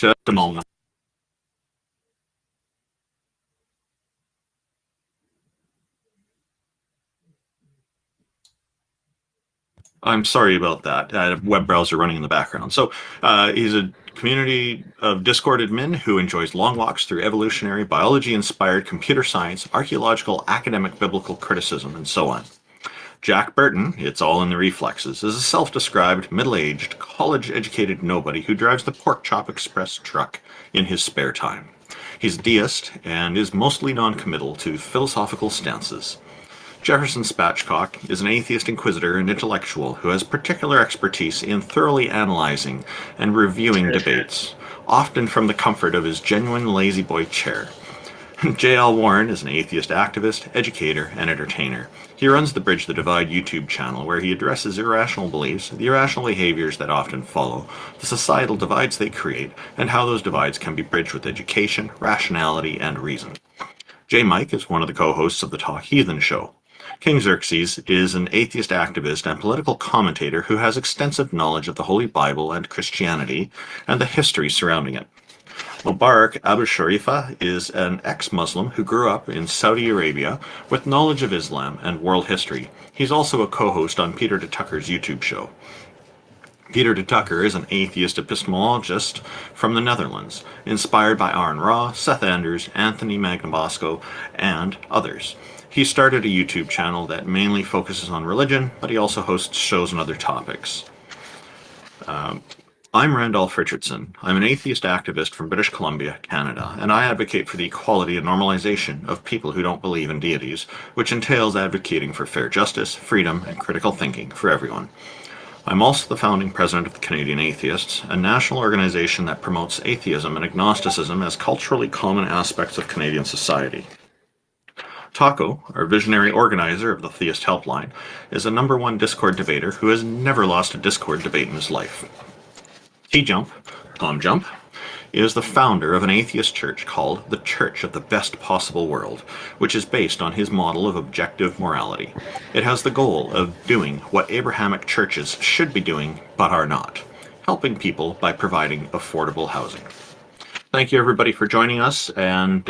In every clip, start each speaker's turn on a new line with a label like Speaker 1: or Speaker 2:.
Speaker 1: Just a moment. I'm sorry about that. I had a web browser running in the background. So he's a community of Discord admin who enjoys long walks through evolutionary, biology-inspired computer science, archaeological, academic, biblical criticism, and so on. Jack Burton, it's all in the reflexes, is a self-described, middle-aged, college-educated nobody who drives the Pork Chop Express truck in his spare time. He's a deist and is mostly non-committal to philosophical stances. Jefferson Spatchcock is an atheist inquisitor and intellectual who has particular expertise in thoroughly analyzing and reviewing debates, often from the comfort of his genuine lazy boy chair. J.L. Warren is an atheist activist, educator, and entertainer. He runs the Bridge the Divide YouTube channel where he addresses irrational beliefs, the irrational behaviors that often follow, the societal divides they create, and how those divides can be bridged with education, rationality, and reason. J. Mike is one of the co-hosts of the Talk Heathen show. King Xerxes is an atheist activist and political commentator who has extensive knowledge of the Holy Bible and Christianity and the history surrounding it. Mubarak Abu Sharifa is an ex-Muslim who grew up in Saudi Arabia with knowledge of Islam and world history. He's also a co-host on Peter de Tucker's YouTube show. Peter de Tucker is an atheist epistemologist from the Netherlands, inspired by Aaron Ra, Seth Anders, Anthony Magnabosco, and others. He started a YouTube channel that mainly focuses on religion, but he also hosts shows on other topics. I'm Randolph Richardson. I'm an atheist activist from British Columbia, Canada, and I advocate for the equality and normalization of people who don't believe in deities, which entails advocating for fair justice, freedom, and critical thinking for everyone. I'm also the founding president of the Canadian Atheists, a national organization that promotes atheism and agnosticism as culturally common aspects of Canadian society. Taco, our visionary organizer of the Theist Helpline, is a #1 Discord debater who has never lost a Discord debate in his life. TJump, Tom Jump, is the founder of an atheist church called the Church of the Best Possible World, which is based on his model of objective morality. It has the goal of doing what Abrahamic churches should be doing but are not, helping people by providing affordable housing. Thank you, everybody, for joining us, and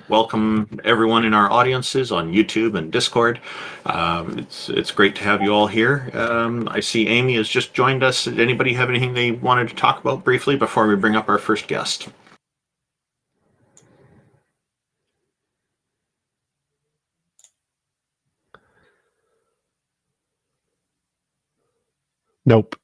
Speaker 1: welcome everyone in our audiences on YouTube and Discord. It's great to have you all here. I see Amy has just joined us. Did anybody have anything they wanted to talk about briefly before we bring up our first guest?
Speaker 2: Nope.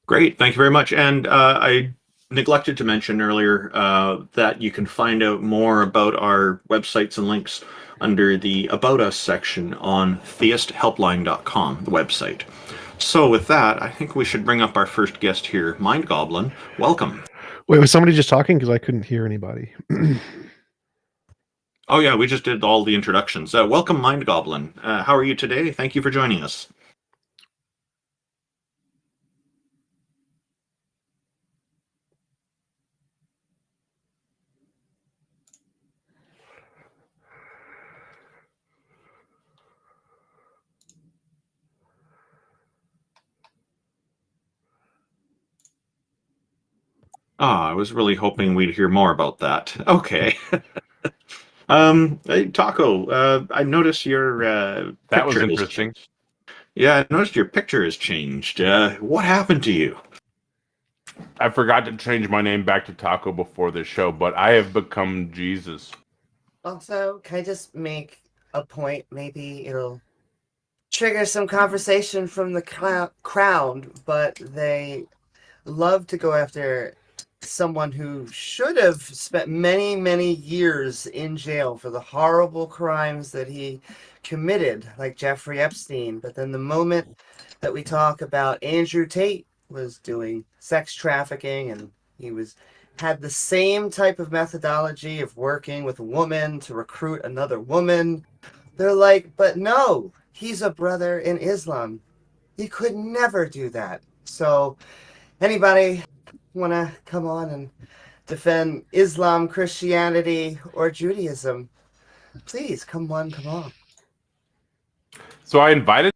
Speaker 1: Great, thank you very much. And I neglected to mention earlier that you can find out more about our websites and links under the About Us section on theisthelpline.com, the website. So with that, I think we should bring up our first guest here, Mind Goblin. Welcome.
Speaker 2: Wait, was somebody just talking? Because I couldn't hear anybody.
Speaker 1: Oh yeah, we just did all the introductions. Welcome, Mind Goblin. How are you today? Thank you for joining us. I was really hoping we'd hear more about that. Okay. Hey, Taco, I noticed your
Speaker 3: that was
Speaker 1: picture
Speaker 3: interesting.
Speaker 1: Yeah, I noticed your picture has changed. What happened to you?
Speaker 3: I forgot to change my name back to Taco before this show, but I have become Jesus.
Speaker 4: Also, can I just make a point? Maybe it'll trigger some conversation from the crowd, but they love to go after someone who should have spent many, many years in jail for the horrible crimes that he committed, like Jeffrey Epstein. But then the moment that we talk about Andrew Tate was doing sex trafficking and, Had the same type of methodology of working with a woman to recruit another woman. They're like, but no, he's a brother in Islam. He could never do that. So anybody want to come on and defend Islam, Christianity, or Judaism, please come on.
Speaker 3: So I invited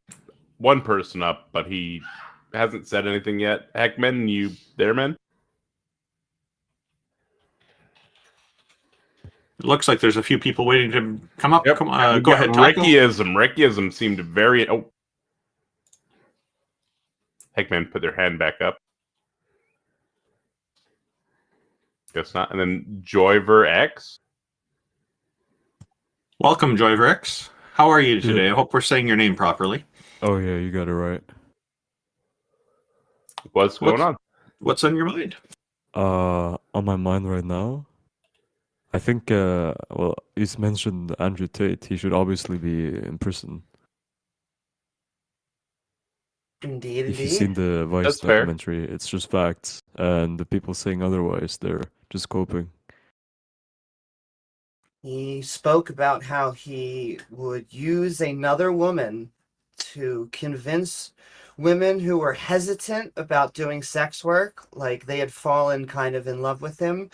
Speaker 3: one person up, but he hasn't said anything yet. Heckman, you there, man?
Speaker 1: It looks like there's a few people waiting to come up.
Speaker 3: Yep.
Speaker 1: Come
Speaker 3: And
Speaker 1: on,
Speaker 3: we've
Speaker 1: go
Speaker 3: got
Speaker 1: ahead, Taco.
Speaker 3: Rickyism. Rickyism seemed very. Oh, Heckman put their hand back up. Guess not. And then Joyver X.
Speaker 1: Welcome, Joyverx. How are you today? I hope we're saying your name properly.
Speaker 5: Oh yeah, you got it right.
Speaker 3: What's going on?
Speaker 1: What's on your mind?
Speaker 5: On my mind right now, I think well, he's mentioned Andrew Tate. He should obviously be in prison.
Speaker 4: Indeed,
Speaker 5: If you've seen the Vice
Speaker 3: That's fair.
Speaker 5: documentary, it's just facts, and the people saying otherwise, they're just coping.
Speaker 4: He spoke about how he would use another woman to convince women who were hesitant about doing sex work, like they had fallen kind of in love with him,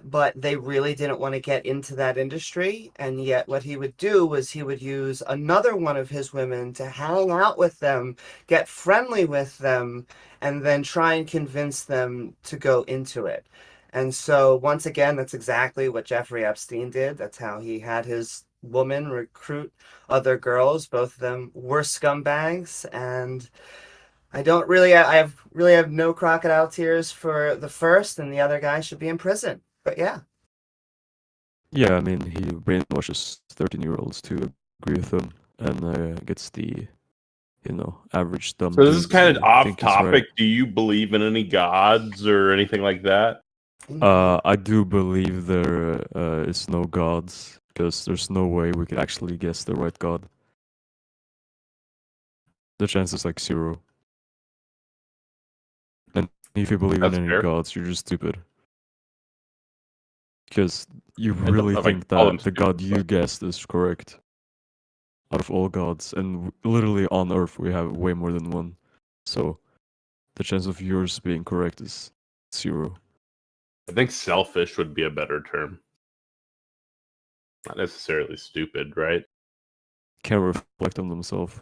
Speaker 4: but they really didn't want to get into that industry. And yet what he would do was he would use another one of his women to hang out with them, get friendly with them, and then try and convince them to go into it. And so once again, that's exactly what Jeffrey Epstein did. That's how he had his woman recruit other girls. Both of them were scumbags, and I really have no crocodile tears for the first, and the other guy should be in prison. But yeah.
Speaker 5: Yeah, I mean, he brainwashes 13-year-olds to agree with him, and gets the, average dumb.
Speaker 3: So this is
Speaker 5: dude
Speaker 3: kind
Speaker 5: to
Speaker 3: of off
Speaker 5: think he's right.
Speaker 3: topic. Do you believe in any gods or anything like that?
Speaker 5: I do believe there is no gods, because there's no way we could actually guess the right god. The chance is like 0. And if you believe
Speaker 3: That's
Speaker 5: in any
Speaker 3: fair.
Speaker 5: gods, you're just stupid. Because you
Speaker 3: don't
Speaker 5: really
Speaker 3: know if I
Speaker 5: think
Speaker 3: can call them
Speaker 5: that the god
Speaker 3: stupid,
Speaker 5: you guessed is correct. Out of all gods, and literally on Earth we have way more than one. So the chance of yours being correct is 0.
Speaker 3: I think selfish would be a better term. Not necessarily stupid, right?
Speaker 5: Can't reflect on themselves.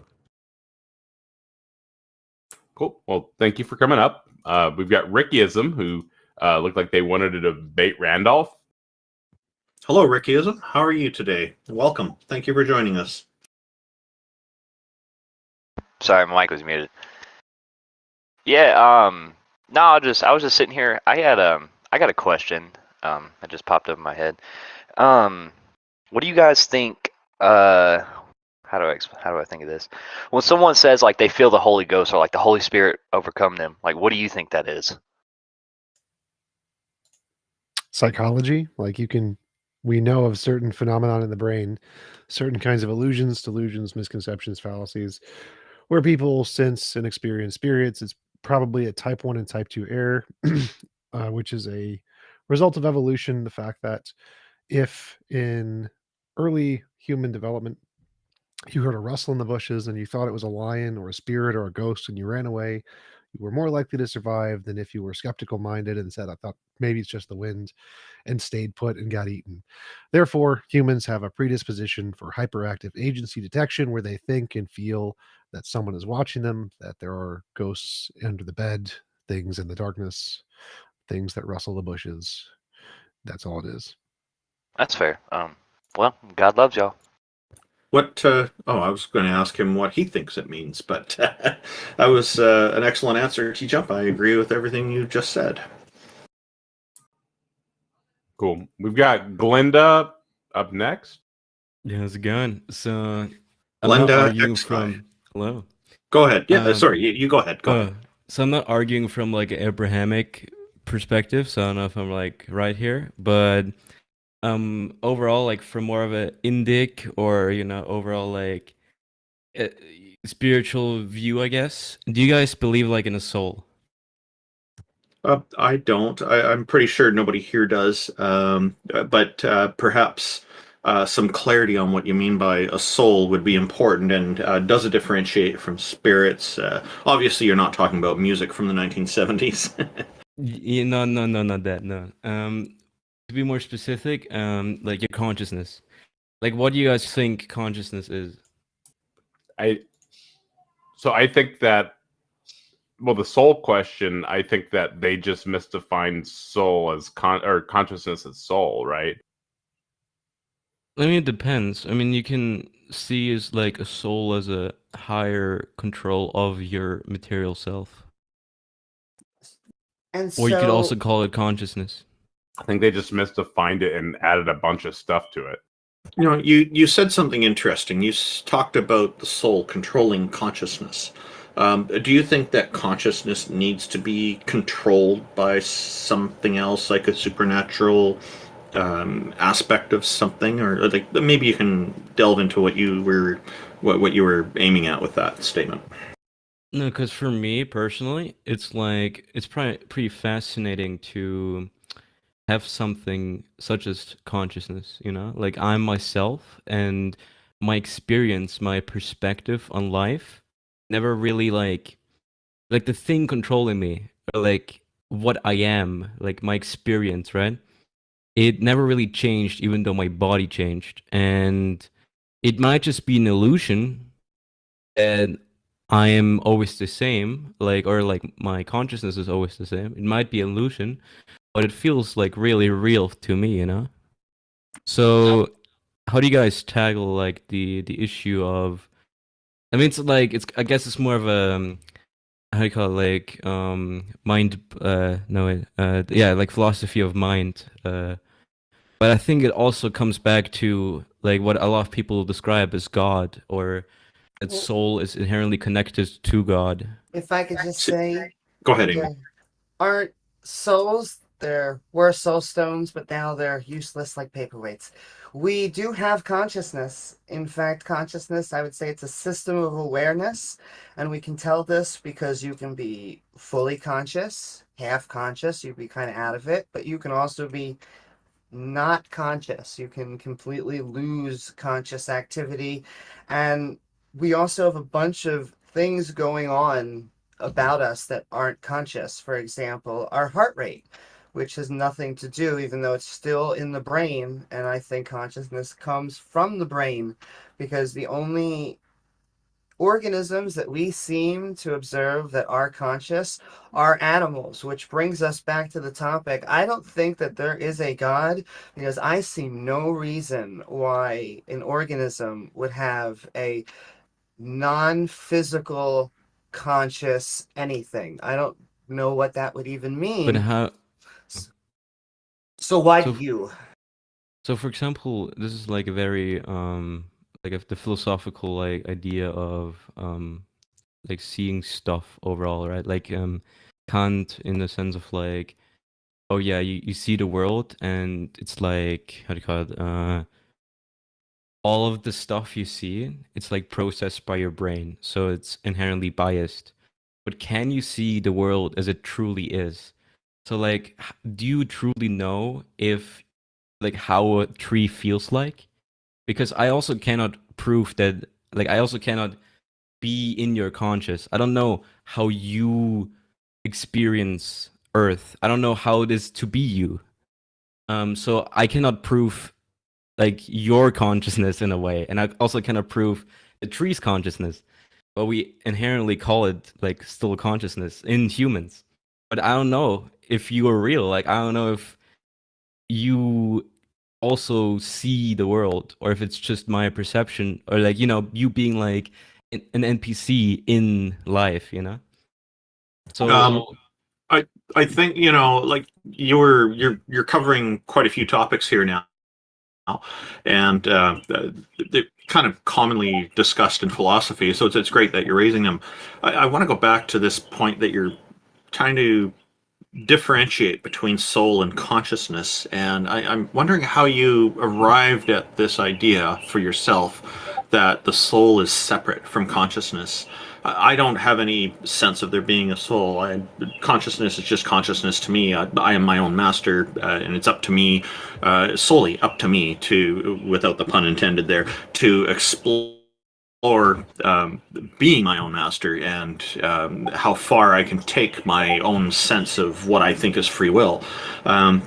Speaker 3: Cool. Well, thank you for coming up. We've got Rickyism, who looked like they wanted to debate Randolph.
Speaker 1: Hello, Rickyism. How are you today? Welcome. Thank you for joining us.
Speaker 6: Sorry, my mic was muted. Yeah, no, I was just sitting here. I got a question. That just popped up in my head. What do you guys think? How do I think of this? When someone says like they feel the Holy Ghost or like the Holy Spirit overcome them, like what do you think that is?
Speaker 2: Psychology, like we know of certain phenomenon in the brain, certain kinds of illusions, delusions, misconceptions, fallacies, where people sense and experience spirits. It's probably a type 1 and type 2 error, which is a result of evolution. The fact that if in early human development you heard a rustle in the bushes and you thought it was a lion or a spirit or a ghost and you ran away, you were more likely to survive than if you were skeptical minded and said, I thought maybe it's just the wind, and stayed put and got eaten. Therefore, humans have a predisposition for hyperactive agency detection where they think and feel that someone is watching them, that there are ghosts under the bed, things in the darkness, things that rustle the bushes. That's all it is.
Speaker 6: That's fair. Well, God loves y'all.
Speaker 1: What? I was going to ask him what he thinks it means, but that was an excellent answer, TJump. I agree with everything you just said.
Speaker 3: Cool. We've got Glenda up next.
Speaker 7: Yeah, how's it going? So I'm
Speaker 1: Glenda
Speaker 7: not arguing
Speaker 1: X
Speaker 7: from hello.
Speaker 1: Go ahead. Yeah,
Speaker 7: Um,
Speaker 1: sorry. You go ahead. Go ahead.
Speaker 7: So I'm not arguing from like an Abrahamic perspective, so I don't know if I'm like right here, but overall like from more of a Indic or overall like uh, spiritual view, I guess. Do you guys believe like in a soul?
Speaker 1: I don't. I'm pretty sure nobody here does. But perhaps some clarity on what you mean by a soul would be important. And does it differentiate from spirits? Obviously, you're not talking about music from the 1970s.
Speaker 7: No, no, no, not that. No. To be more specific, like your consciousness. Like, what do you guys think consciousness is?
Speaker 3: I think that, well, the soul question, I think that they just misdefined soul as consciousness as soul, right?
Speaker 7: I mean, it depends. I mean, you can see as like a soul as a higher control of your material self,
Speaker 4: And
Speaker 7: or you could also
Speaker 4: so,
Speaker 7: call it consciousness.
Speaker 3: I think they just misdefined it and added a bunch of stuff to it.
Speaker 1: You said something interesting. You talked about the soul controlling consciousness. Do you think that consciousness needs to be controlled by something else, like a supernatural aspect of something, or like maybe you can delve into what you were aiming at with that statement?
Speaker 7: No, because for me personally, it's like it's pretty fascinating to have something such as consciousness, you know? Like I'm myself and my experience, my perspective on life never really like the thing controlling me, or like what I am, like my experience, right? It never really changed even though my body changed. And it might just be an illusion that I am always the same, like or like my consciousness is always the same. It might be illusion, but it feels like really real to me, you know? So how do you guys tackle like the issue of, I mean, it's like it's I guess it's more of a how do you call it, like mind no wait, yeah, like philosophy of mind, but I think it also comes back to like what a lot of people describe as God, or that
Speaker 4: well,
Speaker 7: soul is inherently connected to God.
Speaker 4: if I could just
Speaker 1: So,
Speaker 4: say,
Speaker 1: go ahead, Amy.
Speaker 4: there aren't souls. There were soul stones, but now they're useless like paperweights. We do have consciousness. In fact, consciousness, I would say it's a system of awareness. And we can tell this because you can be fully conscious, half conscious, you'd be kind of out of it, but you can also be not conscious. You can completely lose conscious activity. And we also have a bunch of things going on about us that aren't conscious. For example, our heart rate, which has nothing to do, even though it's still in the brain. And I think consciousness comes from the brain because the only organisms that we seem to observe that are conscious are animals, which brings us back to the topic. I don't think that there is a God because I see no reason why an organism would have a non-physical conscious anything. I don't know what that would even
Speaker 7: But
Speaker 4: mean.
Speaker 7: how
Speaker 4: So why do
Speaker 7: so
Speaker 4: you?
Speaker 7: so for example, this is like a very like the philosophical like idea of like seeing stuff overall, right? Like Kant, in the sense of like, oh yeah, you see the world and it's like, how do you call it, all of the stuff you see, it's like processed by your brain, so it's inherently biased. But can you see the world as it truly is? So like do you truly know if like how a tree feels like? Because I also cannot prove that, like I also cannot be in your conscious. I don't know how you experience Earth. I don't know how it is to be you. So I cannot prove like your consciousness in a way, and I also cannot prove the tree's consciousness. But we inherently call it like still consciousness in humans. But I don't know if you are real. Like I don't know if you also see the world, or if it's just my perception, or like you being like an NPC in life, so
Speaker 1: I I think like you're covering quite a few topics here now, and they're kind of commonly discussed in philosophy. So it's great that you're raising them. I want to go back to this point that you're trying to differentiate between soul and consciousness, and I'm wondering how you arrived at this idea for yourself that the soul is separate from consciousness. I don't have any sense of there being a soul. Consciousness is just consciousness to me. I am my own master, and it's up to me, solely up to me to, without the pun intended there, to explore being my own master and how far I can take my own sense of what I think is free will. I'm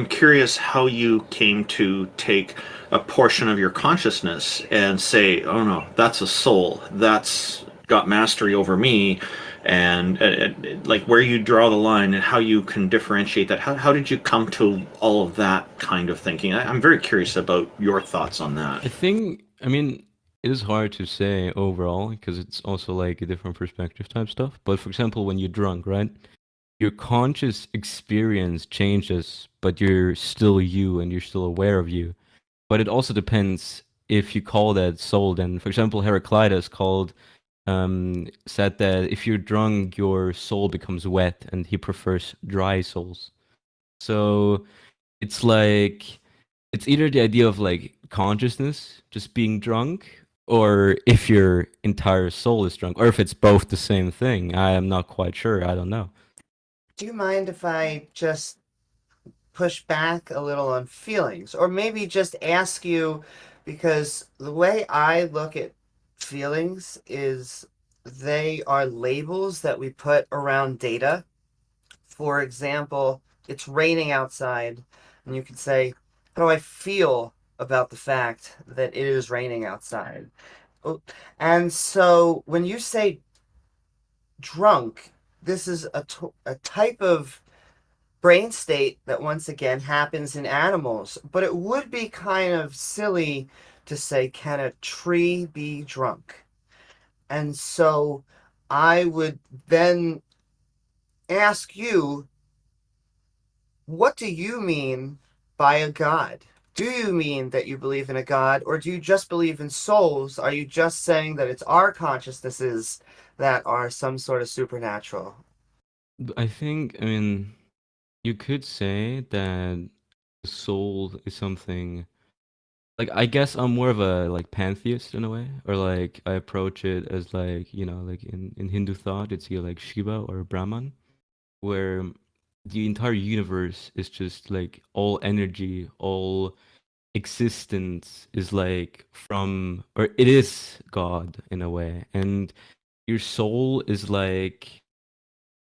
Speaker 1: curious how you came to take a portion of your consciousness and say, oh no, that's a soul. That's got mastery over me. And like where you draw the line and how you can differentiate that. How did you come to all of that kind of thinking? I'm very curious about your thoughts on that.
Speaker 7: I mean, it is hard to say overall because it's also like a different perspective type stuff. But for example, when you're drunk, right? Your conscious experience changes, but you're still you and you're still aware of you. But it also depends if you call that soul. Then, for example, Heraclitus said that if you're drunk, your soul becomes wet, and he prefers dry souls. So it's like it's either the idea of like consciousness just being drunk, or if your entire soul is drunk, or if it's both the same thing. I am not quite sure. I don't know.
Speaker 4: Do you mind if I just push back a little on feelings, or maybe just ask you, because the way I look at feelings is they are labels that we put around data. For example, it's raining outside, and you could say, how do I feel about the fact that it is raining outside? Oh, and so when you say drunk, this is a type of brain state that once again happens in animals, but it would be kind of silly to say, can a tree be drunk? And so I would then ask you, what do you mean by a god? Do you mean that you believe in a god, or do you just believe in souls? Are you just saying that it's our consciousnesses that are some sort of supernatural?
Speaker 7: I think, I mean, you could say that the soul is something like I guess I'm more of a like pantheist in a way, or like I approach it as like, like in Hindu thought, it's either like Shiva or Brahman, where the entire universe is just like all energy, all existence is like from, or it is God in a way, and your soul is like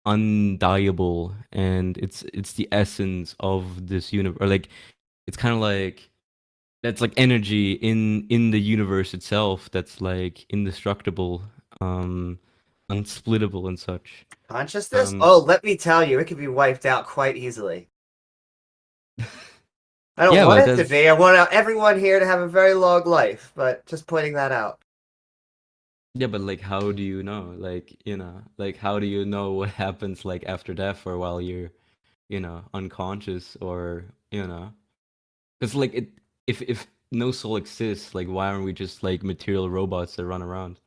Speaker 7: undieable, and it's the essence of this universe, or like it's kind of like that's like energy in the universe itself that's like indestructible, unsplittable and such.
Speaker 4: Consciousness?
Speaker 7: Um,
Speaker 4: Oh, let me tell you, it can be wiped out quite easily. I don't
Speaker 7: yeah,
Speaker 4: want
Speaker 7: but
Speaker 4: it to
Speaker 7: that's
Speaker 4: be. I want everyone here to have a very long life, but just pointing that out.
Speaker 7: yeah, but like how do you know? Like, like how do you know what happens like after death or while you're, unconscious, or, because like if no soul exists, like why aren't we just like material robots that run around?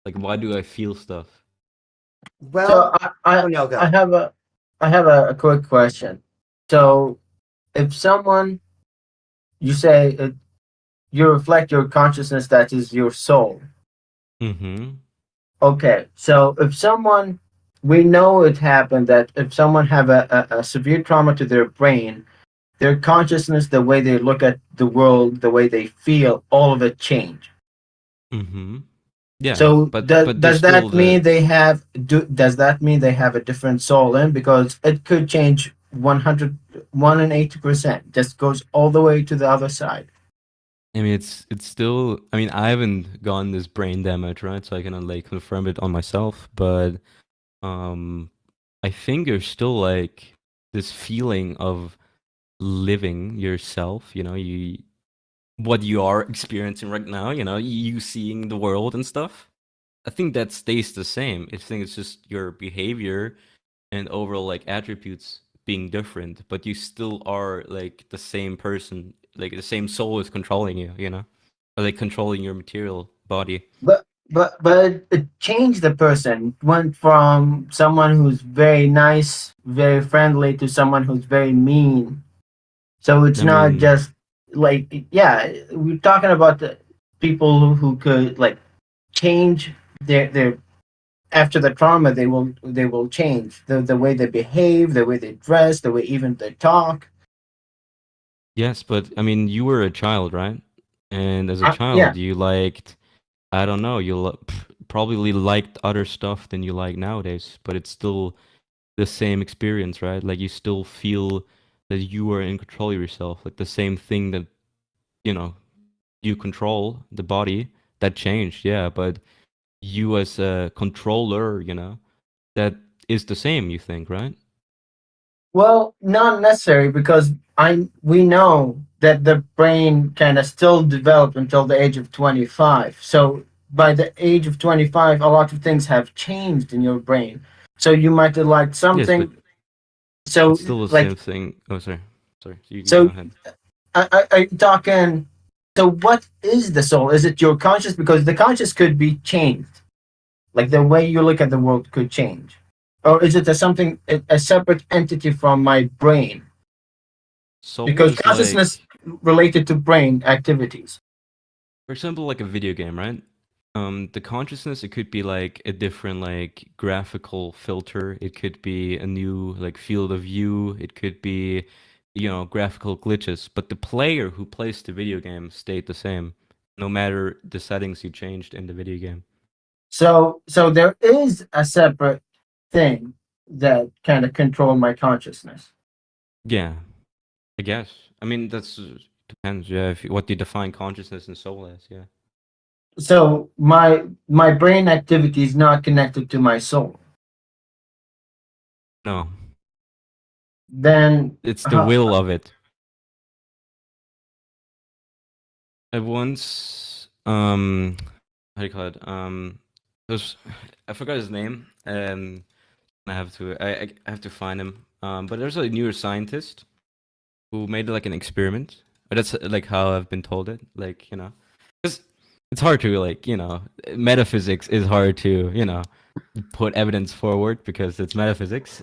Speaker 7: Like why do I feel stuff?
Speaker 4: Well,
Speaker 8: So
Speaker 4: oh no,
Speaker 8: I
Speaker 4: go.
Speaker 8: have a quick question. So if someone you say you reflect your consciousness, that is your soul.
Speaker 7: Mm-hmm.
Speaker 8: Okay, so if someone, we know it happened that if someone have a severe trauma to their brain, their consciousness, the way they look at the world, the way they feel, all of it change.
Speaker 7: Mm-hmm. Yeah,
Speaker 8: So
Speaker 7: but there's
Speaker 8: does
Speaker 7: still
Speaker 8: that mean
Speaker 7: the
Speaker 8: does that mean they have a different soul in, because it could change 180%, just goes all the way to the other side.
Speaker 7: I mean, it's still. I mean, I haven't gotten this brain damage, right? So I cannot like confirm it on myself. But um, I think there's still like this feeling of living yourself. What you are experiencing right now. You seeing the world and stuff. I think that stays the same. I think it's just your behavior and overall like attributes being different, but you still are like the same person. Like the same soul is controlling you, or like controlling your material body.
Speaker 8: But it changed the person, went from someone who's very nice, very friendly, to someone who's very mean. So it's
Speaker 7: I
Speaker 8: not
Speaker 7: mean,
Speaker 8: just like, yeah, we're talking about the people who could like change they're after the trauma they will change the way they behave, the way they dress, the way even they talk.
Speaker 7: Yes, but I mean, you were a child, right? And as a
Speaker 8: Yeah.
Speaker 7: child, you liked, I don't know, probably liked other stuff than you like nowadays, but it's still the same experience, right? Like you still feel that you are in control of yourself, like the same thing that, you know, you control the body that changed, yeah, but you as a controller, that is the same, you think, right?
Speaker 8: Well, not necessary because we know that the brain kind of still develop until the age of 25. So by the age of 25, a lot of things have changed in your brain. So you might have liked
Speaker 7: Yes, but
Speaker 8: something. So
Speaker 7: it's still the
Speaker 8: like
Speaker 7: same thing. Oh, sorry. Sorry. You go
Speaker 8: so
Speaker 7: ahead.
Speaker 8: I talking. So what is the soul? Is it your conscious? Because the conscious could be changed. Like the way you look at the world could change. Or is it a separate entity from my brain?
Speaker 7: Soul
Speaker 8: Because
Speaker 7: is
Speaker 8: consciousness
Speaker 7: like,
Speaker 8: related to brain activities.
Speaker 7: for example, like a video game, right? The consciousness, it could be like a different like graphical filter. It could be a new like field of view. It could be, graphical glitches. But the player who plays the video game stayed the same, no matter the settings you changed in the video game.
Speaker 8: So there is a separate thing that kind of control my consciousness.
Speaker 7: Yeah, I guess. I mean, that's depends. Yeah, what you define consciousness and soul as. Yeah.
Speaker 8: So my brain activity is not connected to my soul.
Speaker 7: No,
Speaker 8: Then
Speaker 7: it's the
Speaker 8: huh,
Speaker 7: will of it. I once, how do you call it? There's, I forgot his name. I have to find him. But there's a neuroscientist who made like an experiment. But that's like how I've been told it. Like, because it's hard to like, metaphysics is hard to, put evidence forward because it's metaphysics.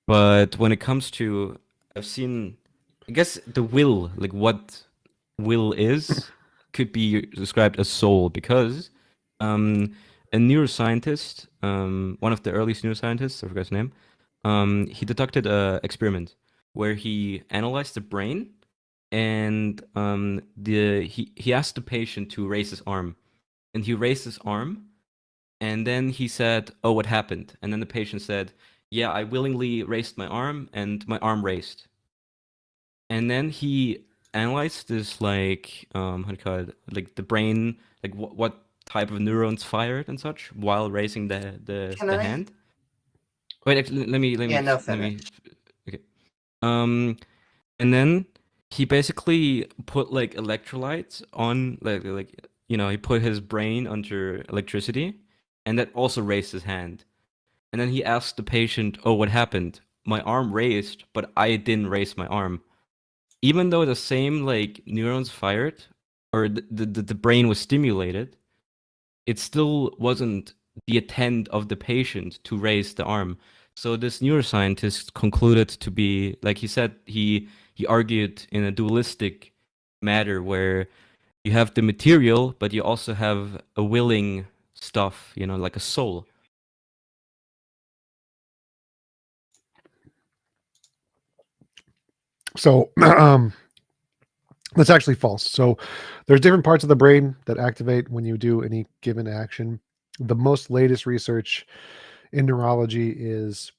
Speaker 7: But when it comes to, I've seen, I guess the will, like what will is, could be described as soul because um, a neuroscientist, one of the earliest neuroscientists, I forgot his name, he conducted a experiment where he analyzed the brain and he asked the patient to raise his arm, and he raised his arm, and then he said, "Oh, what happened?" And then the patient said, "Yeah, I willingly raised my arm, and my arm raised." And then he analyzed this, like, how do you call it? Like the brain, like what type of neurons fired and such while raising
Speaker 4: Can
Speaker 7: the
Speaker 4: I?
Speaker 7: hand. Wait, actually,
Speaker 4: Yeah, no,
Speaker 7: let me.
Speaker 4: finish.
Speaker 7: Okay. And then he basically put like electrolytes on, like he put his brain under electricity, and that also raised his hand. And then he asked the patient, "Oh, what happened? My arm raised, but I didn't raise my arm." Even though the same like neurons fired, or the brain was stimulated, it still wasn't the intent of the patient to raise the arm. So this neuroscientist concluded to be, like he said, he argued in a dualistic matter where you have the material, but you also have a willing stuff, like a soul.
Speaker 2: So that's actually false. So there's different parts of the brain that activate when you do any given action. The most latest research in neurology is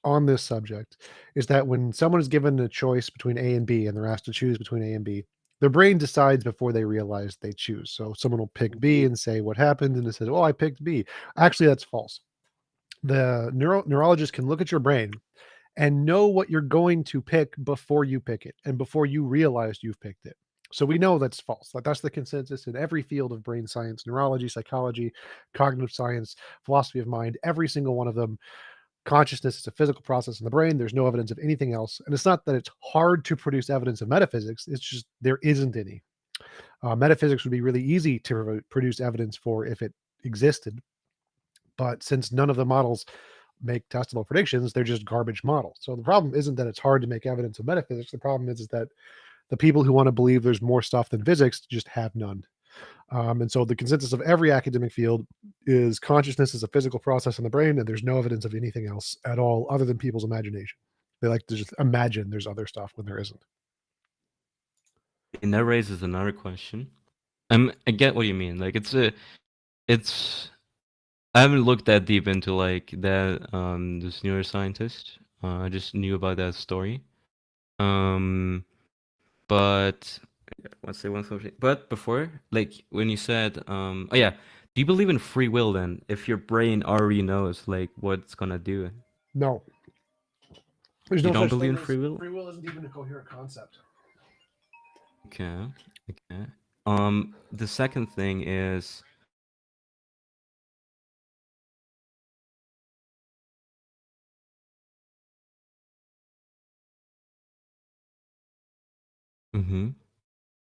Speaker 2: on this subject is that when someone is given a choice between A and B and they're asked to choose between A and B, their brain decides before they realize they choose. So someone will pick B and say what happened, and it says, "Oh, I picked B." Actually, that's false. The neurologist can look at your brain and know what you're going to pick before you pick it and before you realize you've picked it. So we know that's false. That's the consensus in every field of brain science, neurology, psychology, cognitive science, philosophy of mind, every single one of them. Consciousness is a physical process in the brain. There's no evidence of anything else. And it's not that it's hard to produce evidence of metaphysics, it's just there isn't any. Metaphysics would be really easy to produce evidence for if it existed. But since none of the models make testable predictions, they're just garbage models. So the problem isn't that it's hard to make evidence of metaphysics. The problem is that the people who want to believe there's more stuff than physics just have none. And so the consensus of every academic field is consciousness is a physical process in the brain, and there's no evidence of anything else at all other than people's imagination. They like to just imagine there's other stuff when there isn't.
Speaker 7: And that raises another question. I get what you mean. Like it's I haven't looked that deep into like that this neuroscientist. I just knew about that story. But let's say one something. But before, like when you said, oh yeah, do you believe in free will then? If your brain already knows like what it's gonna do,
Speaker 2: No. There's
Speaker 7: you
Speaker 2: no
Speaker 7: don't
Speaker 2: such
Speaker 7: believe
Speaker 2: thing
Speaker 7: in
Speaker 2: as
Speaker 7: free will?
Speaker 2: free will isn't even a coherent concept.
Speaker 7: Okay, okay. The second thing is,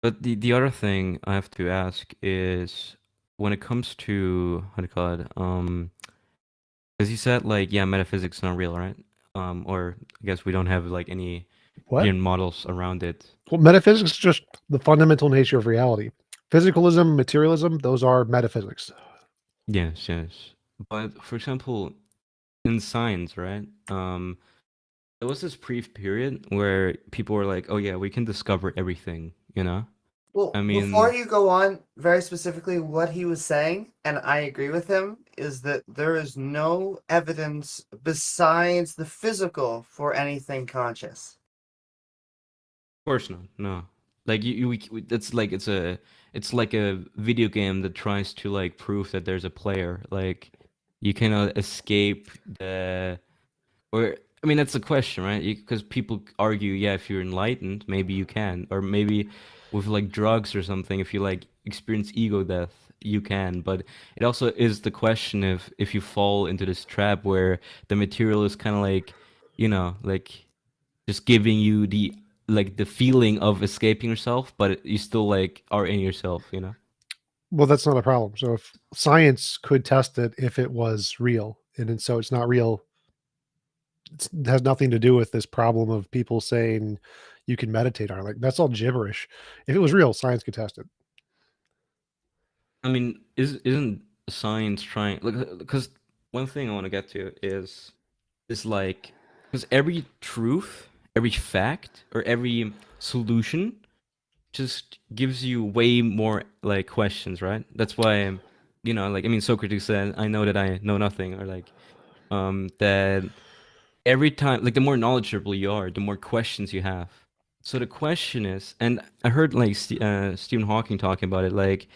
Speaker 7: but the other thing I have to ask is when it comes to how do you call it? Because you said like yeah, metaphysics is not real, right? Or I guess we don't have like any
Speaker 2: What?
Speaker 7: real models around it.
Speaker 2: Well, metaphysics is just the fundamental nature of reality. Physicalism, materialism, those are metaphysics.
Speaker 7: Yes, yes. But for example, in science, right? There was this brief period where people were like, "Oh yeah, we can discover everything," you know?
Speaker 4: Well,
Speaker 7: I
Speaker 4: before
Speaker 7: mean,
Speaker 4: you go on, very specifically, what he was saying, and I agree with him, is that there is no evidence besides the physical for anything conscious.
Speaker 7: of course not. No. Like it's like it's like a video game that tries to like prove that there's a player. Like you cannot escape the or I mean that's the question, right? Because people argue, yeah, if you're enlightened, maybe you can, or maybe with like drugs or something, if you like experience ego death, you can. But it also is the question if you fall into this trap where the material is kind of like, like just giving you the like the feeling of escaping yourself, but you still like are in yourself, you know?
Speaker 2: Well, that's not a problem. So if science could test it if it was real, so it's not real, it has nothing to do with this problem of people saying you can meditate on it. Like that's all gibberish. If it was real, science could test it.
Speaker 7: I mean, isn't science trying like because one thing I want to get to is like because every truth, every fact, or every solution just gives you way more like questions, right? That's why like I mean Socrates said, "I know that I know nothing," or like that every time like the more knowledgeable you are, the more questions you have. So the question is, and I heard like Stephen Hawking talking about it, like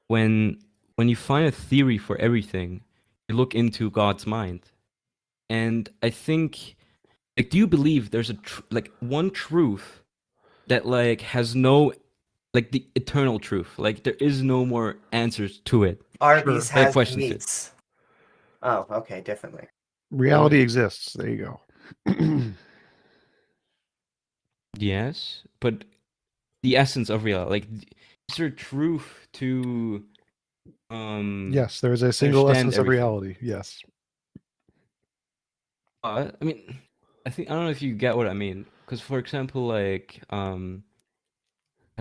Speaker 7: when you find a theory for everything, you look into God's mind. And I think like do you believe there's like one truth that like has no like the eternal truth? Like there is no more answers to it.
Speaker 4: Arby's
Speaker 7: That
Speaker 4: has
Speaker 7: questions it.
Speaker 4: meats. Oh, okay, differently.
Speaker 2: Reality exists. There you go.
Speaker 7: Yes, but the essence of reality, like is there truth to
Speaker 2: Yes, there is a single
Speaker 7: understand
Speaker 2: essence of
Speaker 7: everything?
Speaker 2: reality. Yes.
Speaker 7: I mean, I don't know if you get what I mean. Because for example, like how do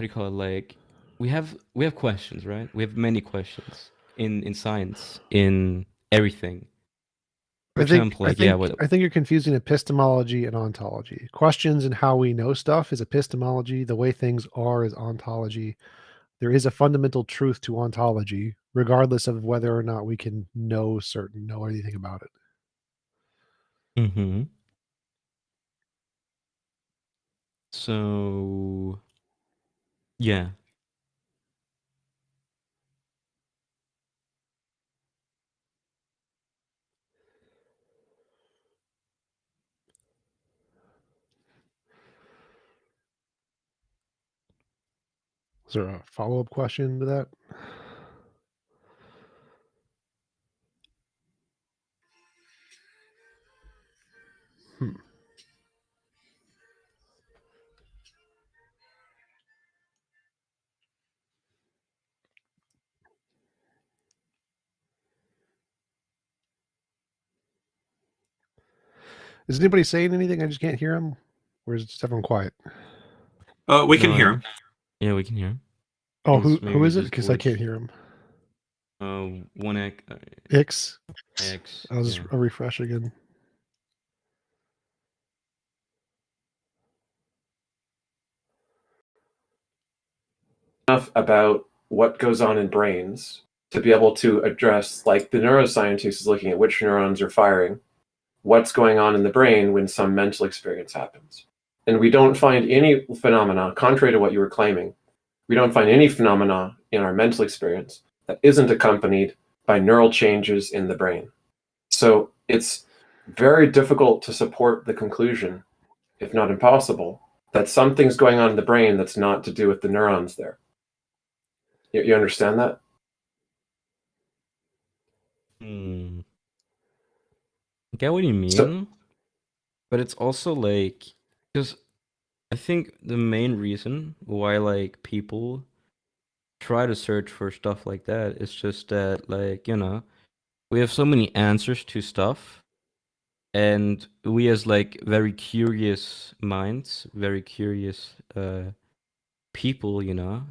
Speaker 7: you call it? Like we have questions, right? We have many questions in science, in everything. For example, like yeah, what
Speaker 2: I think you're confusing epistemology and ontology. Questions and how we know stuff is epistemology. The way things are is ontology. There is a fundamental truth to ontology, regardless of whether or not we can know anything about it.
Speaker 7: Mm-hmm. So yeah.
Speaker 2: Is there a follow-up question to that? Hmm. Is anybody saying anything? I just can't hear them. Or is it just everyone quiet?
Speaker 1: We can
Speaker 7: No,
Speaker 1: hear him.
Speaker 7: yeah, we can hear.
Speaker 2: Oh,
Speaker 7: Hence
Speaker 2: who
Speaker 7: maybe
Speaker 2: is it?
Speaker 7: just
Speaker 2: Because I can't
Speaker 7: words.
Speaker 2: hear him.
Speaker 7: 1x,
Speaker 2: Ix.
Speaker 7: x.
Speaker 2: I'll just
Speaker 7: Yeah.
Speaker 2: refresh again.
Speaker 9: Enough about what goes on in brains to be able to address, like the neuroscientist is looking at which neurons are firing, what's going on in the brain when some mental experience happens. And we don't find any phenomena, contrary to what you were claiming, we don't find any phenomena in our mental experience that isn't accompanied by neural changes in the brain. So it's very difficult to support the conclusion, if not impossible, that something's going on in the brain that's not to do with the neurons there. You understand that?
Speaker 7: I get what you mean,
Speaker 9: So,
Speaker 7: but it's also like, because I think the main reason why like people try to search for stuff like that is just that, like, we have so many answers to stuff, and we as like very curious minds, very curious people,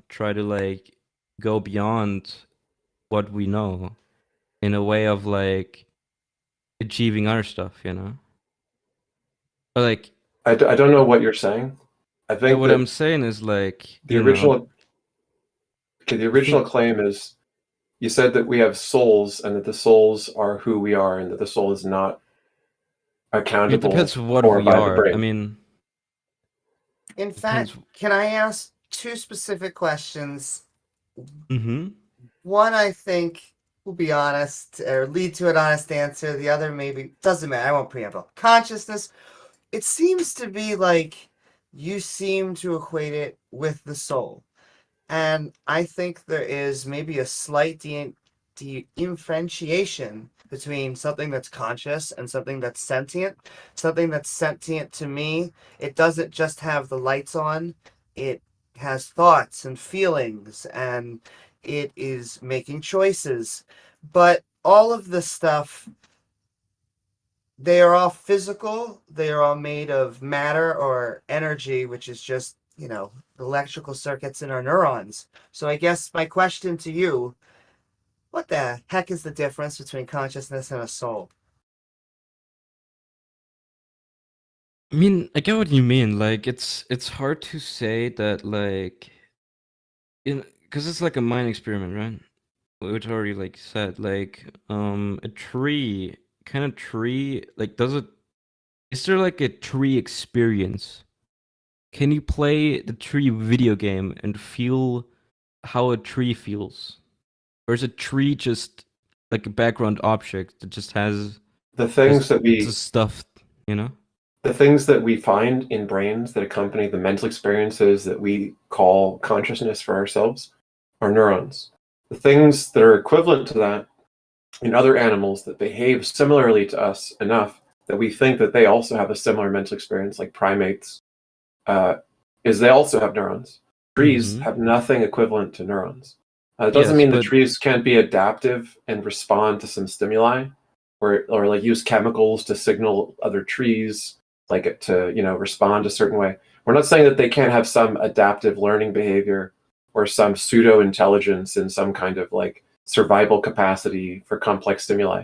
Speaker 7: try to like go beyond what we know in a way of like achieving other stuff. Or like,
Speaker 9: I don't know what you're saying. I
Speaker 7: yeah,
Speaker 9: think
Speaker 7: what
Speaker 9: that
Speaker 7: I'm saying is like,
Speaker 9: the original claim is you said that we have souls and that the souls are who we are and that the soul is not
Speaker 7: it
Speaker 9: accountable
Speaker 7: depends what
Speaker 9: for
Speaker 7: we
Speaker 9: by the
Speaker 7: are. I
Speaker 9: brain.
Speaker 7: mean,
Speaker 4: In
Speaker 7: depends.
Speaker 4: fact, can I ask two specific questions?
Speaker 7: Mm-hmm.
Speaker 4: One, I think, will be honest or lead to an honest answer. The other, maybe, doesn't matter. I won't preamble. Consciousness. It seems to be like you seem to equate it with the soul. And I think there is maybe a slight differentiation between something that's conscious and something that's sentient. Something that's sentient to me, it doesn't just have the lights on, it has thoughts and feelings and it is making choices. But all of this stuff, they are all physical, they are all made of matter or energy, which is just, electrical circuits in our neurons. So I guess my question to you, what the heck is the difference between consciousness and a soul?
Speaker 7: I mean, I get what you mean. Like, it's hard to say that, like, because it's like a mind experiment, right? Which already like said, like, a tree, kind of tree, like, is there like a tree experience? Can you play the tree video game and feel how a tree feels? Or is a tree just like a background object that just has
Speaker 9: The things that
Speaker 7: the stuff, you know?
Speaker 9: the things that we find in brains that accompany the mental experiences that we call consciousness for ourselves are neurons. The things that are equivalent to that in other animals that behave similarly to us enough that we think that they also have a similar mental experience, like primates, is they also have neurons. Trees
Speaker 7: Mhm.
Speaker 9: have nothing equivalent to neurons. It doesn't mean that trees can't be adaptive and respond to some stimuli, or like use chemicals to signal other trees, like to respond a certain way. We're not saying that they can't have some adaptive learning behavior or some pseudo intelligence in some kind of like survival capacity for complex stimuli.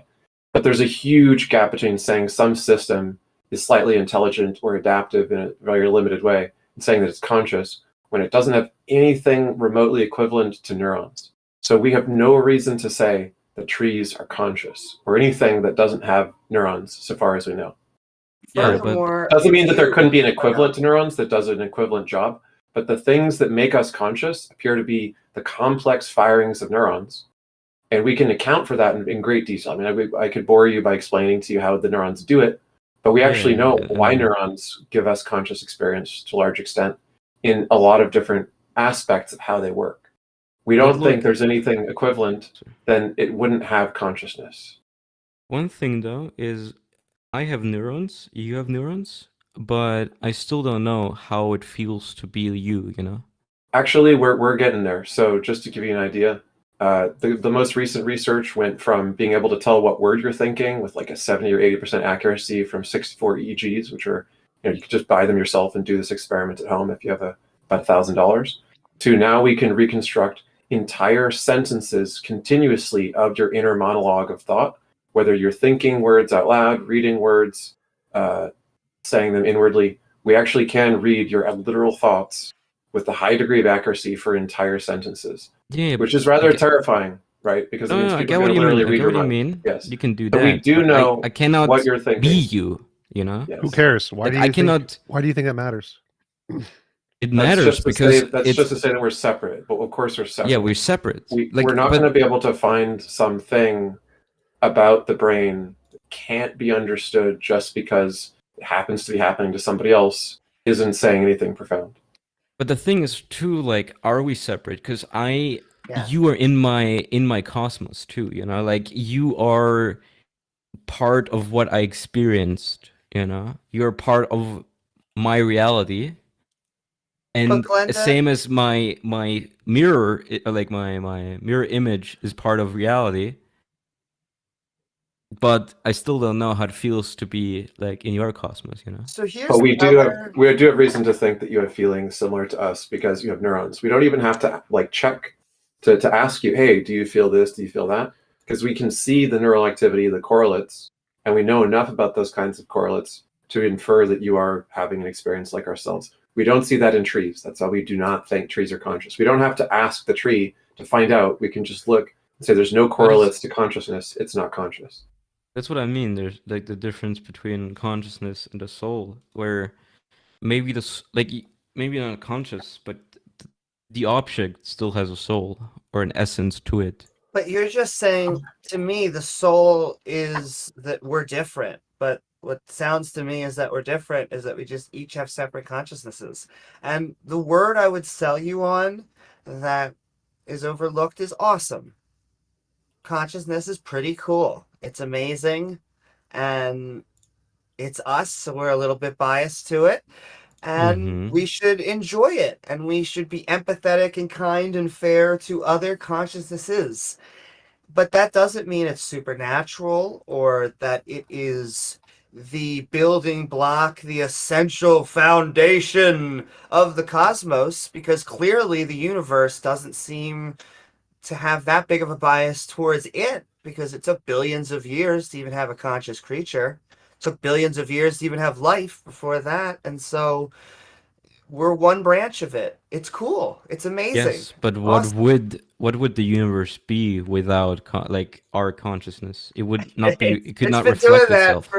Speaker 9: But there's a huge gap between saying some system is slightly intelligent or adaptive in a very limited way and saying that it's conscious when it doesn't have anything remotely equivalent to neurons. So we have no reason to say that trees are conscious or anything that doesn't have neurons, so far as we know.
Speaker 7: Yeah, but
Speaker 4: Furthermore,
Speaker 9: Doesn't mean
Speaker 4: if
Speaker 9: that there
Speaker 4: you-
Speaker 9: couldn't be an equivalent to neurons that does an equivalent job, but the things that make us conscious appear to be the complex firings of neurons. And we can account for that in great detail. I mean, I could bore you by explaining to you how the neurons do it, but we actually
Speaker 7: Yeah,
Speaker 9: know
Speaker 7: I
Speaker 9: why
Speaker 7: know.
Speaker 9: neurons give us conscious experience to a large extent in a lot of different aspects of how they work. We
Speaker 7: But
Speaker 9: don't think
Speaker 7: look,
Speaker 9: there's anything equivalent, then it wouldn't have consciousness.
Speaker 7: one thing though is I have neurons, you have neurons, but I still don't know how it feels to be you.
Speaker 9: Actually, we're getting there. So just to give you an idea, the most recent research went from being able to tell what word you're thinking with like a 70 or 80% accuracy from 64 EEGs, which are, you could just buy them yourself and do this experiment at home if you have about $1,000. to now we can reconstruct entire sentences continuously of your inner monologue of thought, whether you're thinking words out loud, reading words, saying them inwardly. We actually can read your literal thoughts with a high degree of accuracy for entire sentences,
Speaker 7: Yeah,
Speaker 9: which is rather terrifying, right? Because it
Speaker 7: no,
Speaker 9: means
Speaker 7: no, I
Speaker 9: people
Speaker 7: get
Speaker 9: are
Speaker 7: what
Speaker 9: going to
Speaker 7: you mean.
Speaker 9: literally
Speaker 7: I
Speaker 9: read
Speaker 7: get
Speaker 9: your
Speaker 7: what you
Speaker 9: mind.
Speaker 7: mean.
Speaker 9: Yes.
Speaker 7: You can do
Speaker 9: But
Speaker 7: that.
Speaker 9: we do
Speaker 7: but
Speaker 9: know
Speaker 7: I cannot
Speaker 9: what you're thinking.
Speaker 7: be you, you know?
Speaker 9: Yes.
Speaker 2: Who cares? Why
Speaker 7: Like,
Speaker 2: do
Speaker 7: I
Speaker 2: you
Speaker 7: cannot.
Speaker 2: Why do you think that matters?
Speaker 7: It
Speaker 9: That's
Speaker 7: matters
Speaker 9: just to
Speaker 7: because
Speaker 9: say, that's
Speaker 7: it's
Speaker 9: just to say that we're separate. But of course we're separate.
Speaker 7: yeah, we're separate.
Speaker 9: We're not going to be able to find something about the brain that can't be understood just because it happens to be happening to somebody else isn't saying anything profound.
Speaker 7: But the thing is too, like, are we separate? Because
Speaker 4: Yeah.
Speaker 7: you are in my cosmos too, you know? Like, you are part of what I experienced, you know? You're part of my reality. And
Speaker 4: Glenda,
Speaker 7: same as my mirror, like my mirror image is part of reality. But I still don't know how it feels to be like in your cosmos, you know?
Speaker 4: so here's
Speaker 9: But we do
Speaker 4: another...
Speaker 9: have reason to think that you have feelings similar to us because you have neurons. We don't even have to like check to ask you, hey, do you feel this? Do you feel that? Because we can see the neural activity, the correlates, and we know enough about those kinds of correlates to infer that you are having an experience like ourselves. We don't see that in trees. That's why we do not think trees are conscious. We don't have to ask the tree to find out. We can just look and say there's no correlates to consciousness. It's not conscious.
Speaker 7: That's what I mean. There's like the difference between consciousness and the soul, where maybe maybe not conscious, but the object still has a soul or an essence to it.
Speaker 4: But you're just saying, to me, the soul is that we're different. But what sounds to me is that we're different is that we just each have separate consciousnesses. And the word I would sell you on that is overlooked is awesome. Consciousness is pretty cool. It's amazing. And it's us, so we're a little bit biased to it. And we should enjoy it. And we should be empathetic and kind and fair to other consciousnesses. But that doesn't mean it's supernatural or that it is the building block, the essential foundation of the cosmos, because clearly the universe doesn't seem to have that big of a bias towards it, because it took billions of years to even have a conscious creature. It took billions of years to even have life before that. And so we're one branch of it. It's cool. It's amazing.
Speaker 7: Yes, but
Speaker 4: Awesome.
Speaker 7: what would the universe be without like our consciousness? It would not be. It could
Speaker 4: It's
Speaker 7: not
Speaker 4: been
Speaker 7: reflect
Speaker 4: doing that
Speaker 7: itself.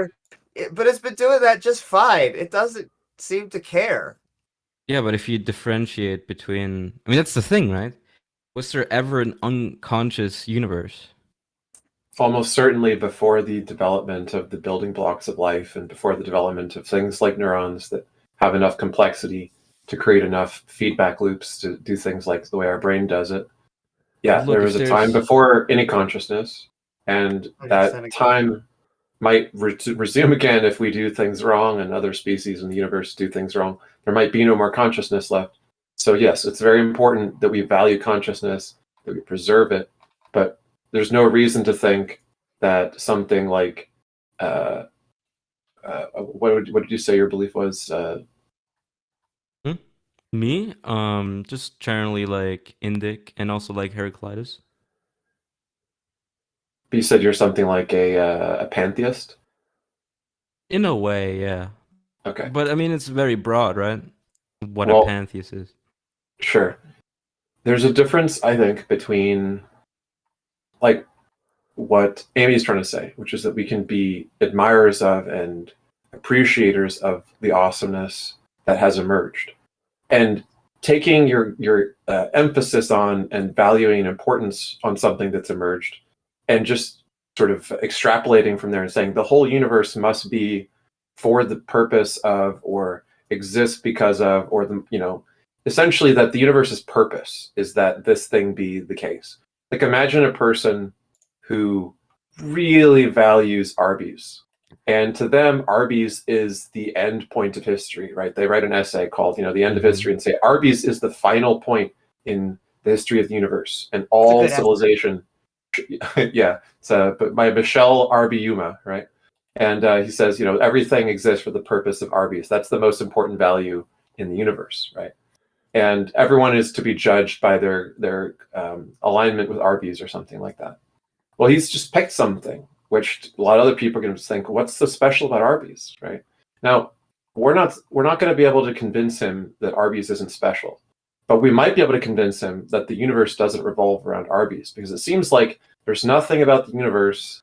Speaker 4: but it's been doing that just fine. It doesn't seem to care.
Speaker 7: Yeah, but if you differentiate between, I mean, that's the thing, right? Was there ever an unconscious universe?
Speaker 9: Almost certainly before the development of the building blocks of life and before the development of things like neurons that have enough complexity to create enough feedback loops to do things like the way our brain does it. Yeah,
Speaker 7: Look,
Speaker 9: there was a time before any consciousness, and that time might resume again if we do things wrong and other species in the universe do things wrong. There might be no more consciousness left. So yes, it's very important that we value consciousness, that we preserve it, but there's no reason to think that something like what did you say your belief was?
Speaker 7: Me? Just generally like Indic and also like Heraclitus.
Speaker 9: You said you're something like a pantheist?
Speaker 7: In a way, yeah.
Speaker 9: Okay.
Speaker 7: But I mean, it's very broad, right? What
Speaker 9: Well,
Speaker 7: a pantheist is.
Speaker 9: Sure. There's a difference, I think, between like what Amy's trying to say, which is that we can be admirers of and appreciators of the awesomeness that has emerged. And taking your emphasis on and valuing importance on something that's emerged and just sort of extrapolating from there and saying the whole universe must be for the purpose of or exist because of or the essentially that the universe's purpose is that this thing be the case. Like imagine a person who really values Arby's, and to them Arby's is the end point of history, right? They write an essay called the end of history and say Arby's is the final point in the history of the universe and all civilization. Yeah, but by Michel Arbyuma, right? And he says everything exists for the purpose of Arby's. That's the most important value in the universe, right? and everyone is to be judged by their alignment with Arby's or something like that. Well, he's just picked something, which a lot of other people are going to think, what's so special about Arby's, right? Now, we're not going to be able to convince him that Arby's isn't special, but we might be able to convince him that the universe doesn't revolve around Arby's, because it seems like there's nothing about the universe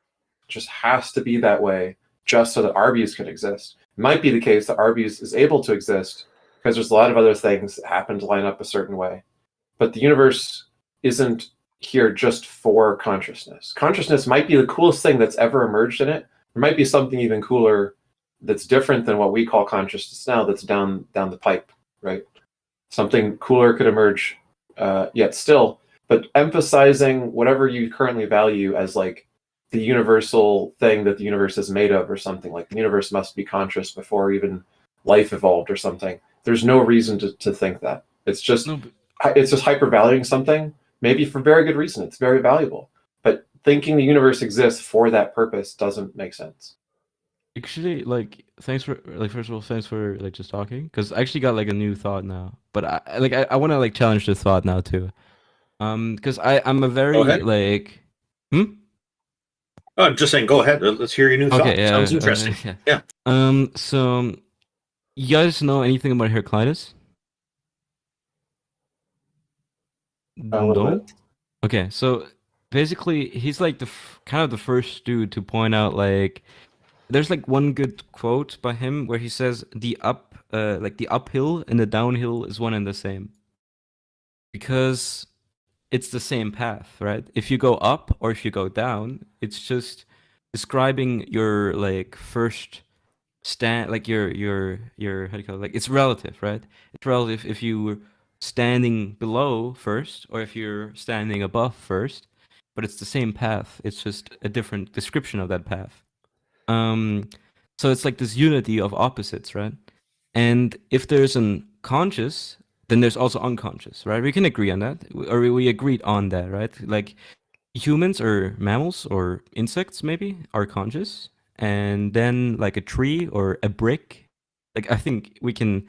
Speaker 9: just has to be that way just so that Arby's can exist. It might be the case that Arby's is able to exist because there's a lot of other things that happen to line up a certain way. But the universe isn't here just for consciousness. Consciousness might be the coolest thing that's ever emerged in it. There might be something even cooler that's different than what we call consciousness now, that's down the pipe, right? Something cooler could emerge yet still, but emphasizing whatever you currently value as like the universal thing that the universe is made of, or something like the universe must be conscious before even life evolved or something. There's no reason to think that. It's just hypervaluing something, maybe for very good reason. It's very valuable, but thinking the universe exists for that purpose doesn't make sense.
Speaker 7: Actually, like, thanks for like first of all, thanks for like just talking, because I actually got like a new thought now. But I want to like challenge this thought now too, because I'm a very
Speaker 1: ahead.
Speaker 7: like,
Speaker 1: Oh, I'm just saying, go ahead. Let's hear your new thought.
Speaker 7: okay, yeah,
Speaker 1: Sounds interesting.
Speaker 7: yeah. So you guys know anything about Heraclitus?
Speaker 9: A little
Speaker 7: No.
Speaker 9: bit.
Speaker 7: Okay, so basically, he's like the kind of the first dude to point out like there's like one good quote by him where he says the uphill and the downhill is one and the same. Because it's the same path, right? If you go up or if you go down, it's just describing your like first stand, like your how do you call it? Like, it's relative, right? It's relative if you were standing below first or if you're standing above first, but it's the same path. It's just a different description of that path. So it's like this unity of opposites, right? And if there's an conscious, then there's also unconscious, right? We can agree on that, or we agreed on that, right? Like humans or mammals or insects maybe are conscious, and then like a tree or a brick, like I think we could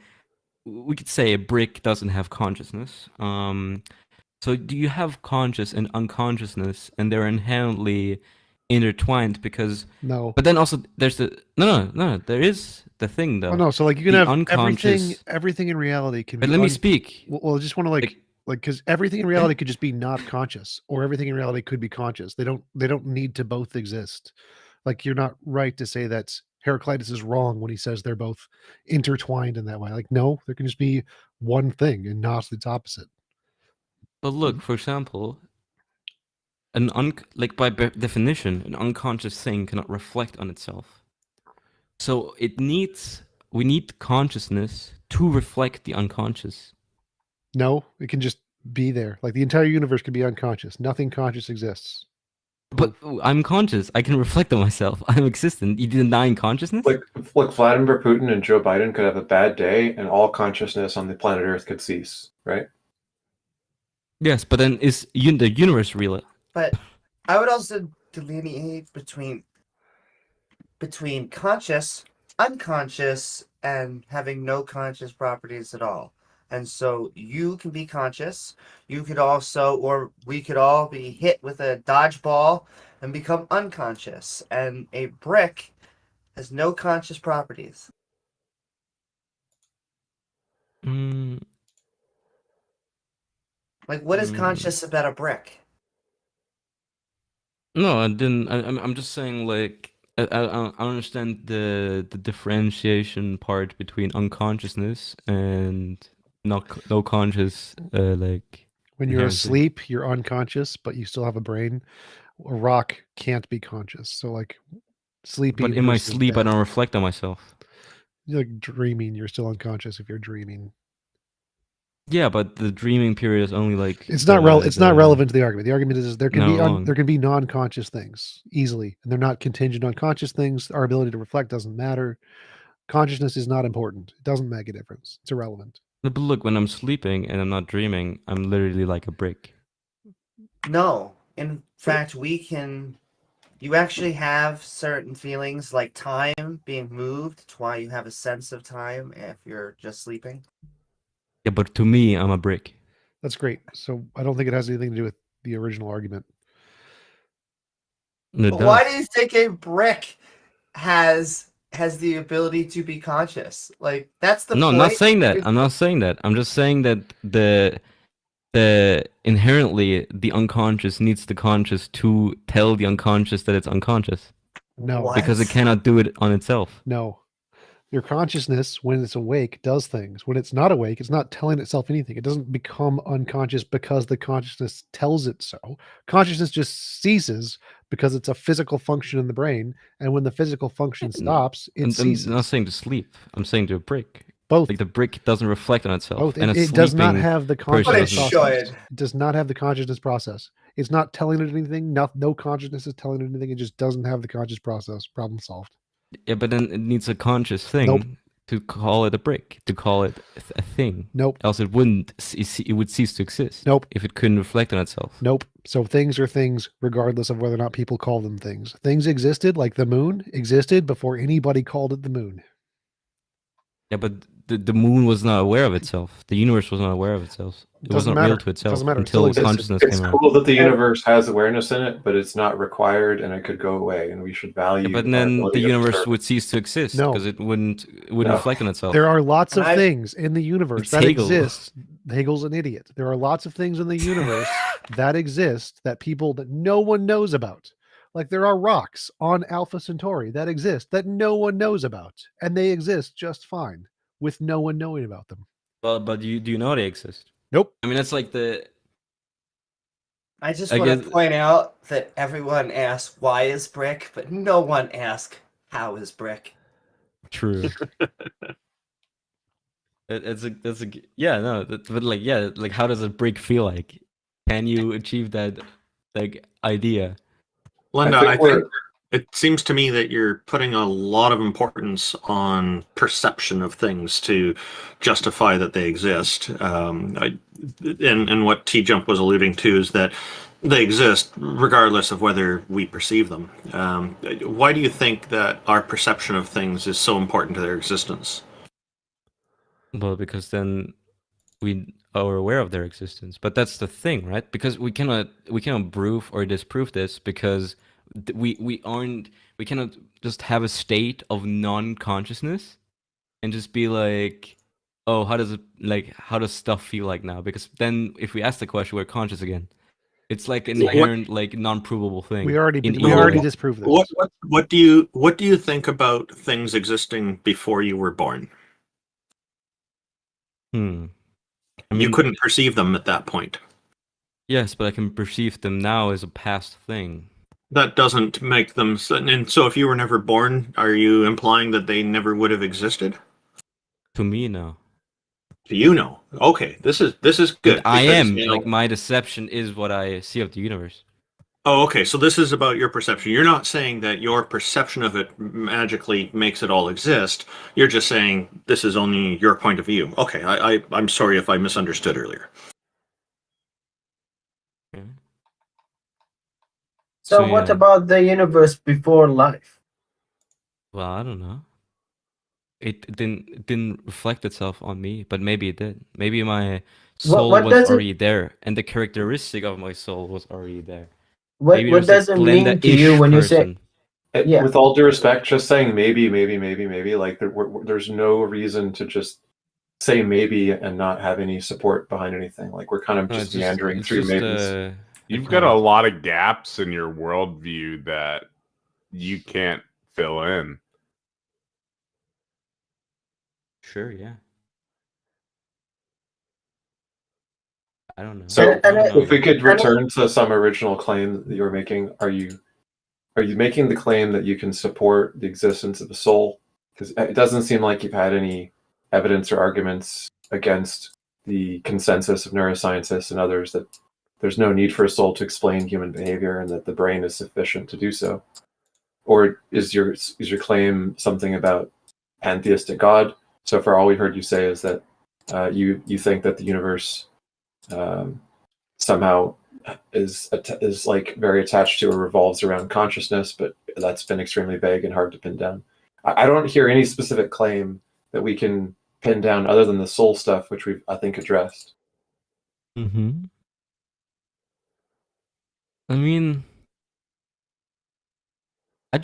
Speaker 7: say a brick doesn't have consciousness. So do you have conscious and unconsciousness, and they're inherently intertwined because
Speaker 2: No.
Speaker 7: but then also there's the no, there is the thing though.
Speaker 2: Oh no, so like you can
Speaker 7: the
Speaker 2: have
Speaker 7: unconscious.
Speaker 2: everything in reality can
Speaker 7: But
Speaker 2: be
Speaker 7: let me speak.
Speaker 2: Well, I just want to like because everything in
Speaker 7: Yeah.
Speaker 2: reality could just be not conscious, or everything in reality could be conscious. They don't need to both exist. Like, you're not right to say that Heraclitus is wrong when he says they're both intertwined in that way. Like, no, there can just be one thing and not its opposite.
Speaker 7: But look, for example, like by definition, an unconscious thing cannot reflect on itself. So we need consciousness to reflect the unconscious.
Speaker 2: No, it can just be there. Like, the entire universe could be unconscious. Nothing conscious exists.
Speaker 7: But I'm conscious. I can reflect on myself. I'm existent. You denying consciousness?
Speaker 9: Like Vladimir Putin and Joe Biden could have a bad day, and all consciousness on the planet Earth could cease, right?
Speaker 7: Yes, but then is the universe real?
Speaker 4: But I would also delineate between conscious, unconscious, and having no conscious properties at all. And so you can be conscious. You could also, or we could all be hit with a dodgeball and become unconscious. And a brick has no conscious properties.
Speaker 7: Mm,
Speaker 4: Like, what is conscious about a brick?
Speaker 7: no, I didn't. I'm just saying, like, I understand the differentiation part between unconsciousness and no conscious, like
Speaker 2: When you're
Speaker 7: inherently.
Speaker 2: asleep, you're unconscious, but you still have a brain. A rock can't be conscious. So, like, sleeping.
Speaker 7: But in my
Speaker 2: versus
Speaker 7: sleep, I
Speaker 2: dead.
Speaker 7: don't reflect on myself.
Speaker 2: You're like dreaming. You're still unconscious if you're dreaming.
Speaker 7: Yeah, but the dreaming period is only like
Speaker 2: It's not relevant to the argument. The argument is there can
Speaker 7: Not
Speaker 2: be
Speaker 7: long.
Speaker 2: there can be non-conscious things easily, and they're not contingent on conscious things. Our ability to reflect doesn't matter. Consciousness is not important. It doesn't make a difference. It's irrelevant.
Speaker 7: But look, when I'm sleeping and I'm not dreaming, I'm literally like a brick.
Speaker 4: No. In fact, you actually have certain feelings like time being moved. It's why you have a sense of time if you're just sleeping.
Speaker 7: Yeah, but to me, I'm a brick.
Speaker 2: That's great. So I don't think it has anything to do with the original argument.
Speaker 7: It
Speaker 4: Why
Speaker 7: does.
Speaker 4: do you think a brick has the ability to be conscious? Like that's the
Speaker 7: No,
Speaker 4: point.
Speaker 7: I'm not saying that. I'm not saying that. I'm just saying that the inherently the unconscious needs the conscious to tell the unconscious that it's unconscious
Speaker 2: No,
Speaker 7: because it
Speaker 4: What?
Speaker 7: cannot do it on itself.
Speaker 2: no. Your consciousness, when it's awake, does things. When it's not awake, it's not telling itself anything. It doesn't become unconscious because the consciousness tells it so. Consciousness just ceases because it's a physical function in the brain. And when the physical function stops, it
Speaker 7: I'm
Speaker 2: ceases.
Speaker 7: not saying to sleep. I'm saying to a brick.
Speaker 2: Both.
Speaker 7: Like the brick doesn't reflect on itself.
Speaker 2: Both.
Speaker 7: And
Speaker 2: It
Speaker 7: a
Speaker 2: does not
Speaker 7: sleeping
Speaker 2: have the
Speaker 7: person
Speaker 4: But it
Speaker 2: consciousness
Speaker 7: doesn't.
Speaker 2: process.
Speaker 4: should.
Speaker 2: It does not have the consciousness process. It's not telling it anything. No consciousness is telling it anything. It just doesn't have the conscious process. Problem solved.
Speaker 7: Yeah, but then it needs a conscious thing
Speaker 2: Nope.
Speaker 7: to call it a brick, to call it a thing.
Speaker 2: Nope.
Speaker 7: Else it wouldn't. It would cease to exist.
Speaker 2: Nope.
Speaker 7: If it couldn't reflect on itself.
Speaker 2: Nope. So things are things regardless of whether or not people call them things. Things existed, like the moon existed before anybody called it the moon.
Speaker 7: Yeah, but the moon was not aware of itself. The universe was not aware of itself. It was
Speaker 2: Doesn't
Speaker 7: not real
Speaker 2: matter.
Speaker 7: to itself
Speaker 2: Doesn't matter. It
Speaker 7: until
Speaker 2: still exists.
Speaker 7: consciousness
Speaker 9: It's
Speaker 7: came around.
Speaker 9: cool that the universe has awareness in it, but it's not required, and it could go away, and we should value.
Speaker 7: Yeah, but
Speaker 9: our
Speaker 7: then
Speaker 9: ability
Speaker 7: the
Speaker 9: to
Speaker 7: universe
Speaker 9: observe.
Speaker 7: would cease to exist
Speaker 2: No.
Speaker 7: because it wouldn't
Speaker 9: No.
Speaker 7: reflect on itself.
Speaker 2: There are lots of
Speaker 4: I-
Speaker 2: things in the universe
Speaker 7: It's
Speaker 2: that
Speaker 7: Hegel.
Speaker 2: exist. Hegel's an idiot. There are lots of things in the universe that exist that no one knows about. Like there are rocks on Alpha Centauri that exist that no one knows about, and they exist just fine with no one knowing about them.
Speaker 7: Well, but do you know they exist?
Speaker 2: Nope.
Speaker 7: I mean, that's like the.
Speaker 4: I just
Speaker 7: I
Speaker 4: want
Speaker 7: guess-
Speaker 4: to point out that everyone asks why is brick, but no one asks how is brick.
Speaker 7: True. That's a yeah, no, but like yeah, like how does a brick feel like? Can you achieve that like idea?
Speaker 1: Linda,
Speaker 9: I
Speaker 1: I
Speaker 9: think
Speaker 1: think,
Speaker 9: we're-
Speaker 1: it seems to me that you're putting a lot of importance on perception of things to justify that they exist. And what TJump was alluding to is that they exist regardless of whether we perceive them. Why do you think that our perception of things is so important to their existence?
Speaker 7: Well, because then we are aware of their existence. But that's the thing, right? Because we cannot prove or disprove this because we cannot just have a state of non-consciousness and just be like, oh, how does stuff feel like now? Because then if we ask the question, we're conscious again. It's like an inherent like non-provable thing.
Speaker 2: We already
Speaker 7: in
Speaker 2: we
Speaker 7: either
Speaker 2: already
Speaker 7: way.
Speaker 2: disproved this.
Speaker 1: What do you think about things existing before you were born?
Speaker 7: I
Speaker 1: You
Speaker 7: mean,
Speaker 1: couldn't perceive them at that point.
Speaker 7: yes, but I can perceive them now as a past thing.
Speaker 1: That doesn't make them. And so, if you were never born, are you implying that they never would have existed?
Speaker 7: To me, no.
Speaker 1: Do you know? Okay, this is good.
Speaker 7: I
Speaker 1: because,
Speaker 7: am
Speaker 1: you know-
Speaker 7: like my deception is what I see of the universe.
Speaker 1: Oh, okay. So this is about your perception. You're not saying that your perception of it magically makes it all exist. You're just saying this is only your point of view. Okay, I'm sorry if I misunderstood earlier.
Speaker 8: So,
Speaker 7: So,
Speaker 8: what
Speaker 7: yeah.
Speaker 8: about the universe before life?
Speaker 7: Well, I don't know. It didn't reflect itself on me, but maybe it did. Maybe my soul
Speaker 8: what
Speaker 7: was
Speaker 8: does it-
Speaker 7: already there, and the characteristic of my soul was already there.
Speaker 8: What
Speaker 7: Maybe
Speaker 8: what
Speaker 7: there's a
Speaker 8: does it mean to you
Speaker 7: Glenda-ish
Speaker 8: when you say
Speaker 7: person.
Speaker 8: Yeah.
Speaker 9: With all due respect, just saying maybe, like there's no reason to just say maybe and not have any support behind anything. Like we're kind of
Speaker 7: No,
Speaker 9: just meandering through maybes.
Speaker 3: You've got a lot of gaps in your worldview that you can't fill in.
Speaker 7: Sure, yeah. I don't know.
Speaker 9: So
Speaker 8: And- and
Speaker 7: I don't know.
Speaker 9: if we could
Speaker 8: I don't-
Speaker 9: return to some original claim that you were making, are you making the claim that you can support the existence of the soul? Because it doesn't seem like you've had any evidence or arguments against the consensus of neuroscientists and others that there's no need for a soul to explain human behavior and that the brain is sufficient to do so. Or is your claim something about pantheistic God? So far, all we heard you say is that you think that the universe somehow is like very attached to or revolves around consciousness, but that's been extremely vague and hard to pin down. I don't hear any specific claim that we can pin down other than the soul stuff, which we've, I think, addressed.
Speaker 7: Mm-hmm. I mean, I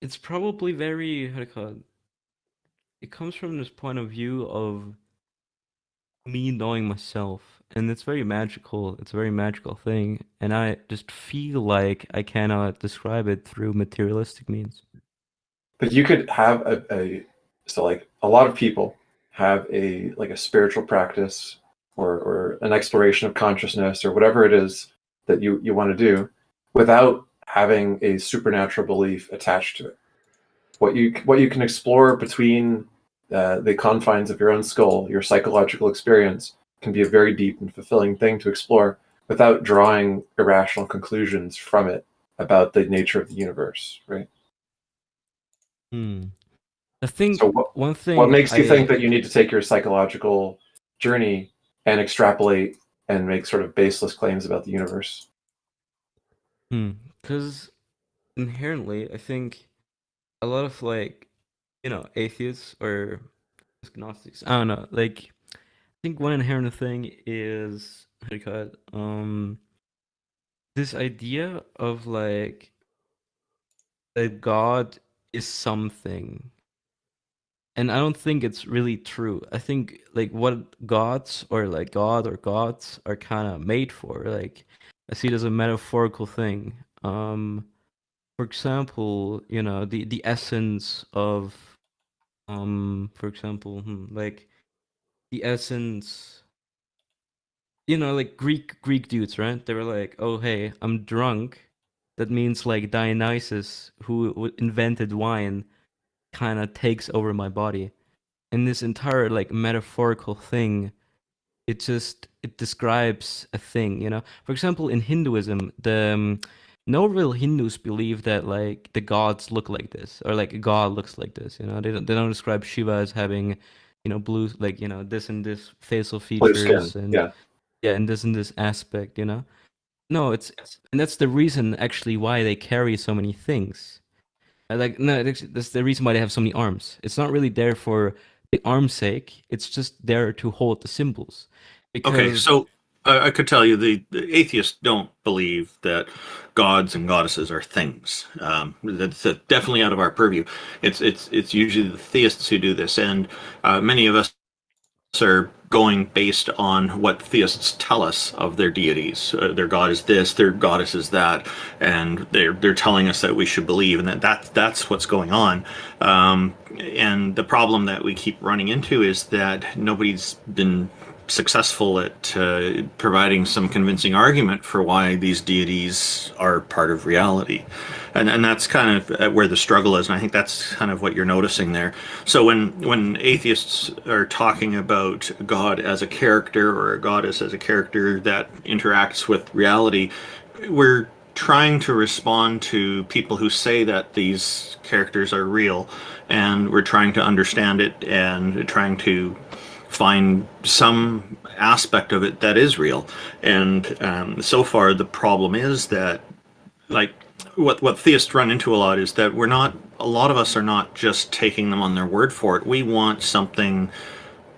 Speaker 7: it's probably very, how do you call it? It comes from this point of view of me knowing myself, and it's very magical. It's a very magical thing, and I just feel like I cannot describe it through materialistic means.
Speaker 9: But you could have so like a lot of people have a like a spiritual practice or an exploration of consciousness or whatever it is that you want to do without having a supernatural belief attached to it. What you can explore between the confines of your own skull, your psychological experience, can be a very deep and fulfilling thing to explore without drawing irrational conclusions from it about the nature of the universe, right?
Speaker 7: I think
Speaker 9: So
Speaker 7: one
Speaker 9: what
Speaker 7: thing
Speaker 9: makes you think that you need to take your psychological journey and extrapolate and make sort of baseless claims about the universe?
Speaker 7: Because inherently, I think a lot of like, atheists or agnostics, I don't know, like, I think one inherent thing is, how do you call it? This idea of like that God is something. And I don't think it's really true. I think like what gods or like God or gods are kind of made for. Like I see it as a metaphorical thing. For example, the essence of for example, like the essence, like Greek dudes, right? They were like, "Oh, hey, I'm drunk." That means like Dionysus, who invented wine, kind of takes over my body. And this entire like metaphorical thing, it describes a thing. For example, in Hinduism, the no real Hindus believe that like the gods look like this or like a god looks like this. They don't describe Shiva as having blue, like this and this facial
Speaker 9: Blue skin,
Speaker 7: features, and
Speaker 9: yeah.
Speaker 7: yeah, and this and this aspect. No, and that's the reason actually why they carry so many things. Like no, that's the reason why they have so many arms. It's not really there for the arm's sake. It's just there to hold the symbols.
Speaker 1: Okay,
Speaker 7: Because
Speaker 1: so I could tell you the atheists don't believe that gods and goddesses are things. That's definitely out of our purview. It's usually the theists who do this, and many of us are going based on what theists tell us of their deities. Their god is this, their goddess is that, and they're telling us that we should believe, and that's what's going on. And the problem that we keep running into is that nobody's been successful at providing some convincing argument for why these deities are part of reality. And that's kind of where the struggle is, and I think that's kind of what you're noticing there. So when atheists are talking about God as a character or a goddess as a character that interacts with reality, we're trying to respond to people who say that these characters are real, and we're trying to understand it and trying to find some aspect of it that is real. And so far, the problem is that, like, what theists run into a lot is that a lot of us are not just taking them on their word for it. We want something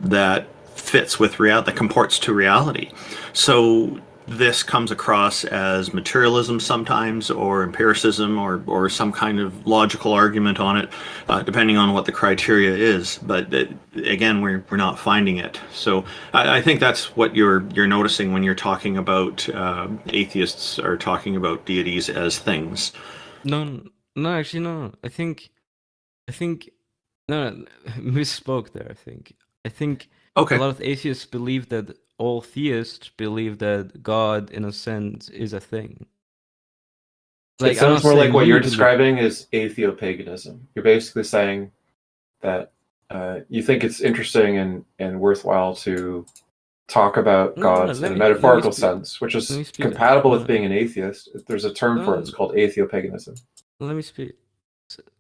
Speaker 1: that fits with reality, that comports to reality. So this comes across as materialism sometimes, or empiricism, or some kind of logical argument on it, depending on what the criteria is. But again, we're not finding it. So I think that's what you're noticing when you're talking about atheists are talking about deities as things.
Speaker 7: no, no, actually no. I think no, misspoke there. I think a
Speaker 1: Okay.
Speaker 7: lot of atheists believe that all theists believe that God, in a sense, is a thing.
Speaker 9: It
Speaker 7: Like I'm not
Speaker 9: sounds more like
Speaker 7: saying
Speaker 9: what
Speaker 7: you
Speaker 9: you're
Speaker 7: believe.
Speaker 9: describing is atheopaganism. You're basically saying that you think it's interesting and worthwhile to talk about
Speaker 7: No, no,
Speaker 9: gods in a
Speaker 7: let me
Speaker 9: metaphorical
Speaker 7: speak.
Speaker 9: sense, which
Speaker 7: Let
Speaker 9: is
Speaker 7: me speak.
Speaker 9: compatible with
Speaker 7: No,
Speaker 9: being an atheist. There's a term for it. It's
Speaker 7: no,
Speaker 9: called atheopaganism.
Speaker 7: let me speak.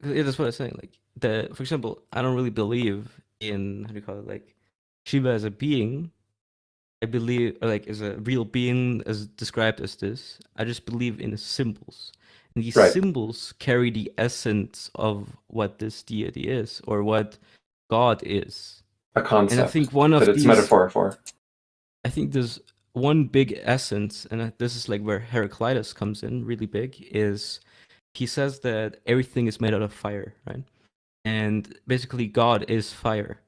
Speaker 7: Yeah, that's what I'm saying. Like for example, I don't really believe in, how do you call it, like Shiva as a being. I believe like as a real being as described as this. I just believe in his symbols. And these
Speaker 9: Right.
Speaker 7: symbols carry the essence of what this deity is, or what God is.
Speaker 9: A concept
Speaker 7: And I think one of
Speaker 9: that it's
Speaker 7: these,
Speaker 9: metaphor for.
Speaker 7: I think there's one big essence, and this is like where Heraclitus comes in really big, is he says that everything is made out of fire, right? And basically God is fire,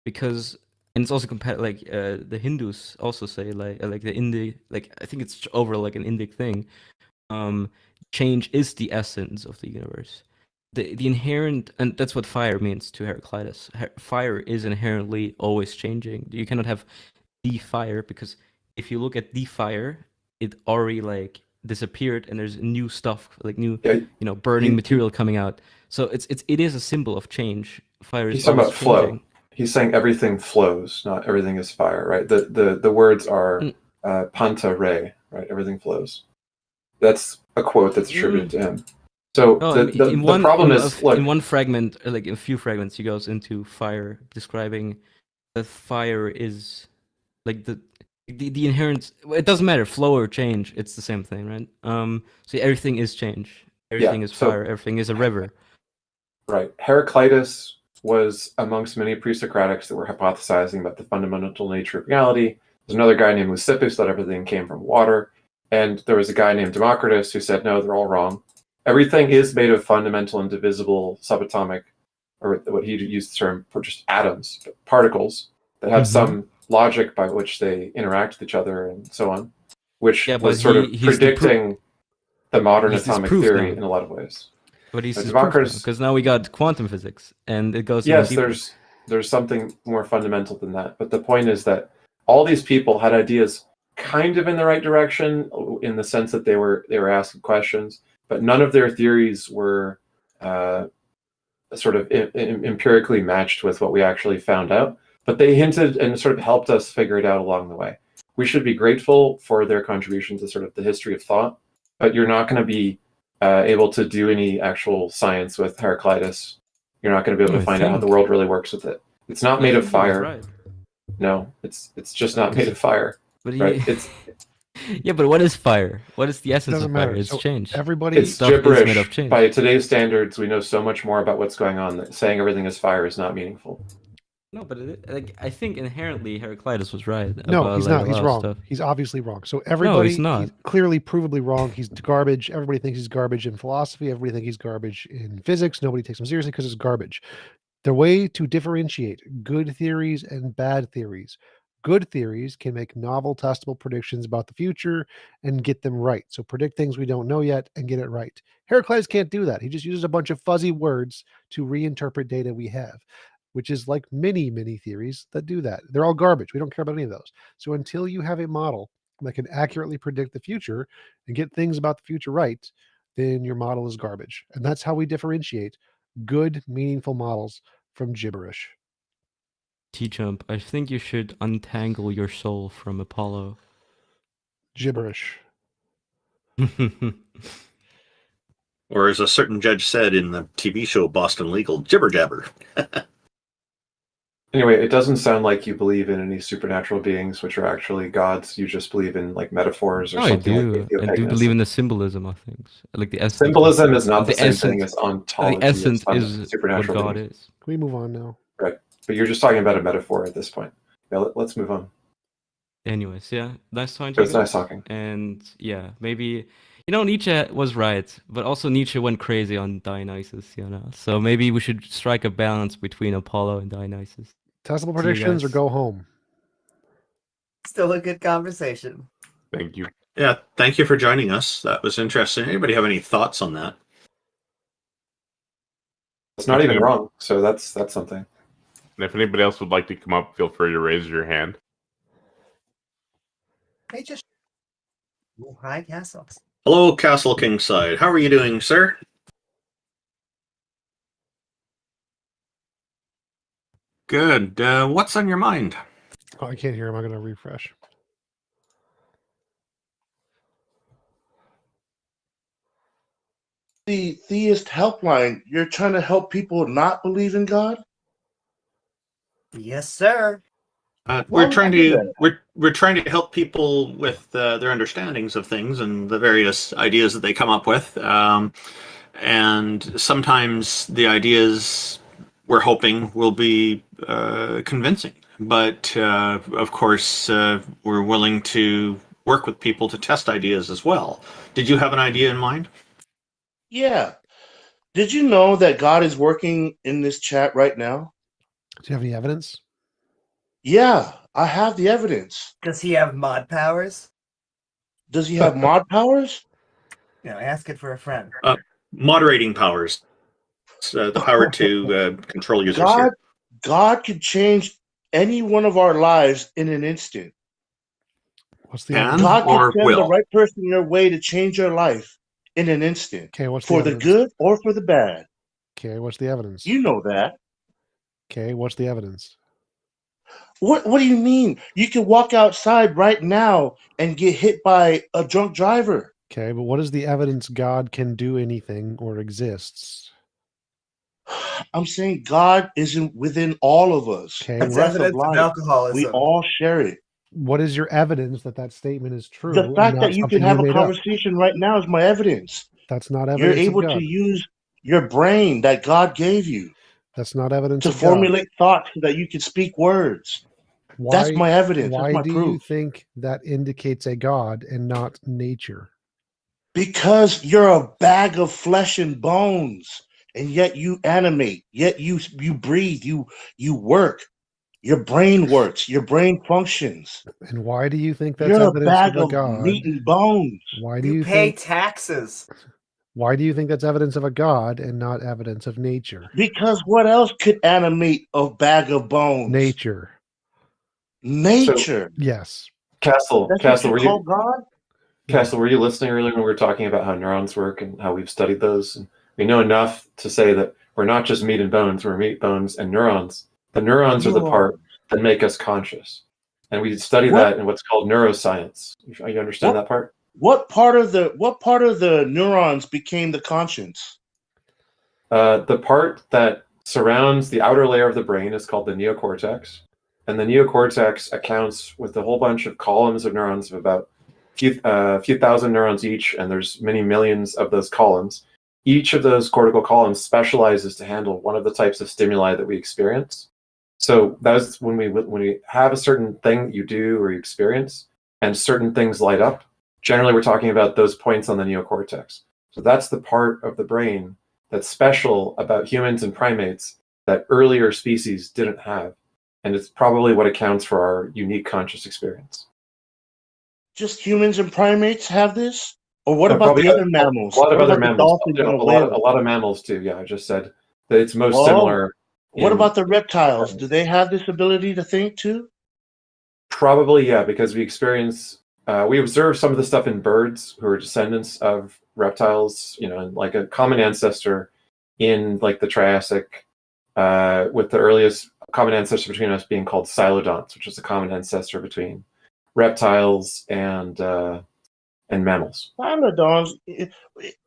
Speaker 7: because, and it's also like the Hindus also say like the Indic, like I think it's over like an Indic thing. Change is the essence of the universe. The inherent, and that's what fire means to Heraclitus. Fire is inherently always changing. You cannot have the fire, because if you look at the fire, it already like disappeared, and there's new stuff, like new,
Speaker 9: Yeah,
Speaker 7: burning material coming out. So it is a symbol of change. Fire is
Speaker 9: he's talking
Speaker 7: always
Speaker 9: about flow.
Speaker 7: changing.
Speaker 9: He's saying everything flows, not everything is fire, right? The words are panta re, right? Everything flows. That's a quote that's attributed to him. So
Speaker 7: No,
Speaker 9: the problem is, look,
Speaker 7: in one fragment, like in a few fragments, he goes into fire, describing that fire is like the inherent. It doesn't matter, flow or change. It's the same thing, right? So everything is change. Everything is fire. Everything is a river.
Speaker 9: Right. Heraclitus was amongst many pre-Socratics that were hypothesizing about the fundamental nature of reality. There's another guy named Leucippus that everything came from water. And there was a guy named Democritus who said, no, they're all wrong. Everything is made of fundamental and divisible subatomic, or what he used the term for just atoms, particles that have some logic by which they interact with each other and so on, which was sort of predicting the modern atomic theory in a lot of ways.
Speaker 7: But he's Democritus, because now we got quantum physics, and it goes even deeper.
Speaker 9: There's something more fundamental than that. But the point is that all these people had ideas kind of in the right direction, in the sense that they were asking questions, but none of their theories were sort of empirically matched with what we actually found out. But they hinted and sort of helped us figure it out along the way. We should be grateful for their contribution to sort of the history of thought, but you're not going to be able to do any actual science with Heraclitus. You're not going to be able to find out how the world really works with it. It's not made of fire.
Speaker 7: Right.
Speaker 9: No, it's just not made of fire.
Speaker 7: But
Speaker 9: right? It's
Speaker 7: yeah, but what is fire? What is the essence of fire?
Speaker 2: Matter.
Speaker 7: It's
Speaker 2: so
Speaker 7: change.
Speaker 9: It's gibberish. Made of change. By today's standards, we know so much more about what's going on that saying everything is fire is not meaningful.
Speaker 7: No, but I think inherently Heraclitus was right.
Speaker 2: No,
Speaker 7: about,
Speaker 2: he's
Speaker 7: like,
Speaker 2: not. He's wrong.
Speaker 7: Stuff.
Speaker 2: He's obviously wrong. So everybody,
Speaker 7: he's not.
Speaker 2: He's clearly, provably wrong. He's garbage. Everybody thinks he's garbage in philosophy. Everybody thinks he's garbage in physics. Nobody takes him seriously because it's garbage. The way to differentiate good theories and bad theories. Good theories can make novel, testable predictions about the future and get them right. So predict things we don't know yet and get it right. Heraclitus can't do that. He just uses a bunch of fuzzy words to reinterpret data we have, which is like many theories that do that. They're all garbage. We don't care about any of those. So until you have a model that can accurately predict the future and get things about the future right, then your model is garbage. And that's how we differentiate good, meaningful models from gibberish.
Speaker 7: TJump, I think you should untangle your soul from Apollo.
Speaker 2: Gibberish.
Speaker 1: Or as a certain judge said in the TV show Boston Legal, jibber jabber.
Speaker 9: Anyway, it doesn't sound like you believe in any supernatural beings, which are actually gods. You just believe in like metaphors or something.
Speaker 7: I do believe in the symbolism of things, like the essence.
Speaker 9: Symbolism is not the same thing as ontology.
Speaker 7: The essence is
Speaker 9: supernatural
Speaker 7: what God
Speaker 9: beings.
Speaker 7: is.
Speaker 2: Can we move on now?
Speaker 9: Right, but you're just talking about a metaphor at this point. Yeah, let's move on.
Speaker 7: Anyways, yeah, nice talking to you.
Speaker 9: It's nice talking.
Speaker 7: And yeah, maybe Nietzsche was right, but also Nietzsche went crazy on Dionysus. So maybe we should strike a balance between Apollo and Dionysus.
Speaker 2: Testable predictions or go home.
Speaker 4: Still a good conversation.
Speaker 3: Thank you.
Speaker 1: Yeah, thank you for joining us. That was interesting. Anybody have any thoughts on that?
Speaker 9: It's not even wrong, so that's something.
Speaker 3: And if anybody else would like to come up, feel free to raise your hand.
Speaker 4: Hey, just hi, Castle.
Speaker 1: Hello, Castle Kingside. How are you doing, sir? Good. What's on your mind?
Speaker 2: Oh, I can't hear him. I'm going to refresh.
Speaker 10: The Theist Helpline, you're trying to help people not believe in God?
Speaker 4: Yes, sir.
Speaker 1: We're
Speaker 10: would
Speaker 1: trying
Speaker 10: you do
Speaker 1: to
Speaker 10: that?
Speaker 1: we're trying to help people with their understandings of things and the various ideas that they come up with. And sometimes the ideas we're hoping will be convincing, but of course we're willing to work with people to test ideas as well. Did you have an idea in mind?
Speaker 10: Yeah. Did you know that God is working in this chat right now?
Speaker 2: Do you have any evidence?
Speaker 10: Yeah, I have the evidence.
Speaker 4: Does he have mod powers?
Speaker 10: Does he have mod powers?
Speaker 4: Ask it for a friend.
Speaker 1: Moderating powers, the power to control users here.
Speaker 10: God could change any one of our lives in an instant.
Speaker 2: What's the
Speaker 1: Can
Speaker 2: evidence?
Speaker 10: God could
Speaker 1: or
Speaker 10: send the
Speaker 1: will?
Speaker 10: right person your way to change your life in an instant.
Speaker 2: Okay, what's
Speaker 10: For
Speaker 2: the
Speaker 10: the
Speaker 2: evidence?
Speaker 10: good or for the bad.
Speaker 2: Okay, what's the evidence?
Speaker 10: You know that.
Speaker 2: Okay, what's the evidence?
Speaker 10: What do you mean? You can walk outside right now and get hit by a drunk driver.
Speaker 2: Okay, but what is the evidence God can do anything or exists?
Speaker 10: I'm saying God isn't within all of us.
Speaker 2: Okay,
Speaker 10: The
Speaker 4: That's
Speaker 10: breath of
Speaker 4: evidence of
Speaker 10: life.
Speaker 4: alcoholism.
Speaker 10: We all share it.
Speaker 2: what is your evidence that that statement is true
Speaker 10: The
Speaker 2: and
Speaker 10: fact
Speaker 2: not
Speaker 10: that you can
Speaker 2: something
Speaker 10: have
Speaker 2: you
Speaker 10: a
Speaker 2: made up?
Speaker 10: conversation right now is my evidence.
Speaker 2: That's not
Speaker 10: You're
Speaker 2: evidence of
Speaker 10: able to
Speaker 2: God.
Speaker 10: use your brain that God gave you
Speaker 2: That's not evidence
Speaker 10: to
Speaker 2: of God.
Speaker 10: formulate thoughts so that you can speak words. That's my evidence. That's
Speaker 2: Why
Speaker 10: my
Speaker 2: do
Speaker 10: proof.
Speaker 2: you think that indicates a God and not nature?
Speaker 10: Because you're a bag of flesh and bones, and yet you animate, yet you breathe, you work. Your brain works, your brain functions.
Speaker 2: And why do you think that's
Speaker 10: You're a
Speaker 2: evidence
Speaker 10: bag
Speaker 2: of a
Speaker 10: of
Speaker 2: God?
Speaker 10: meat and bones.
Speaker 2: Why do
Speaker 4: You
Speaker 2: you
Speaker 4: pay
Speaker 2: think
Speaker 4: taxes.
Speaker 2: why do you think that's evidence of a God and not evidence of nature?
Speaker 10: Because what else could animate a bag of bones?
Speaker 2: Nature.
Speaker 10: Nature.
Speaker 2: Yes.
Speaker 9: Castle,
Speaker 10: That's what
Speaker 9: Castle,
Speaker 10: you
Speaker 9: were
Speaker 10: call
Speaker 9: you
Speaker 10: God?
Speaker 9: Castle, were you listening earlier when we were talking about how neurons work and how we've studied those? And we know enough to say that we're not just meat and bones, we're meat, bones, and neurons. The neurons are the part that make us conscious. And we study that in what's called neuroscience. You understand that part?
Speaker 10: What part of the neurons became the conscience?
Speaker 9: The part that surrounds the outer layer of the brain is called the neocortex. And the neocortex accounts with a whole bunch of columns of neurons of about a few thousand neurons each, and there's many millions of those columns. Each of those cortical columns specializes to handle one of the types of stimuli that we experience. So that's when we have a certain thing that you do or you experience, and certain things light up. Generally, we're talking about those points on the neocortex. So that's the part of the brain that's special about humans and primates that earlier species didn't have. And it's probably what accounts for our unique conscious experience.
Speaker 10: Just humans and primates have this? Or what
Speaker 9: No,
Speaker 10: about
Speaker 9: probably
Speaker 10: the other mammals?
Speaker 9: A lot of
Speaker 10: What
Speaker 9: other
Speaker 10: about the
Speaker 9: mammals.
Speaker 10: dolphins and the
Speaker 9: A
Speaker 10: whales?
Speaker 9: lot of mammals too. Yeah, I just said that it's most
Speaker 10: Well,
Speaker 9: similar.
Speaker 10: What about the reptiles? Do they have this ability to think too?
Speaker 9: Probably, yeah, because we observe some of the stuff in birds who are descendants of reptiles, and like a common ancestor in like the Triassic, with the earliest common ancestor between us being called Cylodonts, which is a common ancestor between reptiles and mammals.
Speaker 10: Cylodons.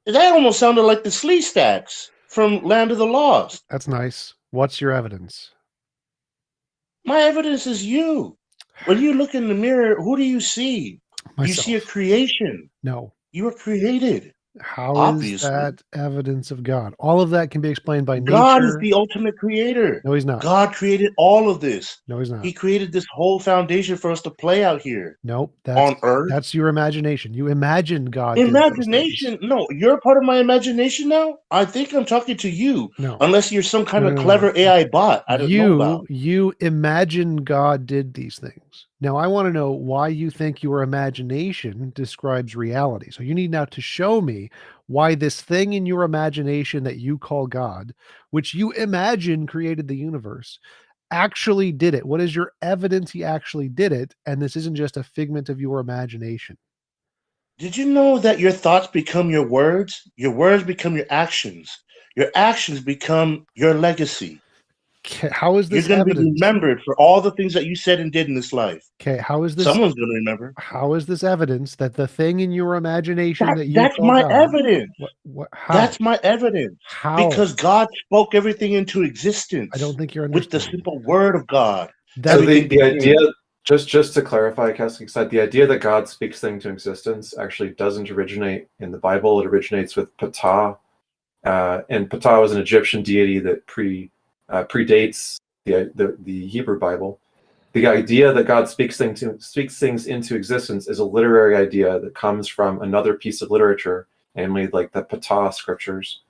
Speaker 10: That almost sounded like the Slee Stacks from Land of the Lost.
Speaker 2: That's nice. What's your evidence?
Speaker 10: My evidence is you. When you look in the mirror, who do you see?
Speaker 2: Myself.
Speaker 10: You see a creation.
Speaker 2: No.
Speaker 10: You were created.
Speaker 2: How
Speaker 10: Obviously.
Speaker 2: is that evidence of God? All of that can be explained by
Speaker 10: God
Speaker 2: nature.
Speaker 10: is the ultimate creator.
Speaker 2: No, he's not.
Speaker 10: God created all of this.
Speaker 2: No, he's not.
Speaker 10: He created this whole foundation for us to play out here.
Speaker 2: Nope.
Speaker 10: On Earth.
Speaker 2: That's your imagination. You imagined God. did those
Speaker 10: Imagination?
Speaker 2: things.
Speaker 10: No, you're a part of my imagination now? I think I'm talking to you.
Speaker 2: No.
Speaker 10: Unless you're some kind of
Speaker 2: No.
Speaker 10: clever AI bot I don't know about.
Speaker 2: You imagine God did these things. Now, I want to know why you think your imagination describes reality. So you need now to show me why this thing in your imagination that you call God, which you imagine created the universe, actually did it. What is your evidence he actually did it? And this isn't just a figment of your imagination.
Speaker 10: Did you know that your thoughts become your words? Your words become your actions. Your actions become your legacy.
Speaker 2: How is this
Speaker 10: You're going to be
Speaker 2: evidence?
Speaker 10: remembered for all the things that you said and did in this life.
Speaker 2: Okay, how is this?
Speaker 10: Someone's going to remember.
Speaker 2: How is this evidence that the thing in your imagination that you
Speaker 10: that's
Speaker 2: call
Speaker 10: my
Speaker 2: God,
Speaker 10: evidence.
Speaker 2: How?
Speaker 10: That's my evidence.
Speaker 2: How?
Speaker 10: Because God spoke everything into existence.
Speaker 2: I don't think you're
Speaker 10: with the
Speaker 2: understanding.
Speaker 10: simple word of God.
Speaker 9: So
Speaker 2: That
Speaker 9: the idea, just to clarify, Cassidy said, the idea that God speaks things to existence actually doesn't originate in the Bible. It originates with Ptah, and Ptah was an Egyptian deity that predates the Hebrew Bible. The idea that God speaks things into existence is a literary idea that comes from another piece of literature, namely like the Ptah scriptures.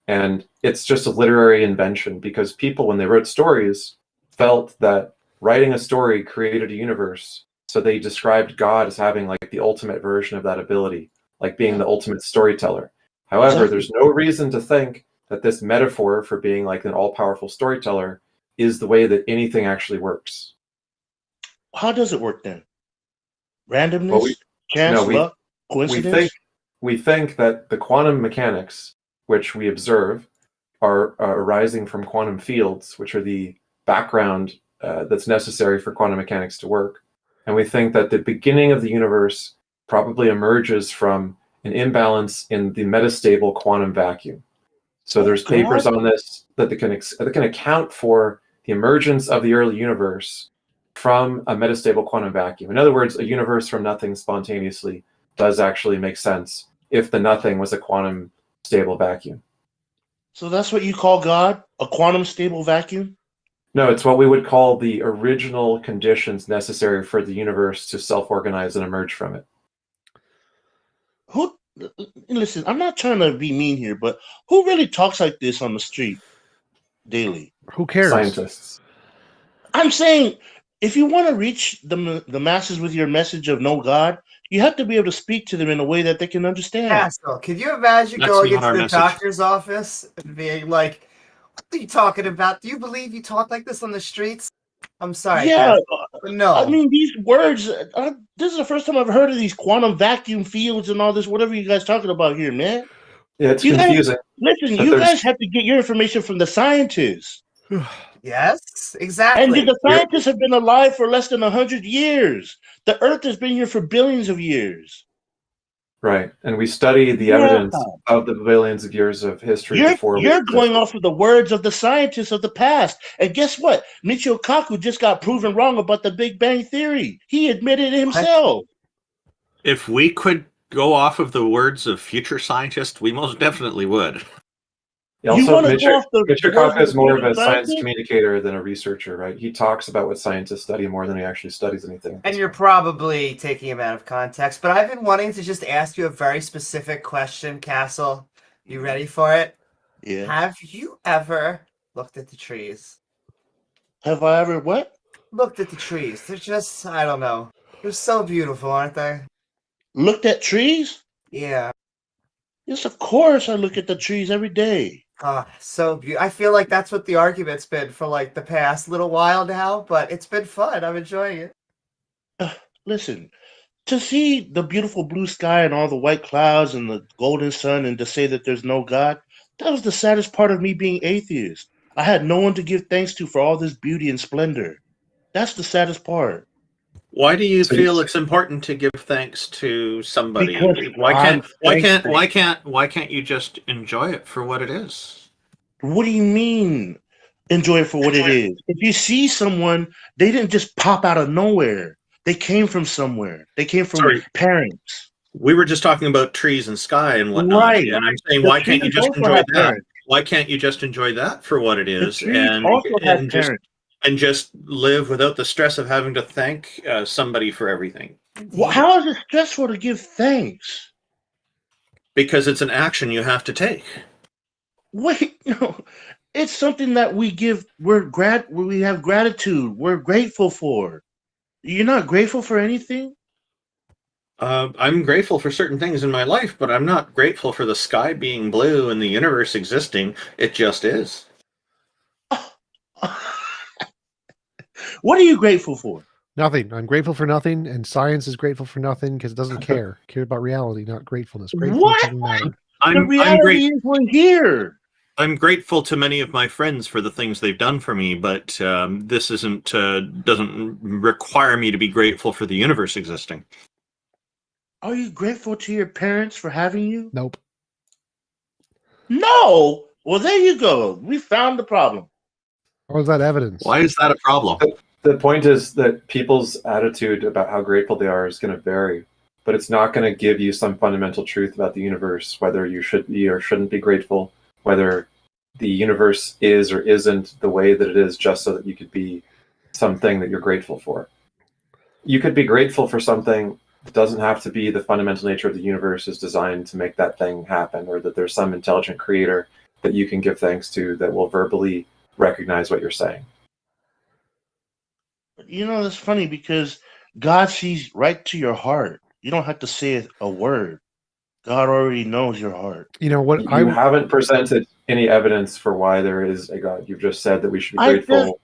Speaker 9: And it's just a literary invention because people, when they wrote stories, felt that writing a story created a universe. So they described God as having like the ultimate version of that ability, like being the ultimate storyteller. However,
Speaker 10: Exactly.
Speaker 9: there's no reason to think that this metaphor for being like an all-powerful storyteller is the way that anything actually works.
Speaker 10: How does it work then? Randomness,
Speaker 9: Well,
Speaker 10: chance, luck,
Speaker 9: we
Speaker 10: coincidence?
Speaker 9: think that the quantum mechanics, which we observe, are arising from quantum fields, which are the background that's necessary for quantum mechanics to work. And we think that the beginning of the universe probably emerges from an imbalance in the metastable quantum vacuum. So there's papers on this that can account for the emergence of the early universe from a metastable quantum vacuum. In other words, a universe from nothing spontaneously does actually make sense if the nothing was a quantum stable vacuum.
Speaker 10: So that's what you call God? A quantum stable vacuum?
Speaker 9: No, it's what we would call the original conditions necessary for the universe to self-organize and emerge from it.
Speaker 10: Who? Listen, I'm not trying to be mean here, but who really talks like this on the street daily?
Speaker 2: Who cares?
Speaker 9: Scientists.
Speaker 10: I'm saying, if you want to reach the masses with your message of no God, you have to be able to speak to them in a way that they can understand.
Speaker 4: Pascal, can you imagine
Speaker 1: That's
Speaker 4: going
Speaker 1: not
Speaker 4: into
Speaker 1: our
Speaker 4: the
Speaker 1: message.
Speaker 4: doctor's office and being like, "What are you talking about? Do you believe you talk like this on the streets?" I'm sorry,
Speaker 10: Yeah,
Speaker 4: Pascal, but no.
Speaker 10: I mean, these words, this is the first time I've heard of these quantum vacuum fields and all this, whatever you guys talking about here, man.
Speaker 9: Yeah, it's
Speaker 10: You guys,
Speaker 9: confusing.
Speaker 10: listen,
Speaker 9: But
Speaker 10: you
Speaker 9: there's-
Speaker 10: guys have to get your information from the scientists.
Speaker 4: Yes,
Speaker 10: And
Speaker 4: exactly.
Speaker 10: the scientists have been alive for less than 100 years. The Earth has been here for billions of years.
Speaker 9: Right, and we study the
Speaker 10: Yeah.
Speaker 9: evidence of the billions of years of history before we
Speaker 10: You're
Speaker 9: existed.
Speaker 10: going off of the words of the scientists of the past. And guess what? Michio Kaku just got proven wrong about the Big Bang Theory. He admitted it himself.
Speaker 1: If we could go off of the words of future scientists, we most definitely would.
Speaker 9: Yeah,
Speaker 10: You
Speaker 9: also,
Speaker 10: wanna go off the
Speaker 9: Mr.
Speaker 10: words
Speaker 9: Kafka
Speaker 10: of
Speaker 9: is more of
Speaker 10: future
Speaker 9: a science
Speaker 10: scientists?
Speaker 9: communicator than a researcher, right? He talks about what scientists study more than he actually studies anything.
Speaker 4: And you're probably taking him out of context, but I've been wanting to just ask you a very specific question, Castle. You ready for it?
Speaker 10: Yeah.
Speaker 4: Have you ever looked at the trees?
Speaker 10: Have I ever what?
Speaker 4: Looked at the trees. They're just, I don't know. They're so beautiful, aren't they?
Speaker 10: Looked at trees?
Speaker 4: Yeah.
Speaker 10: Yes, of course I look at the trees every day.
Speaker 4: So beautiful. I feel like that's what the argument's been for like the past little while now, but it's been fun. I'm enjoying it.
Speaker 10: Listen, to see the beautiful blue sky and all the white clouds and the golden sun and to say that there's no God, that was the saddest part of me being atheist. I had no one to give thanks to for all this beauty and splendor. That's the saddest part.
Speaker 1: Why do you feel it's important to give thanks to somebody?
Speaker 10: Because
Speaker 1: Why
Speaker 10: I'm
Speaker 1: can't you just enjoy it for what it is?
Speaker 10: What do you mean enjoy it for what it is? If you see someone, they didn't just pop out of nowhere. They came from somewhere. They came from parents.
Speaker 1: We were just talking about trees and sky and whatnot,
Speaker 10: Right.
Speaker 1: and I'm saying,
Speaker 10: The
Speaker 1: why can't you
Speaker 10: trees
Speaker 1: just
Speaker 10: also
Speaker 1: enjoy
Speaker 10: have
Speaker 1: that?
Speaker 10: parents.
Speaker 1: Why can't you just enjoy that for what it is,
Speaker 10: trees also have parents.
Speaker 1: and just live without the stress of having to thank somebody for everything?
Speaker 10: Well, how is it stressful to give thanks?
Speaker 1: Because it's an action you have to take.
Speaker 10: Wait, no. It's something that we give. We have gratitude. We're grateful for. You're not grateful for anything?
Speaker 1: I'm grateful for certain things in my life, but I'm not grateful for the sky being blue and the universe existing. It just is.
Speaker 10: What are you grateful for?
Speaker 2: Nothing. I'm grateful for nothing, and science is grateful for nothing because it doesn't care. It cares about reality, not gratefulness. Gratefulness
Speaker 10: What?
Speaker 2: doesn't matter.
Speaker 10: The reality is we're here.
Speaker 1: I'm grateful to many of my friends for the things they've done for me, but this doesn't require me to be grateful for the universe existing.
Speaker 10: Are you grateful to your parents for having you?
Speaker 2: Nope.
Speaker 10: No. Well, there you go. We found the problem.
Speaker 2: How is that evidence?
Speaker 1: Why is that a problem?
Speaker 9: The point is that people's attitude about how grateful they are is going to vary, but it's not going to give you some fundamental truth about the universe, whether you should be or shouldn't be grateful, whether the universe is or isn't the way that it is just so that you could be something that you're grateful for. You could be grateful for something that doesn't have to be the fundamental nature of the universe is designed to make that thing happen, or that there's some intelligent creator that you can give thanks to that will verbally recognize what you're saying.
Speaker 10: You know, that's funny because God sees right to your heart. You don't have to say a word. God already knows your heart.
Speaker 2: You know what?
Speaker 9: You haven't presented any evidence for why there is a God. You've just said that we should be grateful.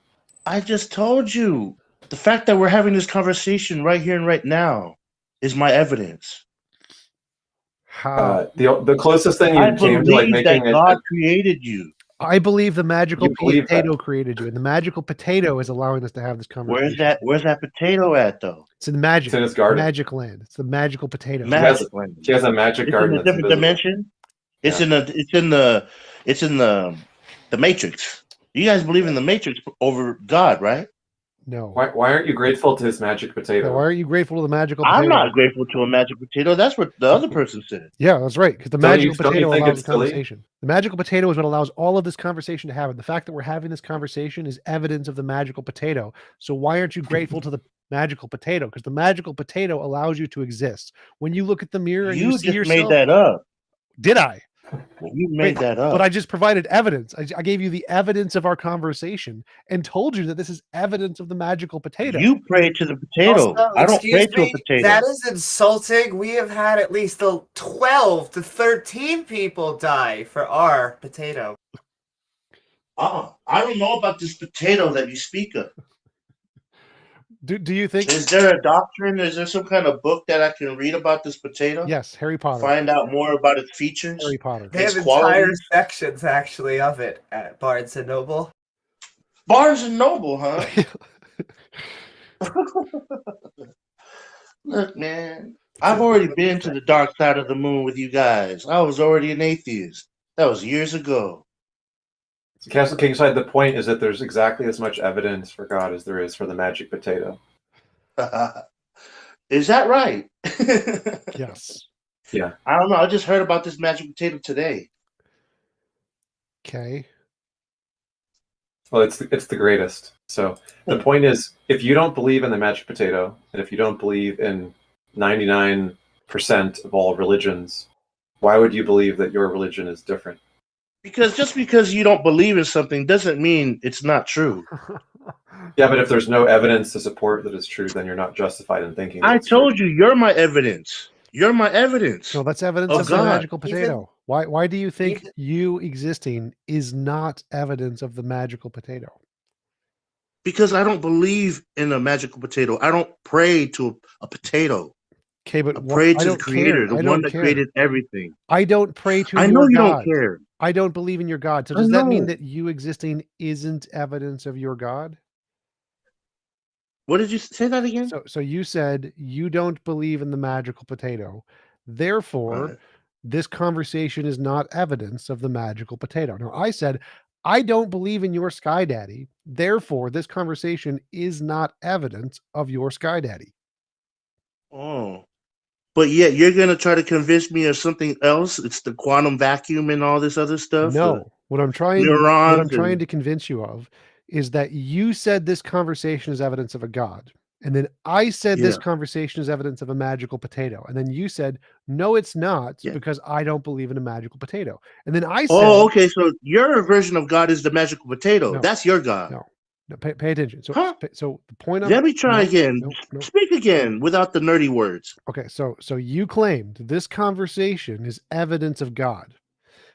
Speaker 10: I just told you. The fact that we're having this conversation right here and right now is my evidence.
Speaker 2: How?
Speaker 9: The closest thing you came to like making
Speaker 10: that God created you.
Speaker 2: I believe the magical
Speaker 9: You believe
Speaker 2: potato
Speaker 9: that.
Speaker 2: created you, and the magical potato is allowing us to have this conversation.
Speaker 10: Where's that potato at though?
Speaker 2: It's in magic.
Speaker 9: It's in his garden.
Speaker 2: Magic land. It's the magical potato.
Speaker 10: Magic land.
Speaker 9: He has a magic
Speaker 10: It's
Speaker 9: garden
Speaker 10: in a
Speaker 9: that's
Speaker 10: different
Speaker 9: invisible.
Speaker 10: dimension. It's in the Matrix. You guys believe in the Matrix over God, right?
Speaker 2: No.
Speaker 9: Why aren't you grateful to his magic potato?
Speaker 2: No, why are you grateful to the magical potato?
Speaker 10: I'm not grateful to a magic potato. That's what the other person said.
Speaker 2: Yeah, that's right. Because the
Speaker 9: Don't
Speaker 2: magical
Speaker 9: you think
Speaker 2: potato
Speaker 9: it's
Speaker 2: allows the
Speaker 9: silly?
Speaker 2: conversation. The magical potato is what allows all of this conversation to happen. The fact that we're having this conversation is evidence of the magical potato. So why aren't you grateful to the magical potato? Because the magical potato allows you to exist. When you look at the mirror and you see
Speaker 10: just
Speaker 2: yourself,
Speaker 10: made that up.
Speaker 2: Did I?
Speaker 10: You made that up.
Speaker 2: But I just provided evidence. I gave you the evidence of our conversation and told you that this is evidence of the magical potato.
Speaker 10: You pray to the potato.
Speaker 4: Also,
Speaker 10: I don't pray
Speaker 4: excuse
Speaker 10: to a
Speaker 4: me,
Speaker 10: potato.
Speaker 4: that is insulting. We have had at least 12 to 13 people die for our potato.
Speaker 10: I don't know about this potato that you speak of.
Speaker 2: Do you think?
Speaker 10: Is there a doctrine? Is there some kind of book that I can read about this potato?
Speaker 2: Yes, Harry Potter.
Speaker 10: Find out more about its features.
Speaker 2: Harry Potter.
Speaker 4: They have
Speaker 10: Its
Speaker 4: entire
Speaker 10: qualities?
Speaker 4: sections actually of it at Barnes and Noble.
Speaker 10: Barnes and Noble, huh? Look, man, I've already been to the dark side of the moon with you guys. I was already an atheist. That was years ago.
Speaker 9: So Castle Kingside, the point is that there's exactly as much evidence for God as there is for the magic potato.
Speaker 10: Is that right?
Speaker 2: Yes.
Speaker 9: Yeah.
Speaker 10: I don't know. I just heard about this magic potato today.
Speaker 2: Okay.
Speaker 9: Well, it's the greatest. So the point is, if you don't believe in the magic potato, and if you don't believe in 99% of all religions, why would you believe that your religion is different?
Speaker 10: Because just because you don't believe in something doesn't mean it's not true.
Speaker 9: Yeah, but if there's no evidence to support that it's true, then you're not justified in thinking that
Speaker 10: I
Speaker 9: it's
Speaker 10: told
Speaker 9: true.
Speaker 10: you, you're my evidence. You're my evidence.
Speaker 2: No, that's evidence
Speaker 10: of
Speaker 2: of the
Speaker 10: God.
Speaker 2: magical potato. Why do you think you existing is not evidence of the magical potato?
Speaker 10: Because I don't believe in a magical potato. I don't pray to a potato.
Speaker 2: Okay, but
Speaker 10: I pray to
Speaker 2: I
Speaker 10: the
Speaker 2: don't
Speaker 10: creator,
Speaker 2: care.
Speaker 10: the
Speaker 2: I
Speaker 10: one
Speaker 2: don't
Speaker 10: that
Speaker 2: care.
Speaker 10: created everything.
Speaker 2: I don't pray to
Speaker 10: I
Speaker 2: your
Speaker 10: know you
Speaker 2: God.
Speaker 10: don't care.
Speaker 2: I don't believe in your God. So
Speaker 10: I
Speaker 2: does that mean
Speaker 10: know.
Speaker 2: that you existing isn't evidence of your God?
Speaker 10: What did you say that again?
Speaker 2: So you said you don't believe in the magical potato. Therefore,
Speaker 10: Right.
Speaker 2: this conversation is not evidence of the magical potato. Now, I said, I don't believe in your Sky Daddy. Therefore, this conversation is not evidence of your Sky Daddy.
Speaker 10: Oh. But yet you're going to try to convince me of something else? It's the quantum vacuum and all this other stuff?
Speaker 2: No, what I'm trying
Speaker 10: neurons
Speaker 2: to convince you of is that you said this conversation is evidence of a God. And then I said this
Speaker 10: Yeah.
Speaker 2: conversation is evidence of a magical potato. And then you said, no, it's not,
Speaker 10: Yeah.
Speaker 2: because I don't believe in a magical potato. And then I said,
Speaker 10: Oh, okay. So your version of God is the magical potato.
Speaker 2: No.
Speaker 10: That's your God.
Speaker 2: no, pay attention. So,
Speaker 10: Huh?
Speaker 2: so the point I'm
Speaker 10: Let me try
Speaker 2: no,
Speaker 10: again.
Speaker 2: no.
Speaker 10: Speak again without the nerdy words.
Speaker 2: Okay, so you claimed this conversation is evidence of God.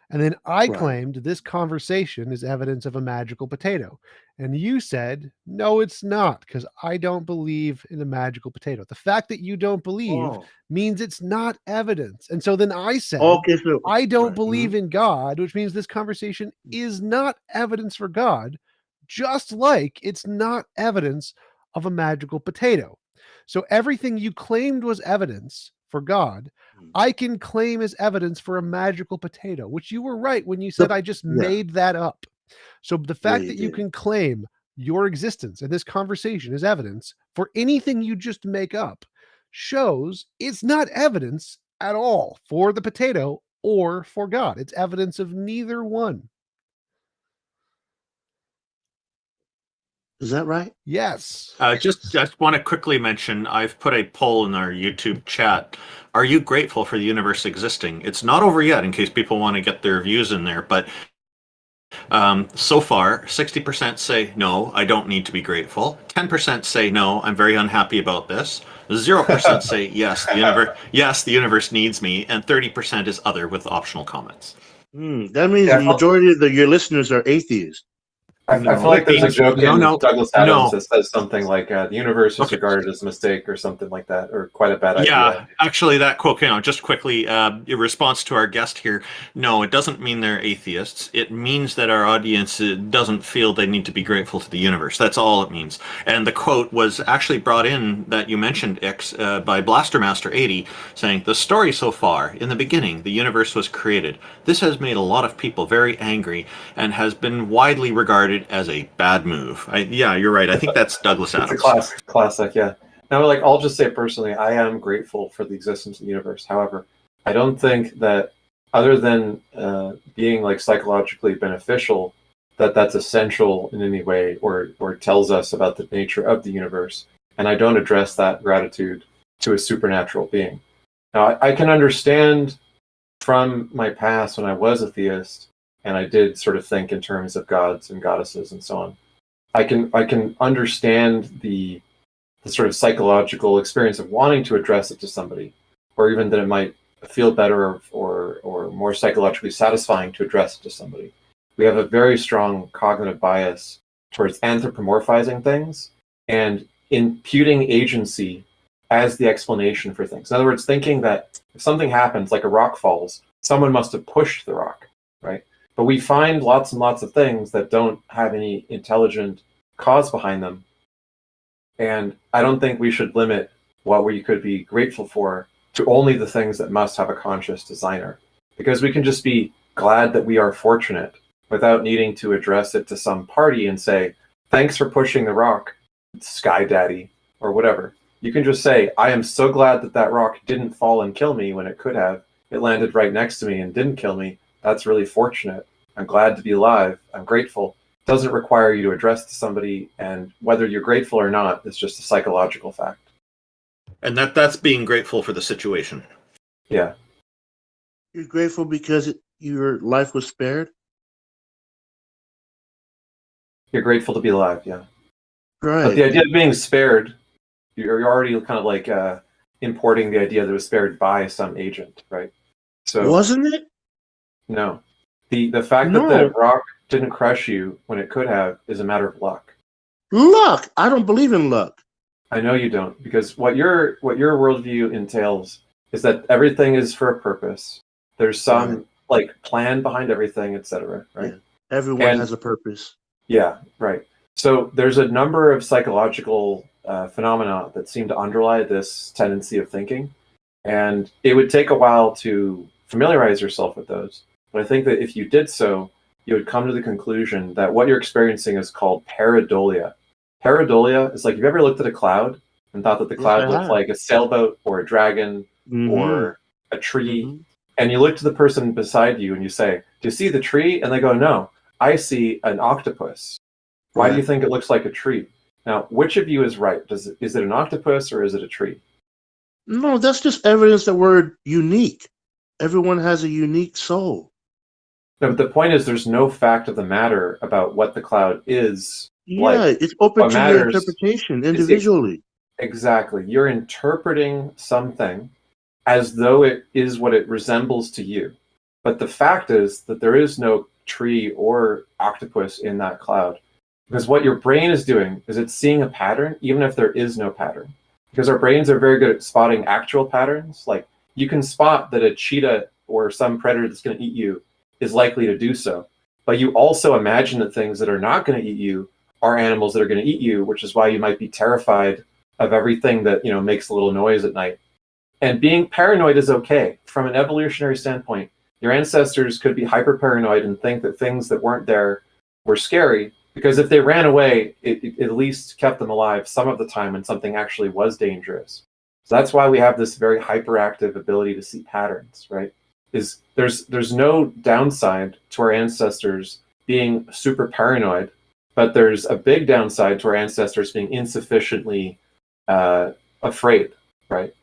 Speaker 2: And then I
Speaker 10: Right.
Speaker 2: claimed this conversation is evidence of a magical potato. And you said, no, it's not, because I don't believe in a magical potato. The fact that you don't believe
Speaker 10: Oh.
Speaker 2: means it's not evidence. And so then I said,
Speaker 10: Okay, so
Speaker 2: I don't
Speaker 10: right.
Speaker 2: believe in God, which means this conversation is not evidence for God, just like it's not evidence of a magical potato. So everything you claimed was evidence for God, I can claim as evidence for a magical potato, which you were right when you said I just made that up. So the fact
Speaker 10: you
Speaker 2: that you
Speaker 10: did.
Speaker 2: can claim your existence and this conversation is evidence for anything you just make up shows it's not evidence at all for the potato or for God. It's evidence of neither one.
Speaker 10: Is that right?
Speaker 2: Yes.
Speaker 1: Just want to quickly mention, I've put a poll in our YouTube chat. Are you grateful for the universe existing? It's not over yet, in case people want to get their views in there, but so far, 60% say, no, I don't need to be grateful. 10% say, no, I'm very unhappy about this. 0% say, yes, the universe needs me. And 30% is other with optional comments.
Speaker 10: That means the majority of your listeners are atheists.
Speaker 9: I feel like there's a joke in
Speaker 1: No.
Speaker 9: Douglas Adams that says something like the universe is regarded as a mistake or something like that, or quite a bad idea.
Speaker 1: Yeah, actually, that quote, just quickly, in response to our guest here, no, it doesn't mean they're atheists. It means that our audience doesn't feel they need to be grateful to the universe. That's all it means. And the quote was actually brought in, that you mentioned, Ix, by Blastermaster80, saying, the story so far, in the beginning, the universe was created. This has made a lot of people very angry and has been widely regarded as a bad move. Yeah, you're right. I think that's Douglas Adams.
Speaker 9: It's a classic, yeah. Now, I'll just say personally, I am grateful for the existence of the universe. However, I don't think that, other than being psychologically beneficial, that's essential in any way, or tells us about the nature of the universe. And I don't address that gratitude to a supernatural being. Now, I can understand from my past when I was a theist, and I did sort of think in terms of gods and goddesses and so on. I can understand the sort of psychological experience of wanting to address it to somebody, or even that it might feel better or more psychologically satisfying to address it to somebody. We have a very strong cognitive bias towards anthropomorphizing things and imputing agency as the explanation for things. In other words, thinking that if something happens, like a rock falls, someone must have pushed the rock, right? But we find lots and lots of things that don't have any intelligent cause behind them. And I don't think we should limit what we could be grateful for to only the things that must have a conscious designer. Because we can just be glad that we are fortunate without needing to address it to some party and say, thanks for pushing the rock, Sky Daddy, or whatever. You can just say, I am so glad that rock didn't fall and kill me when it could have. It landed right next to me and didn't kill me. That's really fortunate. I'm glad to be alive. I'm grateful. It doesn't require you to address to somebody, and whether you're grateful or not, it's just a psychological fact.
Speaker 1: And that's being grateful for the situation.
Speaker 9: Yeah.
Speaker 10: You're grateful because your life was spared?
Speaker 9: You're grateful to be alive, yeah.
Speaker 10: Right.
Speaker 9: But the idea of being spared, you're already kind of importing the idea that it was spared by some agent, right? So
Speaker 10: wasn't it?
Speaker 9: No. The fact that the rock didn't crush you when it could have is a matter of luck.
Speaker 10: Luck? I don't believe in luck.
Speaker 9: I know you don't, because what your worldview entails is that everything is for a purpose. There's some plan behind everything, etc. Right?
Speaker 10: Yeah. Everyone has a purpose.
Speaker 9: Yeah, right. So there's a number of psychological phenomena that seem to underlie this tendency of thinking, and it would take a while to familiarize yourself with those. But I think that if you did so, you would come to the conclusion that what you're experiencing is called pareidolia. Pareidolia is like, you've ever looked at a cloud and thought that the cloud looked like a sailboat or a dragon or a tree, and you look to the person beside you and you say, do you see the tree? And they go, no, I see an octopus. Why do you think it looks like a tree? Now, which of you is right? Is it an octopus or is it a tree?
Speaker 10: No, that's just evidence that we're unique. Everyone has a unique soul.
Speaker 9: No, but the point is, there's no fact of the matter about what the cloud is.
Speaker 10: Yeah, it's open to your interpretation individually.
Speaker 9: Exactly. You're interpreting something as though it is what it resembles to you. But the fact is that there is no tree or octopus in that cloud. Because what your brain is doing is it's seeing a pattern, even if there is no pattern. Because our brains are very good at spotting actual patterns. Like, you can spot that a cheetah or some predator that's going to eat you is likely to do so. But you also imagine that things that are not going to eat you are animals that are going to eat you, which is why you might be terrified of everything that, makes a little noise at night. And being paranoid is okay. From an evolutionary standpoint, your ancestors could be hyper paranoid and think that things that weren't there were scary, Because if they ran away, it at least kept them alive some of the time when something actually was dangerous. So that's why we have this very hyperactive ability to see patterns, right? Is there's no downside to our ancestors being super paranoid, but there's a big downside to our ancestors being insufficiently afraid, right?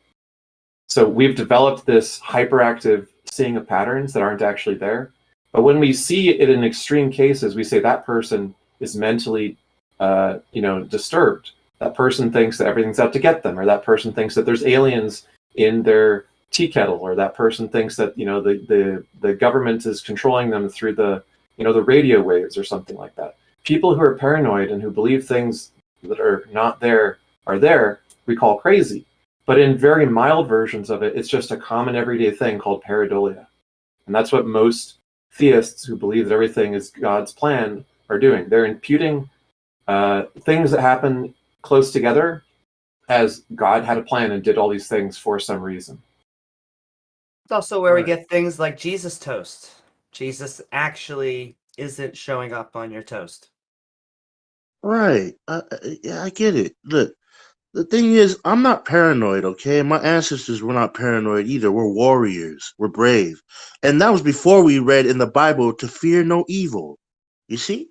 Speaker 9: So we've developed this hyperactive seeing of patterns that aren't actually there. But when we see it in extreme cases, we say that person is mentally, disturbed. That person thinks that everything's out to get them, or that person thinks that there's aliens in their tea kettle, or that person thinks that the government is controlling them through the radio waves or something like that. People who are paranoid and who believe things that are not there are there, we call crazy. But in very mild versions of it, it's just a common everyday thing called pareidolia. And that's what most theists who believe that everything is God's plan are doing. They're imputing things that happen close together as God had a plan and did all these things for some reason.
Speaker 4: It's also where we get things like Jesus toast. Jesus actually isn't showing up on your toast.
Speaker 10: Right. Yeah, I get it. Look, the thing is, I'm not paranoid, okay? My ancestors were not paranoid either. We're warriors. We're brave. And that was before we read in the Bible to fear no evil. You see?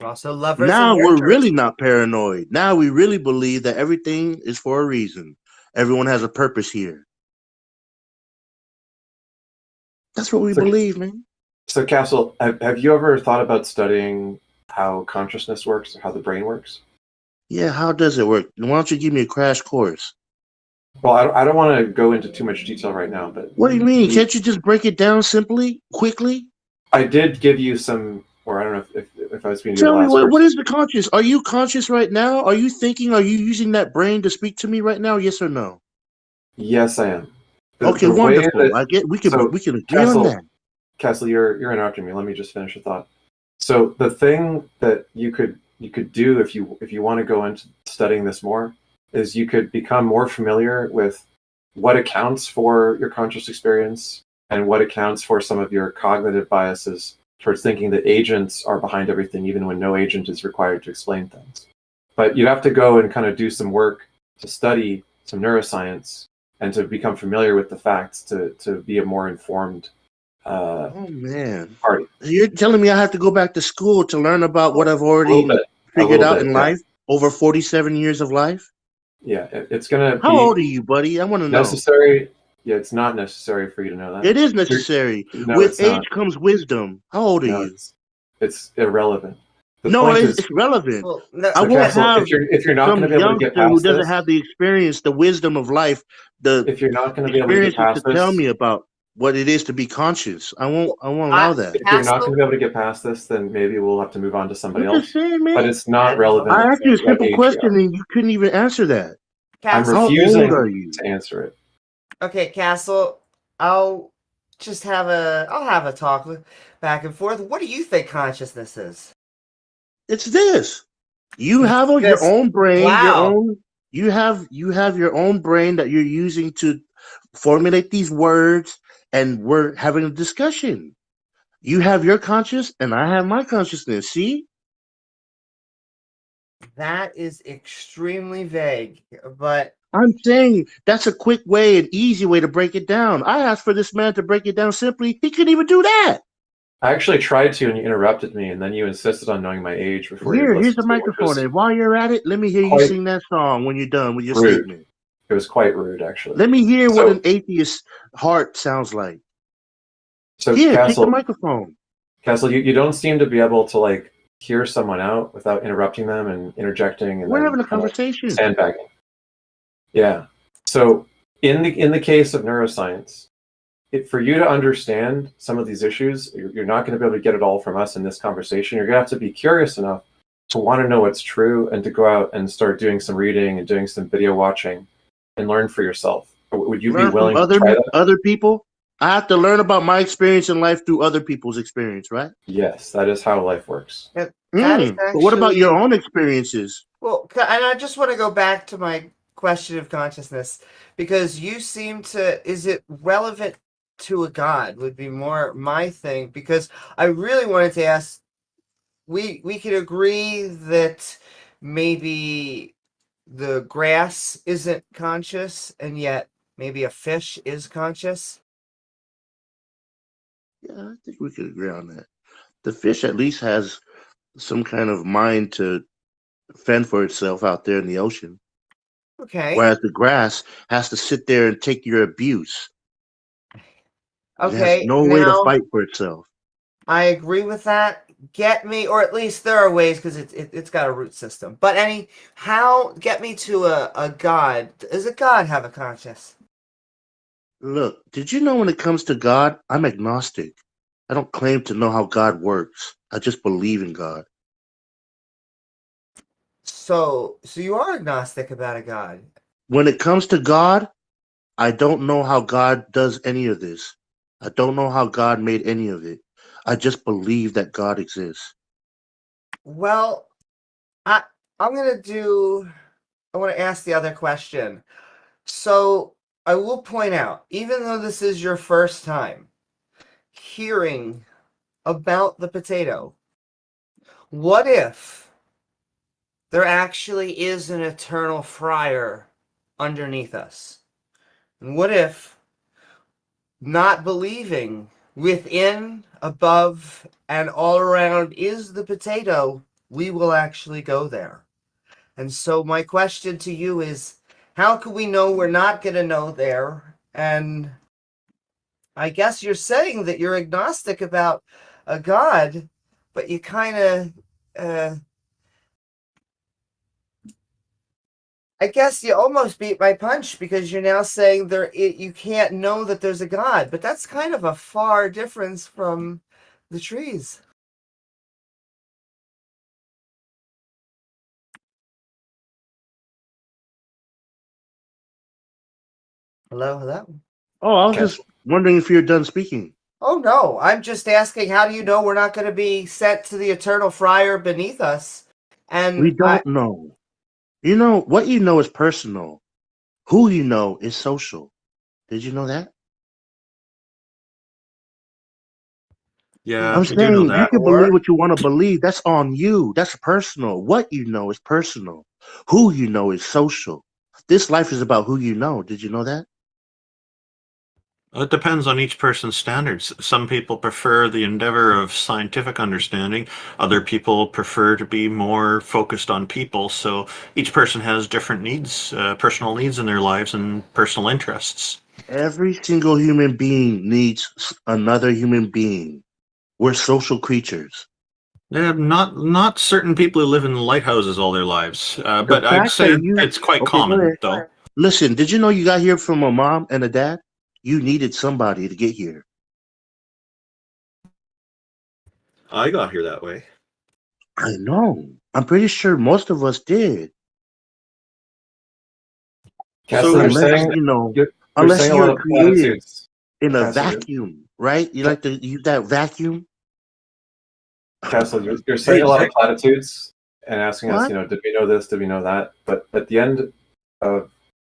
Speaker 4: Also lovers
Speaker 10: Now
Speaker 4: and
Speaker 10: we're
Speaker 4: nurturers.
Speaker 10: really not paranoid. Now we really believe that everything is for a reason. Everyone has a purpose here. That's what we believe, man.
Speaker 9: So, Castle, have you ever thought about studying how consciousness works or how the brain works?
Speaker 10: Yeah, how does it work? Why don't you give me a crash course?
Speaker 9: Well, I don't want to go into too much detail right now, but
Speaker 10: What do you mean? Can't you just break it down simply, quickly?
Speaker 9: I did give you some, or I don't know if I was being
Speaker 10: Tell me, what is the conscious? Are you conscious right now? Are you thinking? Are you using that brain to speak to me right now? Yes or no?
Speaker 9: Yes, I am.
Speaker 10: Okay, wonderful. I get. We can agree on that.
Speaker 9: Castle, you're interrupting me. Let me just finish the thought. So the thing that you could do if you want to go into studying this more is you could become more familiar with what accounts for your conscious experience and what accounts for some of your cognitive biases towards thinking that agents are behind everything, even when no agent is required to explain things. But you have to go and kind of do some work to study some neuroscience and to become familiar with the facts to be a more informed
Speaker 10: Oh man,
Speaker 9: party.
Speaker 10: you're telling me I have to go back to school to learn about what I've already figured out in life over 47 years of life?
Speaker 9: Yeah, it's gonna.
Speaker 10: How old are you, buddy? I want to know.
Speaker 9: Necessary. Yeah, it's not necessary for you to know that.
Speaker 10: It is necessary. With age comes wisdom. How old are you?
Speaker 9: It's irrelevant.
Speaker 10: It's relevant.
Speaker 4: Well,
Speaker 10: I won't have
Speaker 9: if you're not
Speaker 10: some
Speaker 9: going to be able to get past
Speaker 10: who doesn't
Speaker 9: this,
Speaker 10: have the experience, the wisdom of life,
Speaker 9: if you're not going to be able to get past
Speaker 10: to tell
Speaker 9: this,
Speaker 10: me about what it is to be conscious. I won't allow that.
Speaker 9: If you're not going to be able to get past this, then maybe we'll have to move on to somebody else.
Speaker 10: Just saying, man.
Speaker 9: But it's not relevant.
Speaker 10: I asked you a simple question and you couldn't even answer that.
Speaker 9: I'm refusing to answer it.
Speaker 4: Okay, Castle, I'll have a talk back and forth. What do you think consciousness is?
Speaker 10: It's this. You have your own brain, you have your own brain that you're using to formulate these words, and we're having a discussion. You have your conscious and I have my consciousness. See?
Speaker 4: That is extremely vague, but
Speaker 10: I'm saying that's a quick way, an easy way to break it down. I asked for this man to break it down simply. He couldn't even do that.
Speaker 9: I actually tried to, and you interrupted me, and then you insisted on knowing my age before.
Speaker 10: Here's the microphone, and while you're at it, let me hear you sing that song when you're done with your statement.
Speaker 9: It was quite rude, actually.
Speaker 10: Let me hear what an atheist's heart sounds like.
Speaker 9: So,
Speaker 10: Castle,
Speaker 9: take
Speaker 10: the microphone.
Speaker 9: Castle, you don't seem to be able to hear someone out without interrupting them and interjecting. And
Speaker 10: we're having a conversation.
Speaker 9: Sandbagging. Yeah. So, in the case of neuroscience, for you to understand some of these issues, you're not going to be able to get it all from us in this conversation. You're going to have to be curious enough to want to know what's true and to go out and start doing some reading and doing some video watching and learn for yourself. Would you be willing to try that?
Speaker 10: Other people? I have to learn about my experience in life through other people's experience, right?
Speaker 9: Yes, that is how life works.
Speaker 10: But what about your own experiences?
Speaker 4: Well, and I just want to go back to my question of consciousness, because you seem to, is it relevant to a god would be more my thing, because I really wanted to ask we could agree that maybe the grass isn't conscious, and yet maybe a fish is conscious.
Speaker 10: Yeah, I think we could agree on that. The fish at least has some kind of mind to fend for itself out there in the ocean,
Speaker 4: Okay.
Speaker 10: whereas the grass has to sit there and take your abuse. It has
Speaker 4: Okay.
Speaker 10: no way to
Speaker 4: Now
Speaker 10: fight for itself.
Speaker 4: I agree with that. Get me, or at least there are ways because it's got a root system. But get me to a god. Does a god have a conscience?
Speaker 10: Look, did you know when it comes to God, I'm agnostic. I don't claim to know how God works. I just believe in God.
Speaker 4: So you are agnostic about a god.
Speaker 10: When it comes to God, I don't know how God does any of this. I don't know how God made any of it. I just believe that God exists.
Speaker 4: Well, I I'm gonna do. I want to ask the other question. So I will point out, even though this is your first time hearing about the potato, what if there actually is an eternal fryer underneath us? And what if not believing within, above, and all around is the potato, we will actually go there? And so my question to you is, how can we know we're not going to know there? And I guess you're saying that you're agnostic about a God, but you kind of, I guess you almost beat my punch because you're now saying you can't know that there's a God, but that's kind of a far difference from the trees. Hello, hello.
Speaker 10: Oh, I was just wondering if you're done speaking.
Speaker 4: Oh no, I'm just asking, how do you know we're not going to be sent to the eternal fryer beneath us? And
Speaker 10: We don't know. You know, what you know is personal. Who you know is social. Did you know that?
Speaker 1: Yeah,
Speaker 10: I'm
Speaker 1: I do know
Speaker 10: saying you
Speaker 1: that.
Speaker 10: can believe what you want to believe. That's on you. That's personal. What you know is personal. Who you know is social. This life is about who you know. Did you know that?
Speaker 1: It depends on each person's standards. Some people prefer the endeavor of scientific understanding. Other people prefer to be more focused on people. So each person has different needs, personal needs in their lives and personal interests.
Speaker 10: Every single human being needs another human being. We're social creatures.
Speaker 1: Not certain people who live in lighthouses all their lives,
Speaker 10: The
Speaker 1: but I'd
Speaker 10: fact that
Speaker 1: say
Speaker 10: you
Speaker 1: it's quite
Speaker 10: okay, go
Speaker 1: common,
Speaker 10: ahead.
Speaker 1: though.
Speaker 10: Listen, did you know you got here from a mom and a dad? You needed somebody to get here.
Speaker 1: I got here that way.
Speaker 10: I know. I'm pretty sure most of us did.
Speaker 9: Castle, you're
Speaker 10: Unless
Speaker 9: saying
Speaker 10: you know,
Speaker 9: you're
Speaker 10: unless
Speaker 9: saying a lot
Speaker 10: you're
Speaker 9: of
Speaker 10: created
Speaker 9: platitudes.
Speaker 10: in a
Speaker 9: Castle,
Speaker 10: vacuum, right? You like to use that vacuum.
Speaker 9: Castle, you're
Speaker 10: Hey,
Speaker 9: saying a lot of platitudes and asking us,
Speaker 10: what?
Speaker 9: did we know this? Did we know that? But at the end of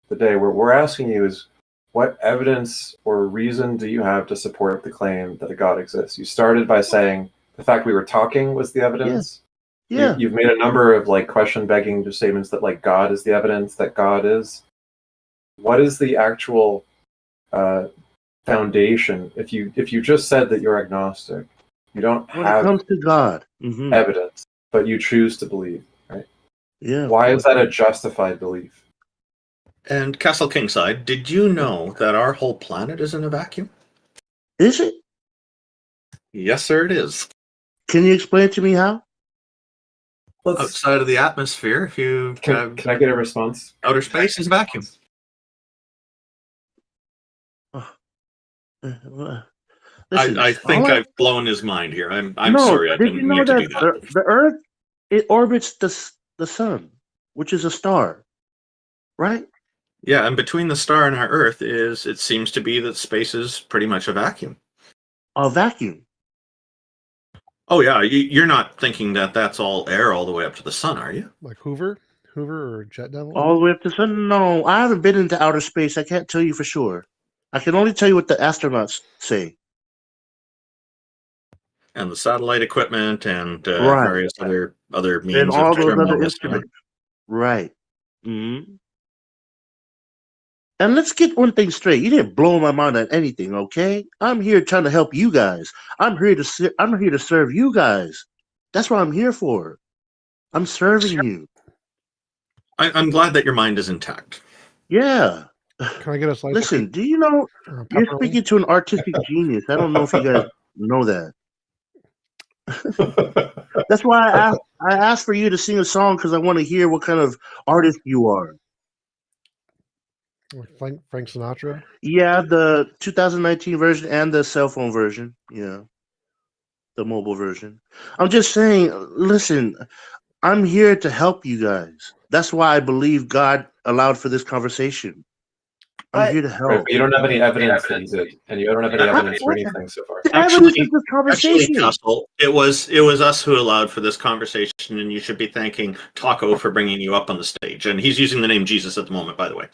Speaker 9: the day, what we're asking you is, what evidence or reason do you have to support the claim that a God exists? You started by saying the fact we were talking was the evidence.
Speaker 10: Yeah.
Speaker 9: You've made a number of question begging statements that God is the evidence that God is. What is the actual foundation? If you just said that you're agnostic, you don't
Speaker 10: When it
Speaker 9: have
Speaker 10: comes to God,
Speaker 9: evidence, but you choose to believe, right?
Speaker 10: yeah.
Speaker 9: Why is that a justified belief?
Speaker 1: And Castle Kingside, did you know that our whole planet is in a vacuum?
Speaker 10: Is it?
Speaker 1: Yes, sir, it is.
Speaker 10: Can you explain to me how?
Speaker 1: Outside of the atmosphere, if you
Speaker 9: Can I get a response?
Speaker 1: outer space is a vacuum.
Speaker 10: Listen,
Speaker 1: I think I've blown his mind here. I'm
Speaker 10: no.
Speaker 1: sorry, I
Speaker 10: Did you
Speaker 1: didn't
Speaker 10: know
Speaker 1: mean to
Speaker 10: that
Speaker 1: do that.
Speaker 10: the Earth it orbits the sun, which is a star, right?
Speaker 1: Yeah, and between the star and our Earth it seems to be that space is pretty much a vacuum.
Speaker 10: A vacuum.
Speaker 1: Oh yeah, you're not thinking that that's all air all the way up to the sun, are you?
Speaker 2: Like Hoover or Jet Devil?
Speaker 10: All the way up to the sun? No, I haven't been into outer space. I can't tell you for sure. I can only tell you what the astronauts say.
Speaker 1: and the satellite equipment and
Speaker 10: Right.
Speaker 1: various other means
Speaker 10: And
Speaker 1: of
Speaker 10: all those
Speaker 1: determining
Speaker 10: other
Speaker 1: this.
Speaker 10: instruments. Right. Mm-hmm. And let's get one thing straight. You didn't blow my mind on anything, okay? I'm here trying to help you guys. I'm here to serve you guys. That's what I'm here for. I'm serving you.
Speaker 1: I'm glad that your mind is intact.
Speaker 10: Yeah.
Speaker 2: Can I get a slice?
Speaker 10: Listen, do you know
Speaker 2: of
Speaker 10: you're
Speaker 2: pepperoni?
Speaker 10: speaking to an artistic genius? I don't know if you guys know that. That's why I asked for you to sing a song because I want to hear what kind of artist you are.
Speaker 2: Frank Sinatra.
Speaker 10: Yeah, the 2019 version and the cell phone version. Yeah, the mobile version. I'm just saying. Listen, I'm here to help you guys. That's why I believe God allowed for this conversation. I'm
Speaker 4: But
Speaker 10: here to
Speaker 9: Right,
Speaker 10: help.
Speaker 9: but you don't have any evidence that he did, and you don't have any evidence for anything so far.
Speaker 10: The evidence of this
Speaker 1: Actually,
Speaker 10: conversation.
Speaker 1: Castle, it was us who allowed for this conversation, and you should be thanking Taco for bringing you up on the stage. And he's using the name Jesus at the moment, by the way.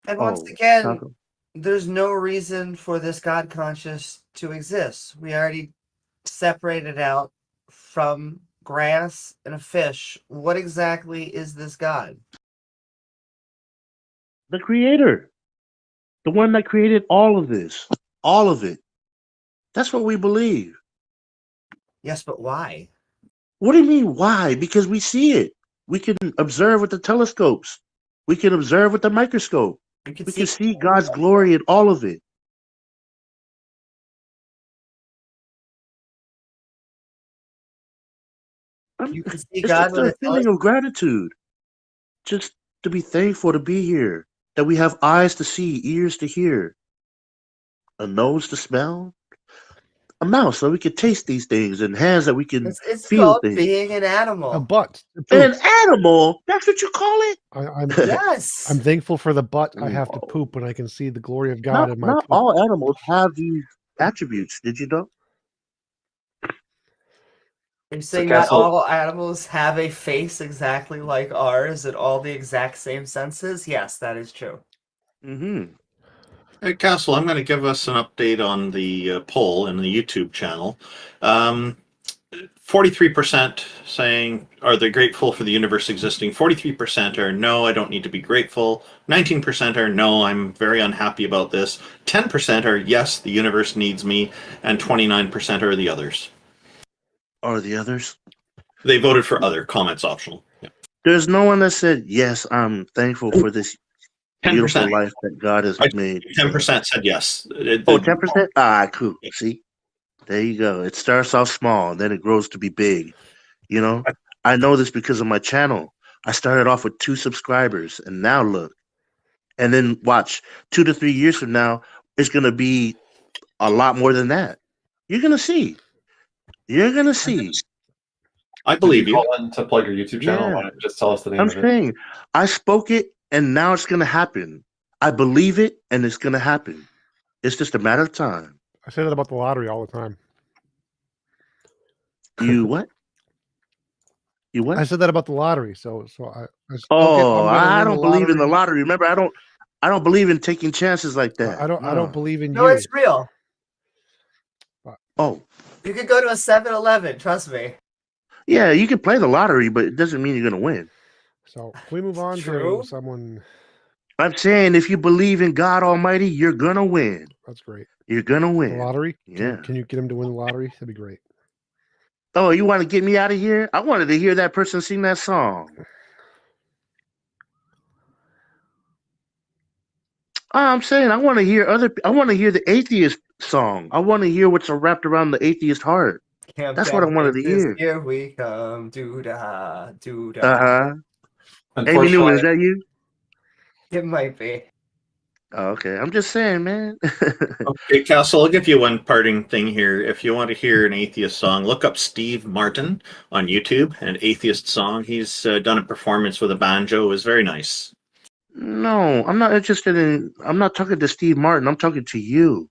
Speaker 4: and once
Speaker 10: Oh,
Speaker 4: again,
Speaker 10: Taco.
Speaker 4: there's no reason for this God conscious to exist. We already separated out from grass and a fish. What exactly is this God?
Speaker 10: The creator. The one that created all of this. All of it. That's what we believe.
Speaker 4: Yes, but why?
Speaker 10: What do you mean, why? Because we see it. We can observe with the telescopes. We can observe with the microscope.
Speaker 4: We
Speaker 10: We can see God's
Speaker 4: God.
Speaker 10: glory in all of it.
Speaker 4: You can see
Speaker 10: It's
Speaker 4: God
Speaker 10: just
Speaker 4: with
Speaker 10: a
Speaker 4: a
Speaker 10: feeling of gratitude. Just to be thankful to be here. That we have eyes to see, ears to hear, a nose to smell, a mouth so we can taste these things, and hands that we can
Speaker 4: It's
Speaker 10: feel
Speaker 4: called
Speaker 10: things.
Speaker 4: being an animal.
Speaker 2: A butt.
Speaker 10: An animal? That's what you call it?
Speaker 2: I'm
Speaker 4: Yes.
Speaker 2: I'm thankful for the butt I have to poop when I can see the glory of God
Speaker 10: Not,
Speaker 2: in my
Speaker 10: not
Speaker 2: poop.
Speaker 10: all animals have these attributes. Did you know?
Speaker 4: You're saying
Speaker 9: Castle-
Speaker 4: not all animals have a face exactly like ours and all the exact same senses? Yes, that is true.
Speaker 10: Mm-hmm.
Speaker 1: Hey, Castle, I'm going to give us an update on the poll in the YouTube channel. 43% saying, are they grateful for the universe existing? 43% are, no, I don't need to be grateful. 19% are, no, I'm very unhappy about this. 10% are, yes, the universe needs me. And 29% are the others.
Speaker 10: Are the others?
Speaker 1: They voted for other, comments optional. Yeah.
Speaker 10: There's no one that said, yes, I'm thankful for this
Speaker 1: 10%.
Speaker 10: beautiful life that God has made.
Speaker 1: 10% said yes.
Speaker 10: 10%? Ah, cool. See? There you go. It starts off small, and then it grows to be big. You know? I know this because of my channel. I started off with 2 subscribers, and now look. And then watch, 2 to 3 years from now, it's going to be a lot more than that. You're going to see. You're going to see.
Speaker 1: I believe you.
Speaker 9: Call in to plug your YouTube channel.
Speaker 10: Yeah.
Speaker 9: Why don't you just tell us the name
Speaker 10: I'm
Speaker 9: of it?
Speaker 10: saying, I spoke it, and now it's going to happen. I believe it, and it's going to happen. It's just a matter of time.
Speaker 2: I say that about the lottery all the time.
Speaker 10: You what? You
Speaker 2: I
Speaker 10: what?
Speaker 2: said that about the lottery. So I spoke it.
Speaker 10: Oh,
Speaker 2: I'm gonna
Speaker 10: I
Speaker 2: win
Speaker 10: don't
Speaker 2: the
Speaker 10: believe in the
Speaker 2: lottery.
Speaker 10: lottery. Remember, I don't believe in taking chances like that.
Speaker 2: I don't believe in
Speaker 4: No,
Speaker 2: you.
Speaker 4: it's real.
Speaker 10: Oh,
Speaker 4: You could go to a 7-Eleven, trust me.
Speaker 10: yeah, you can play the lottery, but it doesn't mean you're gonna win.
Speaker 2: So can we move on
Speaker 4: True.
Speaker 2: to someone?
Speaker 10: I'm saying if you believe in God Almighty, you're gonna win.
Speaker 2: That's great.
Speaker 10: You're gonna
Speaker 2: The
Speaker 10: win.
Speaker 2: lottery.
Speaker 10: Yeah.
Speaker 2: Can you get him to win the lottery? That'd be great.
Speaker 10: Oh, you want to get me out of here? I wanted to hear that person sing that song. I'm saying I want to hear the atheist song. I want to hear what's wrapped around the atheist heart. That's what I wanted to hear.
Speaker 4: Here we come. Doo-da, doo-da.
Speaker 10: Uh-huh. Amy
Speaker 9: Unfortunately,
Speaker 10: Newman, is that you?
Speaker 4: It might be.
Speaker 10: Oh, okay. I'm just saying, man.
Speaker 1: Okay, Castle, I'll give you one parting thing here. If you want to hear an atheist song, look up Steve Martin on YouTube, an atheist song. He's done a performance with a banjo. It was very nice.
Speaker 10: No, I'm not interested in. I'm not talking to Steve Martin. I'm talking to you.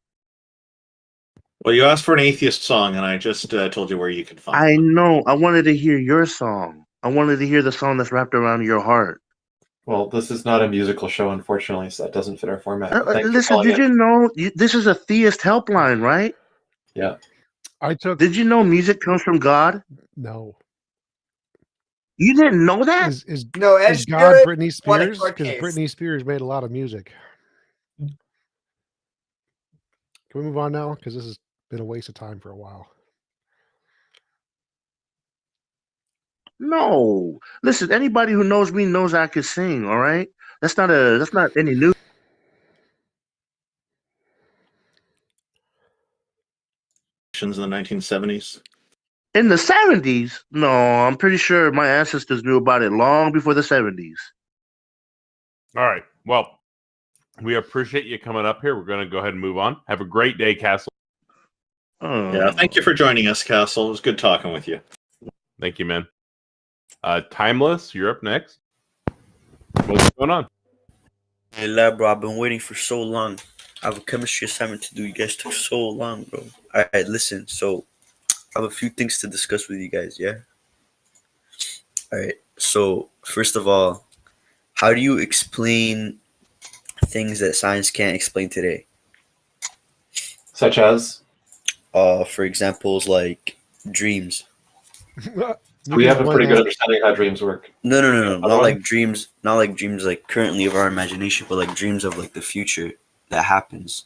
Speaker 1: Well, you asked for an atheist song, and I just told you where you could find
Speaker 10: I
Speaker 1: it.
Speaker 10: know. I wanted to hear your song. I wanted to hear the song that's wrapped around your heart.
Speaker 9: well, this is not a musical show, unfortunately, so that doesn't fit our format. Thank you for
Speaker 10: Listen,
Speaker 9: calling
Speaker 10: did
Speaker 9: in.
Speaker 10: you know this is a Theist Helpline, right?
Speaker 9: Yeah.
Speaker 2: I took
Speaker 10: Did you know music comes from God?
Speaker 2: no.
Speaker 10: You didn't know that?
Speaker 2: Is
Speaker 4: No, Ed
Speaker 2: is God
Speaker 4: Sheeran
Speaker 2: Britney
Speaker 4: won a
Speaker 2: Spears?
Speaker 4: court
Speaker 2: Because
Speaker 4: case.
Speaker 2: Britney Spears made a lot of music. Can we move on now? Because this has been a waste of time for a while.
Speaker 10: No. Listen, anybody who knows me knows I can sing, all right? That's not any news.
Speaker 1: In the 1970s.
Speaker 10: In the 70s? No, I'm pretty sure my ancestors knew about it long before the 70s.
Speaker 3: All right. Well, we appreciate you coming up here. We're going to go ahead and move on. Have a great day, Castle.
Speaker 1: Yeah, thank you for joining us, Castle. It was good talking with you.
Speaker 3: Thank you, man. Timeless, you're up next. What's going on?
Speaker 11: Hey, lab, bro, I've been waiting for so long. I have a chemistry assignment to do. You guys took so long, bro. All right, listen. So, I have a few things to discuss with you guys, yeah? All right. So, first of all, how do you explain things that science can't explain today?
Speaker 9: Such as?
Speaker 11: For examples like dreams.
Speaker 10: You
Speaker 9: We
Speaker 10: can
Speaker 9: have a
Speaker 10: explain
Speaker 9: pretty good
Speaker 10: that.
Speaker 9: understanding of how dreams work.
Speaker 11: No.
Speaker 9: Another
Speaker 11: Not
Speaker 9: one?
Speaker 11: like dreams. Not like dreams like currently of our imagination, but like dreams of like the future that happens.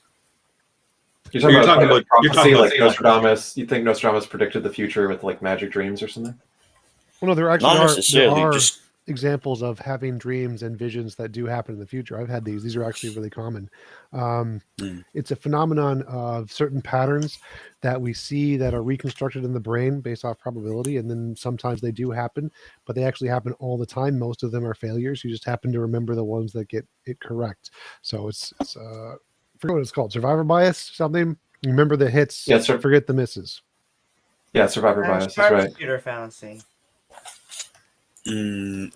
Speaker 9: You're
Speaker 1: So
Speaker 9: talking about prophecy,
Speaker 1: about
Speaker 9: like Nostradamus. You think Nostradamus predicted the future with like magic dreams or something?
Speaker 2: Well, no, there
Speaker 11: Not
Speaker 2: are
Speaker 11: necessarily. Just
Speaker 2: examples of having dreams and visions that do happen in the future. I've had these. These are actually really common. It's a phenomenon of certain patterns that we see that are reconstructed in the brain based off probability, and then sometimes they do happen, but they actually happen all the time. Most of them are failures. You just happen to remember the ones that get it correct. So it's I forget what it's called, survivor bias, something. Remember the hits,
Speaker 9: Yeah, sir.
Speaker 2: forget the misses.
Speaker 9: Yeah, survivor bias. That's right.
Speaker 4: Sharpshooter fallacy.
Speaker 11: I mean,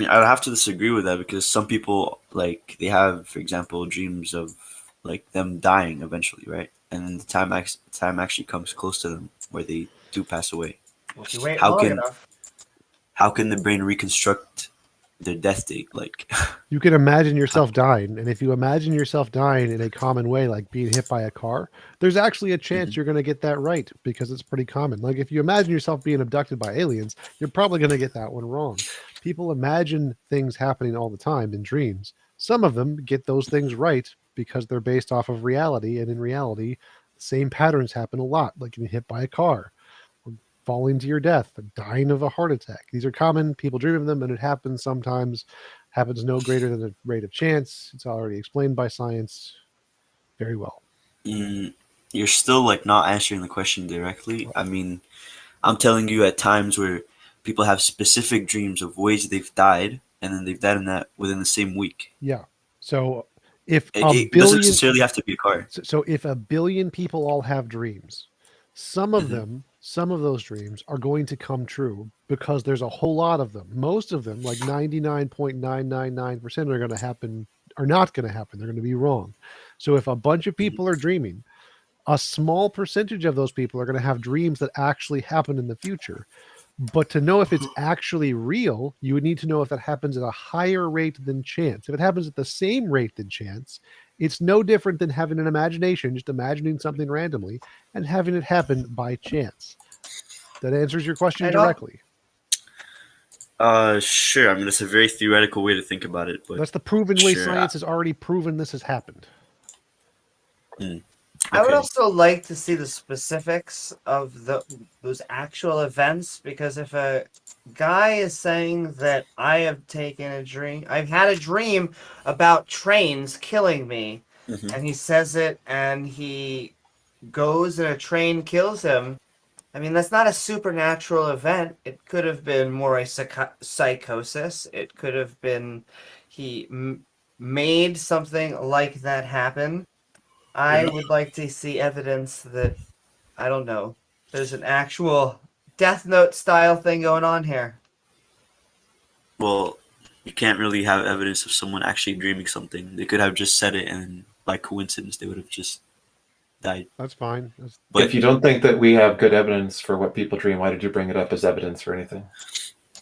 Speaker 11: I'd have to disagree with that because some people, like, they have, for example, dreams of, like, them dying eventually, right? And then the time actually comes close to them where they do pass away.
Speaker 4: Well, if you wait
Speaker 11: How
Speaker 4: long
Speaker 11: can
Speaker 4: enough.
Speaker 11: how can the brain reconstruct their death date? Like,
Speaker 2: You can imagine yourself dying, and if you imagine yourself dying in a common way, like being hit by a car, there's actually a chance you're going to get that right because it's pretty common. Like if you imagine yourself being abducted by aliens, you're probably going to get that one wrong. People imagine things happening all the time in dreams. Some of them get those things right because they're based off of reality, and in reality, the same patterns happen a lot, like getting hit by a car, or falling to your death, or dying of a heart attack. These are common. People dream of them, and it happens sometimes. Happens no greater than the rate of chance. It's already explained by science very well.
Speaker 11: you're still, like, not answering the question directly. I mean, I'm telling you at times where people have specific dreams of ways they've died, and then they've died in that within the same week.
Speaker 2: Yeah. So if
Speaker 11: It
Speaker 2: a
Speaker 11: doesn't
Speaker 2: billion,
Speaker 11: necessarily have to be a car.
Speaker 2: so if a billion people all have dreams, some of them, some of those dreams are going to come true because there's a whole lot of them. Most of them, like 99.999%, are going to happen, are not going to happen. They're going to be wrong. So if a bunch of people are dreaming, a small percentage of those people are going to have dreams that actually happen in the future. But to know if it's actually real, you would need to know if it happens at a higher rate than chance. If it happens at the same rate than chance, it's no different than having an imagination, just imagining something randomly and having it happen by chance. That answers your question directly.
Speaker 11: Sure. I mean, it's a very theoretical way to think about it, but
Speaker 2: that's the proven way. Science has already proven this has happened.
Speaker 4: I would also like to see the specifics of those actual events, because if a guy is saying that I've had a dream about trains killing me, and he says it and he goes and a train kills him, I mean, that's not a supernatural event. It could have been more a psychosis. It could have been he made something like that happen. I would like to see evidence that, I don't know, there's an actual Death Note style thing going on here.
Speaker 11: Well, you can't really have evidence of someone actually dreaming something. They could have just said it, and by coincidence, they would have just died.
Speaker 2: That's fine.
Speaker 9: But if you don't think that we have good evidence for what people dream, why did you bring it up as evidence for anything?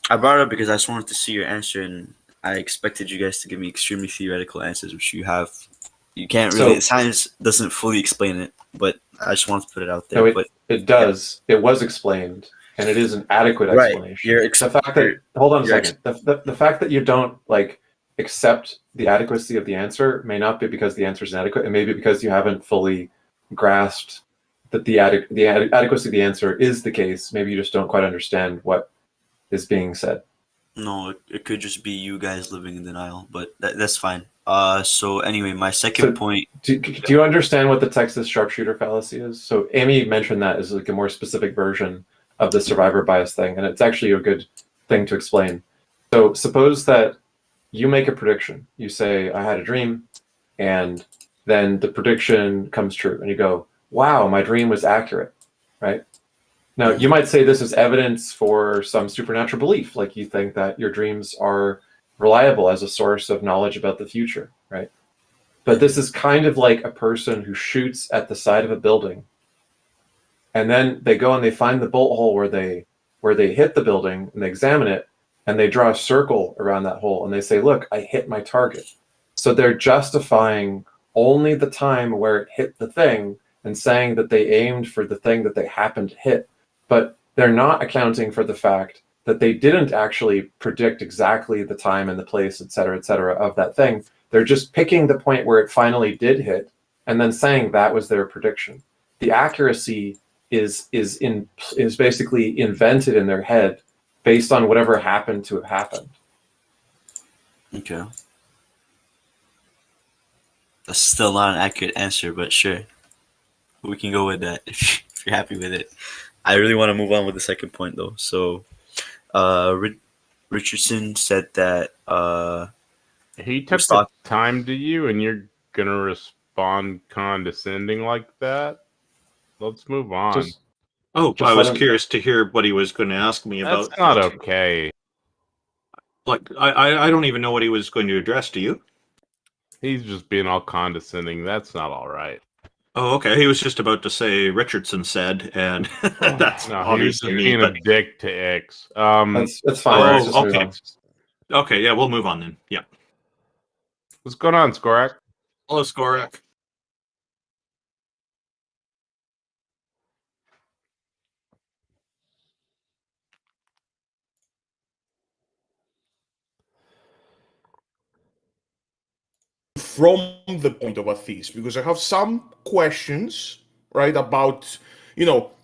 Speaker 11: I brought it up because I just wanted to see your answer, and I expected you guys to give me extremely theoretical answers, which you have. You can't really. Science doesn't fully explain it, but I just wanted to put it out there.
Speaker 9: No,
Speaker 11: but
Speaker 9: it does. It was explained, and it is an adequate
Speaker 11: right,
Speaker 9: explanation. The fact that hold on a second. The fact that you don't like accept the adequacy of the answer may not be because the answer is inadequate. It may be because you haven't fully grasped that the adequacy of the answer is the case. Maybe you just don't quite understand what is being said.
Speaker 11: No, it could just be you guys living in denial, but that's fine. So anyway, my second point.
Speaker 9: Do you understand what the Texas sharpshooter fallacy is? So Amy mentioned that as like a more specific version of the survivor bias thing, and it's actually a good thing to explain. So suppose that you make a prediction. You say, I had a dream, and then the prediction comes true, and you go, wow, my dream was accurate, right? Now, you might say this is evidence for some supernatural belief, like you think that your dreams are reliable as a source of knowledge about the future, right? But this is kind of like a person who shoots at the side of a building, and then they go and they find the bolt hole where they hit the building, and they examine it, and they draw a circle around that hole, and they say, look, I hit my target. So they're justifying only the time where it hit the thing and saying that they aimed for the thing that they happened to hit. But they're not accounting for the fact that they didn't actually predict exactly the time and the place, et cetera, of that thing. They're just picking the point where it finally did hit and then saying that was their prediction. The accuracy is basically invented in their head based on whatever happened to have happened.
Speaker 11: Okay. That's still not an accurate answer, but sure. We can go with that if you're happy with it. I really want to move on with the second point, though. So, Richardson said that
Speaker 3: he took the time to you, and you're gonna respond condescending like that. Let's move on.
Speaker 1: I was curious to hear what he was going to ask me about.
Speaker 3: That's not okay.
Speaker 1: Like, I don't even know what he was going to address. Do you?
Speaker 3: He's just being all condescending. That's not all right.
Speaker 1: Oh, okay. He was just about to say Richardson said, and that's obviously me.
Speaker 3: Being a dick to X.
Speaker 9: That's fine.
Speaker 1: Oh, okay. Okay, yeah, we'll move on then. Yeah.
Speaker 3: What's going on, Skorak?
Speaker 1: Hello, Skorak.
Speaker 12: From the point of a theist, because I have some questions, right, about,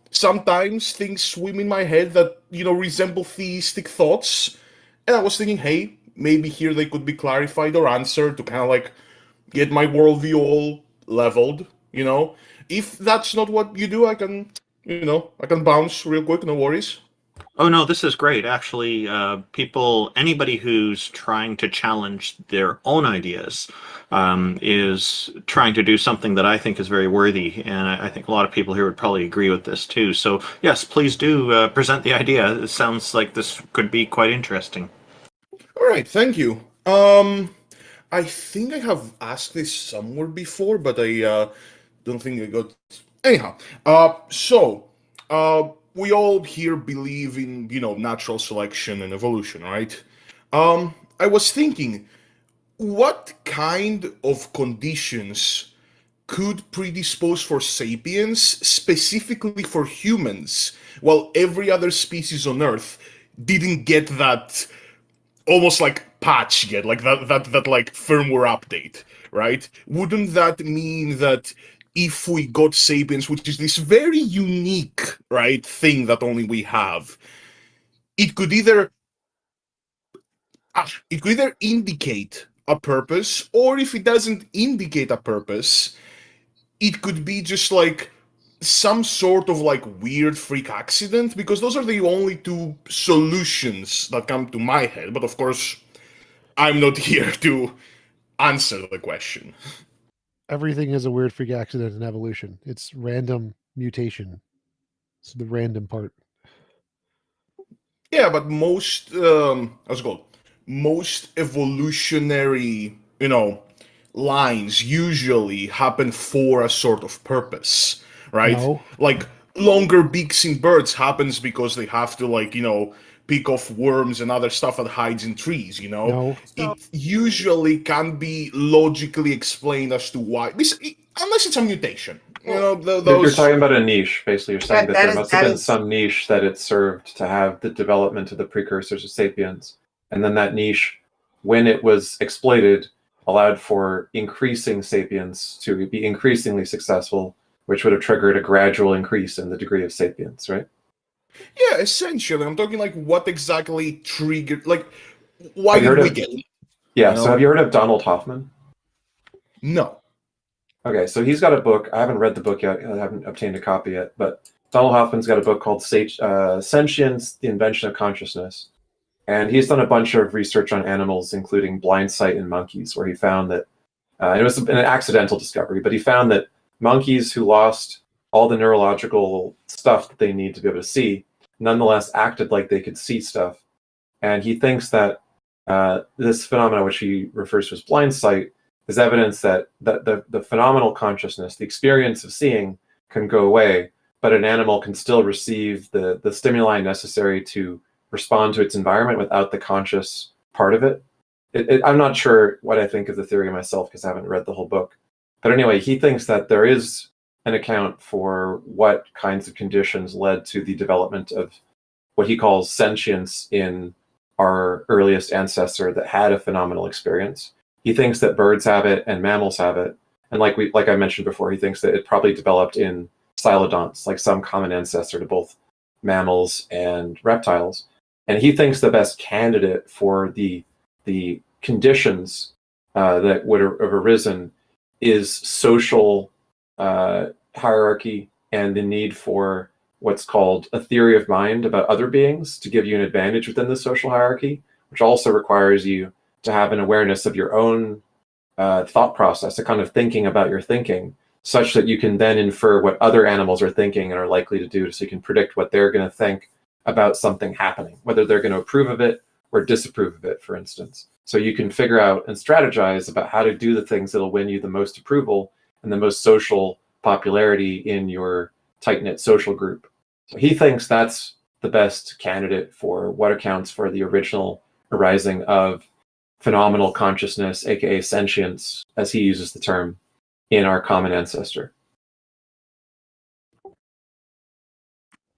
Speaker 12: sometimes things swim in my head that, resemble theistic thoughts. And I was thinking, hey, maybe here they could be clarified or answered to kind of like get my worldview all leveled, If that's not what you do, I can bounce real quick, no worries.
Speaker 1: Oh no, this is great. Actually, anybody who's trying to challenge their own ideas is trying to do something that I think is very worthy, and I think a lot of people here would probably agree with this too. So yes, please do present the idea. It sounds like this could be quite interesting.
Speaker 12: All right, thank you. I think I have asked this somewhere before, but I don't think I got. Anyhow, we all here believe in, natural selection and evolution, right? I was thinking, what kind of conditions could predispose for sapiens, specifically for humans, while every other species on Earth didn't get that almost like patch yet, like that like firmware update, right? Wouldn't that mean that if we got sapiens, which is this very unique, right, thing that only we have, it could either indicate a purpose, or if it doesn't indicate a purpose, it could be just like some sort of like weird freak accident, because those are the only two solutions that come to my head. But of course, I'm not here to answer the question.
Speaker 2: Everything is a weird freak accident in evolution. It's random mutation. It's the random part.
Speaker 12: Yeah, but most most evolutionary, lines usually happen for a sort of purpose, right?
Speaker 2: No.
Speaker 12: Like longer beaks in birds happens because they have to pick off worms and other stuff that hides in trees,
Speaker 2: No.
Speaker 12: It usually can be logically explained as to why, unless it's a mutation. you know,
Speaker 9: You're
Speaker 12: those.
Speaker 9: talking about a niche. Basically, you're saying that there must have been
Speaker 4: is
Speaker 9: some niche that it served to have the development of the precursors of sapiens, and then that niche, when it was exploited, allowed for increasing sapiens to be increasingly successful, which would have triggered a gradual increase in the degree of sapiens, right?
Speaker 12: Yeah, essentially. I'm talking like what exactly triggered, like, why
Speaker 9: Have you
Speaker 12: did
Speaker 9: heard
Speaker 12: we
Speaker 9: of?
Speaker 12: get it?
Speaker 9: Yeah.
Speaker 12: You
Speaker 9: So
Speaker 12: know?
Speaker 9: have you heard of Donald Hoffman?
Speaker 12: No.
Speaker 9: Okay, so he's got a book. I haven't read the book yet. I haven't obtained a copy yet. But Donald Hoffman's got a book called Sentience: The Invention of Consciousness. And he's done a bunch of research on animals, including blind sight in monkeys, where he found that it was an accidental discovery, but he found that monkeys who lost all the neurological stuff that they need to be able to see nonetheless acted like they could see stuff. And he thinks that this phenomenon, which he refers to as blind sight, is evidence that the phenomenal consciousness, the experience of seeing, can go away, but an animal can still receive the stimuli necessary to respond to its environment without the conscious part of it. I'm not sure what I think of the theory myself because I haven't read the whole book. But anyway, he thinks that there is an account for what kinds of conditions led to the development of what he calls sentience in our earliest ancestor that had a phenomenal experience. He thinks that birds have it and mammals have it. And like I mentioned before, he thinks that it probably developed in cylodonts, like some common ancestor to both mammals and reptiles. And he thinks the best candidate for the conditions that would have arisen is social hierarchy and the need for what's called a theory of mind about other beings to give you an advantage within the social hierarchy, which also requires you to have an awareness of your own thought process, a kind of thinking about your thinking, such that you can then infer what other animals are thinking and are likely to do, so you can predict what they're going to think about something happening, whether they're going to approve of it or disapprove of it, for instance. So you can figure out and strategize about how to do the things that'll win you the most approval and the most social popularity in your tight-knit social group. So he thinks that's the best candidate for what accounts for the original arising of phenomenal consciousness, aka sentience, as he uses the term, in our common ancestor.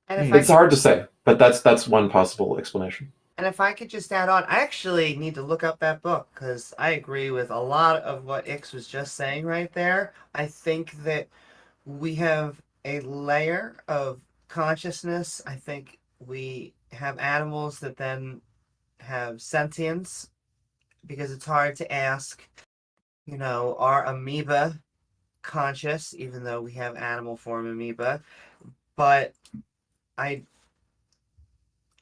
Speaker 9: It's hard to say, but that's one possible explanation.
Speaker 4: And if I could just add on, I actually need to look up that book because I agree with a lot of what Ix was just saying right there. I think that we have a layer of consciousness. I think we have animals that then have sentience because it's hard to ask, are amoeba conscious, even though we have animal form amoeba? But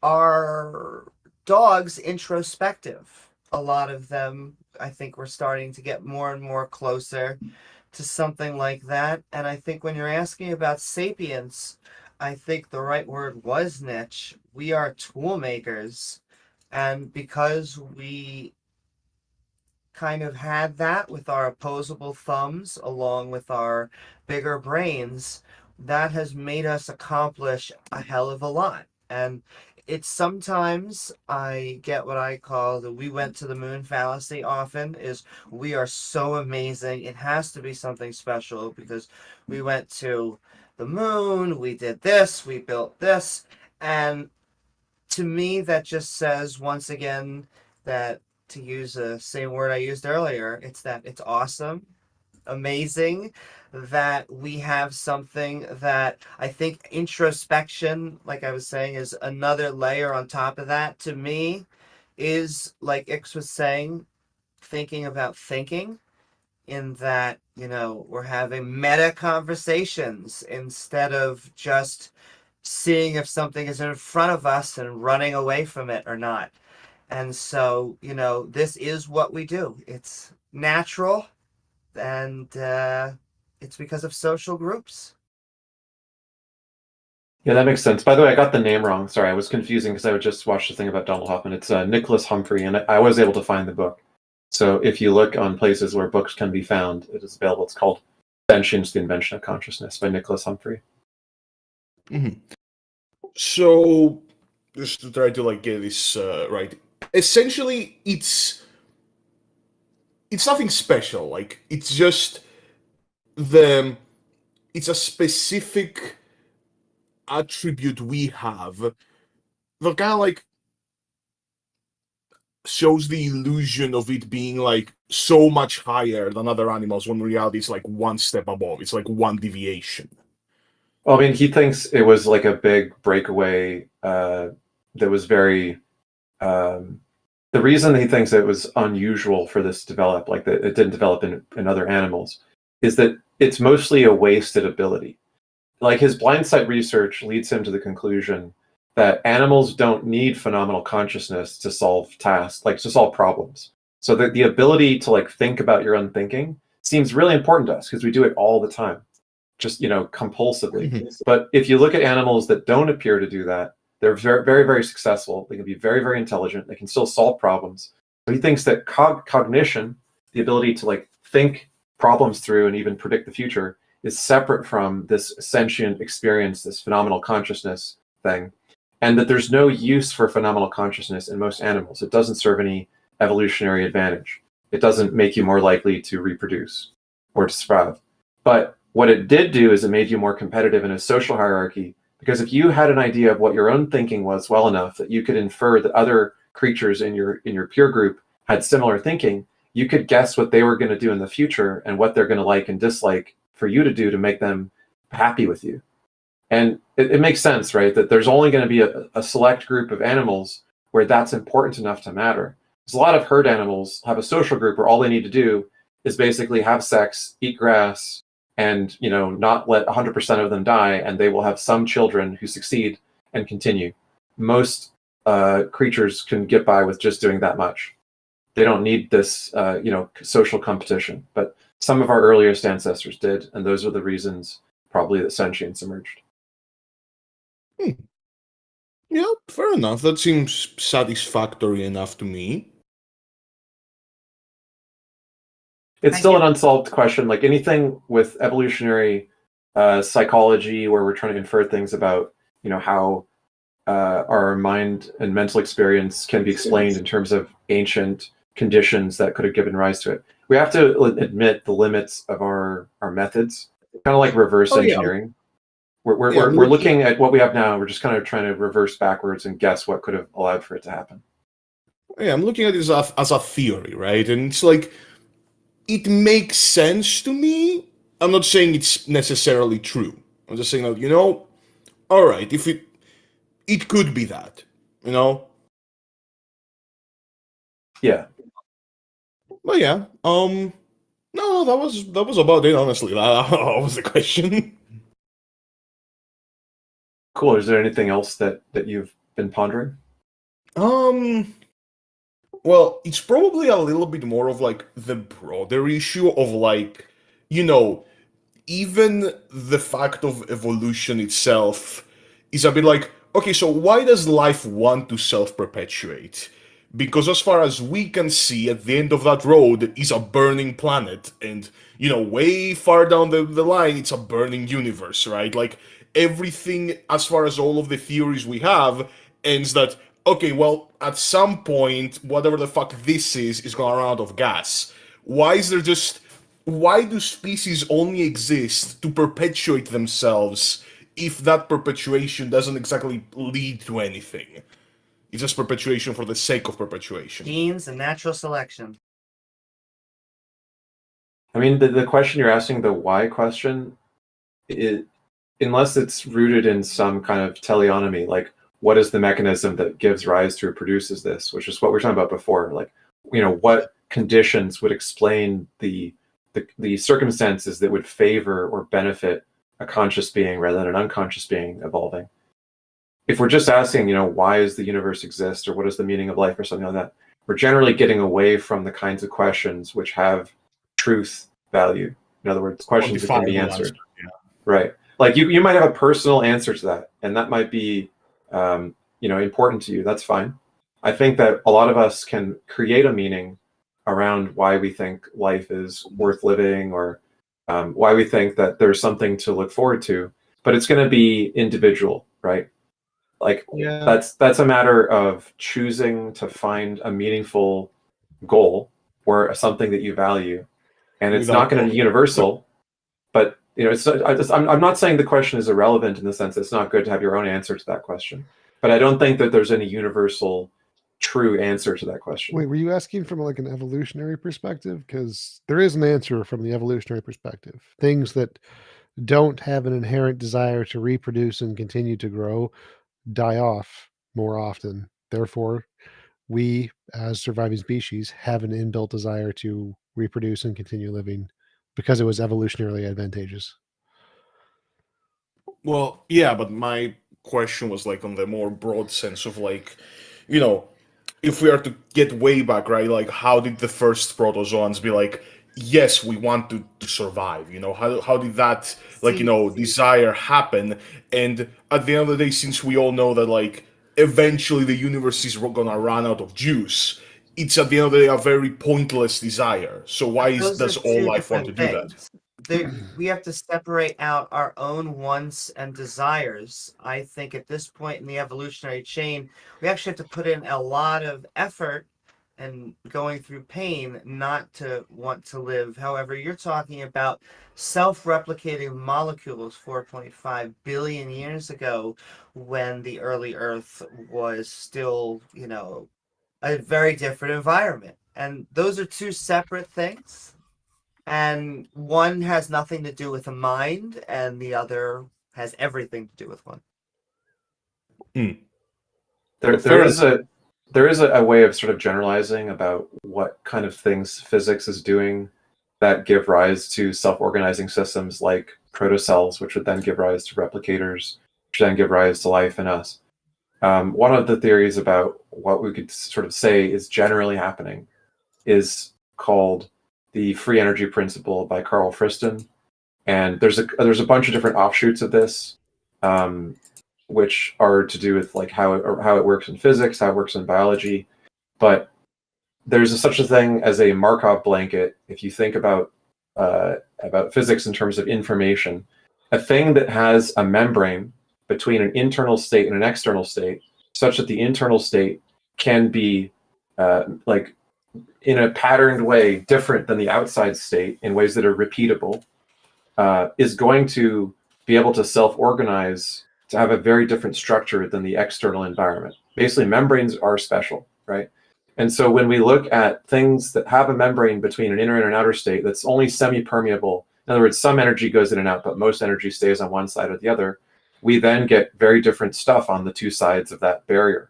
Speaker 4: are dogs introspective? A lot of them, I think we're starting to get more and more closer to something like that. And I think when you're asking about sapience, I think the right word was niche. We are tool makers. And because we kind of had that with our opposable thumbs along with our bigger brains, that has made us accomplish a hell of a lot. And it's sometimes I get what I call the we went to the moon fallacy often is we are so amazing. It has to be something special because we went to the moon, we did this, we built this. And to me, that just says once again that, to use the same word I used earlier, it's that it's awesome, amazing that we have something that I think introspection, like I was saying, is another layer on top of that. To me, is like Ix was saying, thinking about thinking, in that, we're having meta conversations instead of just seeing if something is in front of us and running away from it or not. And so, this is what we do. It's natural, and it's because of social groups.
Speaker 9: Yeah, that makes sense. By the way, I got the name wrong. Sorry, I was confusing because I just watched the thing about Donald Hoffman. It's Nicholas Humphrey, and I was able to find the book. So if you look on places where books can be found, it is available. It's called Sentience: The Invention of Consciousness by Nicholas Humphrey.
Speaker 12: Mm-hmm. So, just to try to get this right, essentially, it's nothing special. Like, it's just the it's a specific attribute we have that kind of like shows the illusion of it being like so much higher than other animals when in reality it's like one step above. It's like one deviation.
Speaker 9: Well, I mean, he thinks it was like a big breakaway that was very. The reason he thinks it was unusual for this to develop, like that it didn't develop in other animals, is that it's mostly a wasted ability. Like his blind sight research leads him to the conclusion that animals don't need phenomenal consciousness to solve tasks, like to solve problems. So that the ability to like think about your own thinking seems really important to us because we do it all the time, just compulsively. But if you look at animals that don't appear to do that, they're very, very, very successful. They can be very, very intelligent. They can still solve problems. But he thinks that cognition, the ability to like think problems through and even predict the future, is separate from this sentient experience, this phenomenal consciousness thing, and that there's no use for phenomenal consciousness in most animals. It doesn't serve any evolutionary advantage. It doesn't make you more likely to reproduce or to survive. But what it did do is it made you more competitive in a social hierarchy, because if you had an idea of what your own thinking was well enough that you could infer that other creatures in your peer group had similar thinking, you could guess what they were going to do in the future and what they're going to like and dislike for you to do to make them happy with you. And it makes sense, right? That there's only going to be a select group of animals where that's important enough to matter. Because a lot of herd animals have a social group where all they need to do is basically have sex, eat grass, and not let 100% of them die, and they will have some children who succeed and continue. Most creatures can get by with just doing that much. They don't need this social competition, but some of our earliest ancestors did, and those are the reasons probably that sentience emerged.
Speaker 12: Yeah, fair enough. That seems satisfactory enough to me.
Speaker 9: It's still an unsolved question. Like anything with evolutionary psychology, where we're trying to infer things about, how our mind and mental experience can be explained in terms of ancient conditions that could have given rise to it. We have to admit the limits of our methods, kind of like reverse engineering. We're looking at what we have now. We're just kind of trying to reverse backwards and guess what could have allowed for it to happen.
Speaker 12: Yeah, I'm looking at this as a theory, right? And it's like, it makes sense to me. I'm not saying it's necessarily true. I'm just saying that, all right, if it could be that,
Speaker 9: Yeah.
Speaker 12: But yeah, no, that was about it, honestly. That was the question.
Speaker 9: Cool. Is there anything else that you've been pondering?
Speaker 12: Well, it's probably a little bit more of like the broader issue of like, even the fact of evolution itself is a bit like, okay, so why does life want to self-perpetuate? Because as far as we can see, at the end of that road is a burning planet, and way far down the line, it's a burning universe, right? Like everything, as far as all of the theories we have, ends that, okay, well, at some point, whatever the fuck this is gonna run out of gas. Why do species only exist to perpetuate themselves if that perpetuation doesn't exactly lead to anything? It's just perpetuation for the sake of perpetuation.
Speaker 4: Genes and natural selection.
Speaker 9: I mean, the question you're asking, the why question, unless it's rooted in some kind of teleonomy, like what is the mechanism that gives rise to or produces this, which is what we were talking about before. Like, what conditions would explain the circumstances that would favor or benefit a conscious being rather than an unconscious being evolving. If we're just asking, why does the universe exist, or what is the meaning of life, or something like that, we're generally getting away from the kinds of questions which have truth value. In other words, questions that can be answered. Right. Like you might have a personal answer to that, and that might be, important to you. That's fine. I think that a lot of us can create a meaning around why we think life is worth living, or why we think that there's something to look forward to, but it's going to be individual, right? Like that's a matter of choosing to find a meaningful goal or something that you value, and it's not going to be universal, but it's I'm not saying the question is irrelevant in the sense that it's not good to have your own answer to that question, but I don't think that there's any universal true answer to that question.
Speaker 2: Wait, were you asking from like an evolutionary perspective? Because there is an answer from the evolutionary perspective. Things that don't have an inherent desire to reproduce and continue to grow die off more often. Therefore, we as surviving species have an inbuilt desire to reproduce and continue living because it was evolutionarily advantageous.
Speaker 12: Well, yeah, but my question was like on the more broad sense of like, you know, if we are to get way back, right? Like, how did the first protozoans be like? Yes, we want to survive. How did that desire happen? And at the end of the day, since we all know that like eventually the universe is gonna run out of juice, it's at the end of the day a very pointless desire. So why does all life want to do that?
Speaker 4: We have to separate out our own wants and desires. I think at this point in the evolutionary chain, we actually have to put in a lot of effort and going through pain not to want to live. However, you're talking about self-replicating molecules 4.5 billion years ago when the early Earth was still, a very different environment. And those are two separate things. And one has nothing to do with a mind, and the other has everything to do with one.
Speaker 9: There is a way of sort of generalizing about what kind of things physics is doing that give rise to self-organizing systems like protocells, which would then give rise to replicators, which then give rise to life in us. One of the theories about what we could sort of say is generally happening is called the free energy principle by Carl Friston, and there's a bunch of different offshoots of this, which are to do with like how it works in physics, how it works in biology, but there's such a thing as a Markov blanket. If you think about physics in terms of information, a thing that has a membrane between an internal state and an external state, such that the internal state can be like in a patterned way different than the outside state in ways that are repeatable, is going to be able to self-organize to have a very different structure than the external environment. Basically, membranes are special, right? And so when we look at things that have a membrane between an inner and an outer state that's only semi-permeable, in other words, some energy goes in and out, but most energy stays on one side or the other, we then get very different stuff on the two sides of that barrier.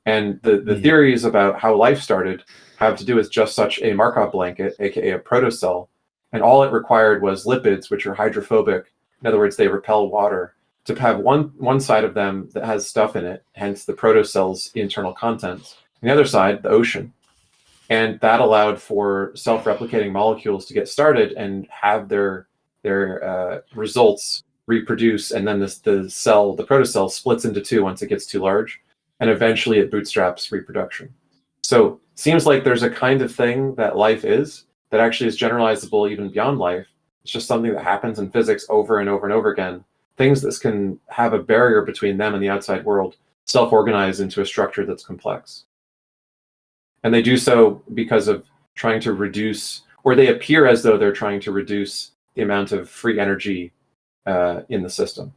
Speaker 9: And the theories about how life started have to do with just such a Markov blanket, aka a protocell, and all it required was lipids, which are hydrophobic. In other words, they repel water, to have one side of them that has stuff in it, hence the protocell's internal contents, and the other side, the ocean. And that allowed for self-replicating molecules to get started and have their results reproduce, and then the protocell splits into two once it gets too large, and eventually it bootstraps reproduction. So it seems like there's a kind of thing that life is that actually is generalizable even beyond life. It's just something that happens in physics over and over and over again. Things that can have a barrier between them and the outside world self-organize into a structure that's complex. And they do so because of trying to reduce, or they appear as though they're trying to reduce the amount of free energy in the system.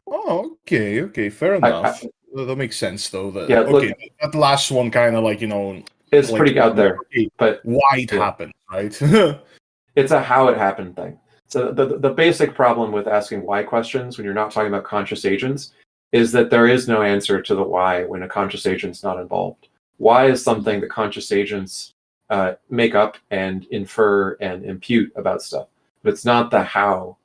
Speaker 12: Oh, okay, fair enough. That makes sense, though. That last one kind of like,
Speaker 9: it's
Speaker 12: like,
Speaker 9: pretty out there, but
Speaker 12: why it happened, right?
Speaker 9: It's a how it happened thing. So the basic problem with asking why questions when you're not talking about conscious agents is that there is no answer to the why when a conscious agent's not involved. Why is something that conscious agents make up and infer and impute about stuff. But it's not the how,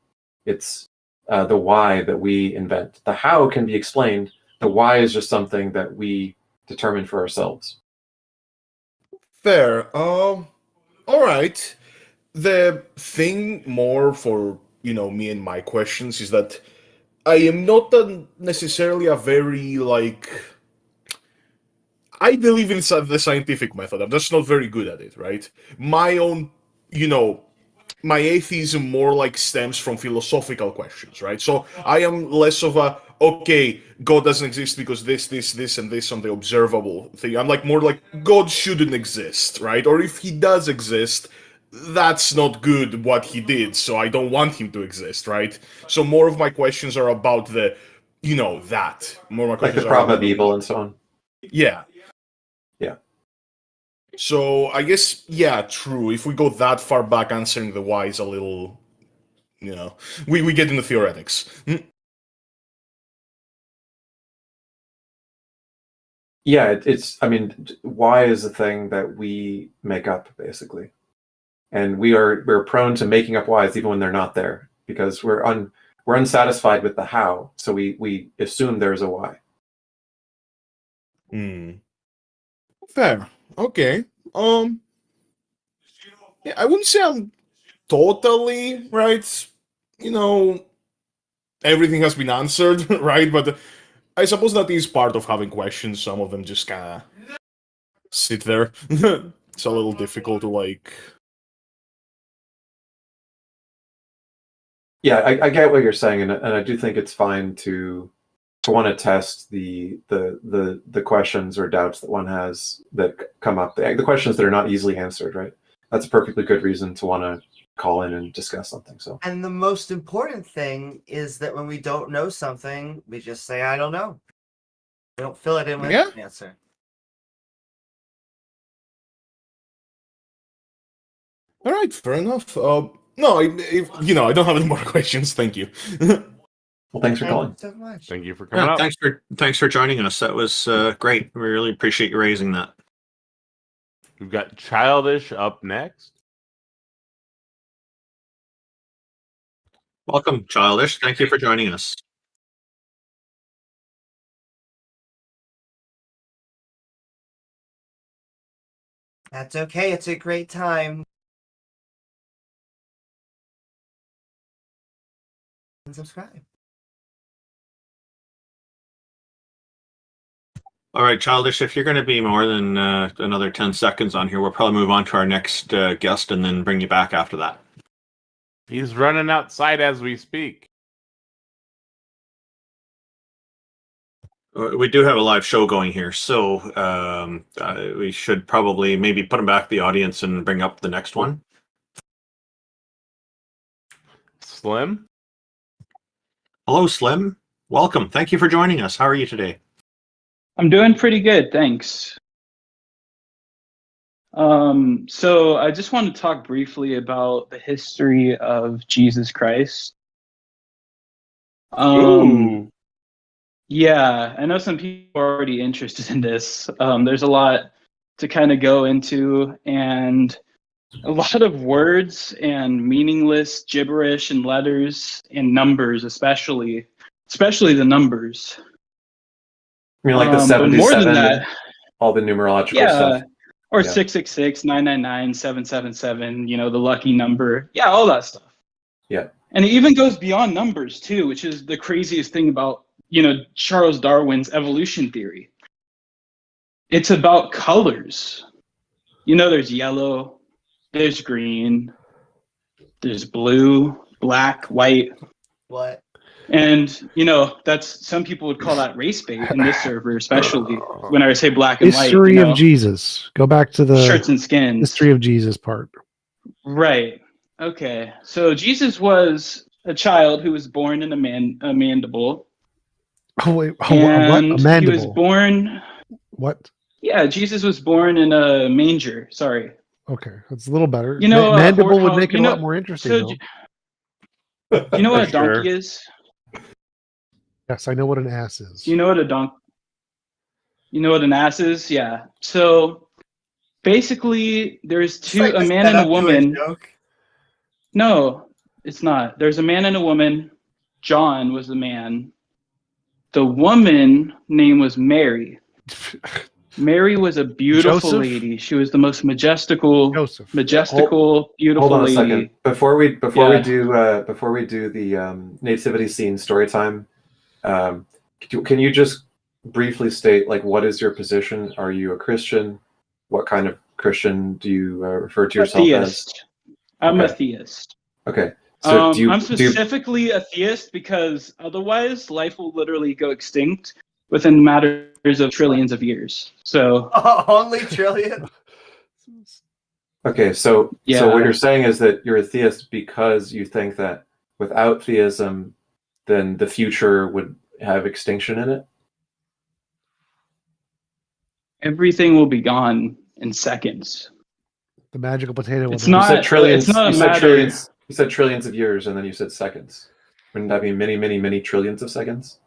Speaker 9: it's the why that we invent. The how can be explained. The why is just something that we determine for ourselves.
Speaker 12: Fair. All right. The thing more for me and my questions is that I am not necessarily a very I believe in the scientific method. I'm just not very good at it, right? My own, my atheism more stems from philosophical questions, right? So I am less of a, okay, God doesn't exist because this, and this on the observable thing. I'm more like God shouldn't exist, right? Or if he does exist, that's not good what he did, so I don't want him to exist, right? So more of my questions are about the, that. More of my
Speaker 9: Like
Speaker 12: questions
Speaker 9: the
Speaker 12: are
Speaker 9: problem
Speaker 12: about
Speaker 9: of evil and so on.
Speaker 12: Yeah.
Speaker 9: Yeah.
Speaker 12: So I guess, yeah, true. If we go that far back, answering the why is a little, we get into theoretics.
Speaker 9: Yeah, I mean, why is a thing that we make up, basically. And we're prone to making up whys even when they're not there, because we're unsatisfied with the how, so we assume there's a why.
Speaker 12: Fair. Okay. Yeah, I wouldn't say I'm totally right. Everything has been answered, right? But I suppose that is part of having questions. Some of them just kind of sit there. It's a little difficult to
Speaker 9: Yeah, I get what you're saying, and I do think it's fine to want to test the questions or doubts that one has that come up, the questions that are not easily answered, right? That's a perfectly good reason to want to call in and discuss something. So,
Speaker 4: and the most important thing is that when we don't know something, we just say, I don't know. We don't fill it in with an answer.
Speaker 12: All right, fair enough. No, I don't have any more questions. Thank you.
Speaker 9: Well, thanks for calling.
Speaker 4: So much.
Speaker 3: Thank you for coming up.
Speaker 1: Thanks for joining us. That was great. We really appreciate you raising that.
Speaker 3: We've got Childish up next.
Speaker 1: Welcome, Childish. Thank you for joining us.
Speaker 4: That's okay. It's a great time. And subscribe.
Speaker 1: All right, Childish, if you're going to be more than another 10 seconds on here, we'll probably move on to our next guest and then bring you back after that.
Speaker 3: He's running outside as we speak.
Speaker 1: We do have a live show going here, so we should probably maybe put him back to the audience and bring up the next one.
Speaker 3: Slim?
Speaker 1: Hello, Slim. Welcome. Thank you for joining us. How are you today?
Speaker 13: I'm doing pretty good, thanks. So I just want to talk briefly about the history of Jesus Christ. Yeah, I know some people are already interested in this. There's a lot to kind of go into, and a lot of words and meaningless gibberish and letters and numbers, especially the numbers.
Speaker 9: I mean, like the 77,
Speaker 13: more than that,
Speaker 9: all the numerological stuff.
Speaker 13: Or 666, 999, 777, the lucky number. Yeah, all that stuff.
Speaker 9: Yeah.
Speaker 13: And it even goes beyond numbers too, which is the craziest thing about, Charles Darwin's evolution theory. It's about colors. There's yellow, there's green, there's blue, black, white.
Speaker 4: What?
Speaker 13: And, that's, some people would call that race bait in this server, especially when I say black and white.
Speaker 2: History of Jesus. Go back to the
Speaker 13: shirts and skins.
Speaker 2: History of Jesus part.
Speaker 13: Right. Okay. So Jesus was a child who was born in a mandible.
Speaker 2: Oh, wait.
Speaker 13: What?
Speaker 2: A mandible?
Speaker 13: He was born...
Speaker 2: What?
Speaker 13: Yeah, Jesus was born in a manger. Sorry.
Speaker 2: Okay. That's a little better.
Speaker 13: Mandible
Speaker 2: would make it a lot more interesting,
Speaker 13: do you know what a donkey is?
Speaker 2: Yes, I know what an ass is.
Speaker 13: Do you know what You know what an ass is? Yeah. So basically, there's a man and a woman. No, it's not. There's a man and a woman. John was the man. The woman name was Mary. Mary was a beautiful lady. She was the most majestical, beautiful
Speaker 9: Hold on
Speaker 13: lady.
Speaker 9: a second. Before we do the nativity scene story time, can you just briefly state, like, what is your position? Are you a Christian? What kind of Christian do you refer to yourself as?
Speaker 13: I'm a theist.
Speaker 9: Okay. So
Speaker 13: I'm specifically a theist because otherwise life will literally go extinct within matters of trillions of years. So
Speaker 4: only trillion?
Speaker 9: Okay, so
Speaker 13: Yeah.
Speaker 9: so what you're saying is that you're a theist because you think that without theism, then the future would have extinction in it?
Speaker 13: Everything will be gone in seconds.
Speaker 2: The magical potato will
Speaker 13: It's
Speaker 2: never.
Speaker 9: You said
Speaker 13: not.
Speaker 9: trillions.
Speaker 13: It's not a
Speaker 9: You said
Speaker 13: matter.
Speaker 9: trillions. You said trillions of years, and then you said seconds. Wouldn't that be many, many, many trillions of seconds?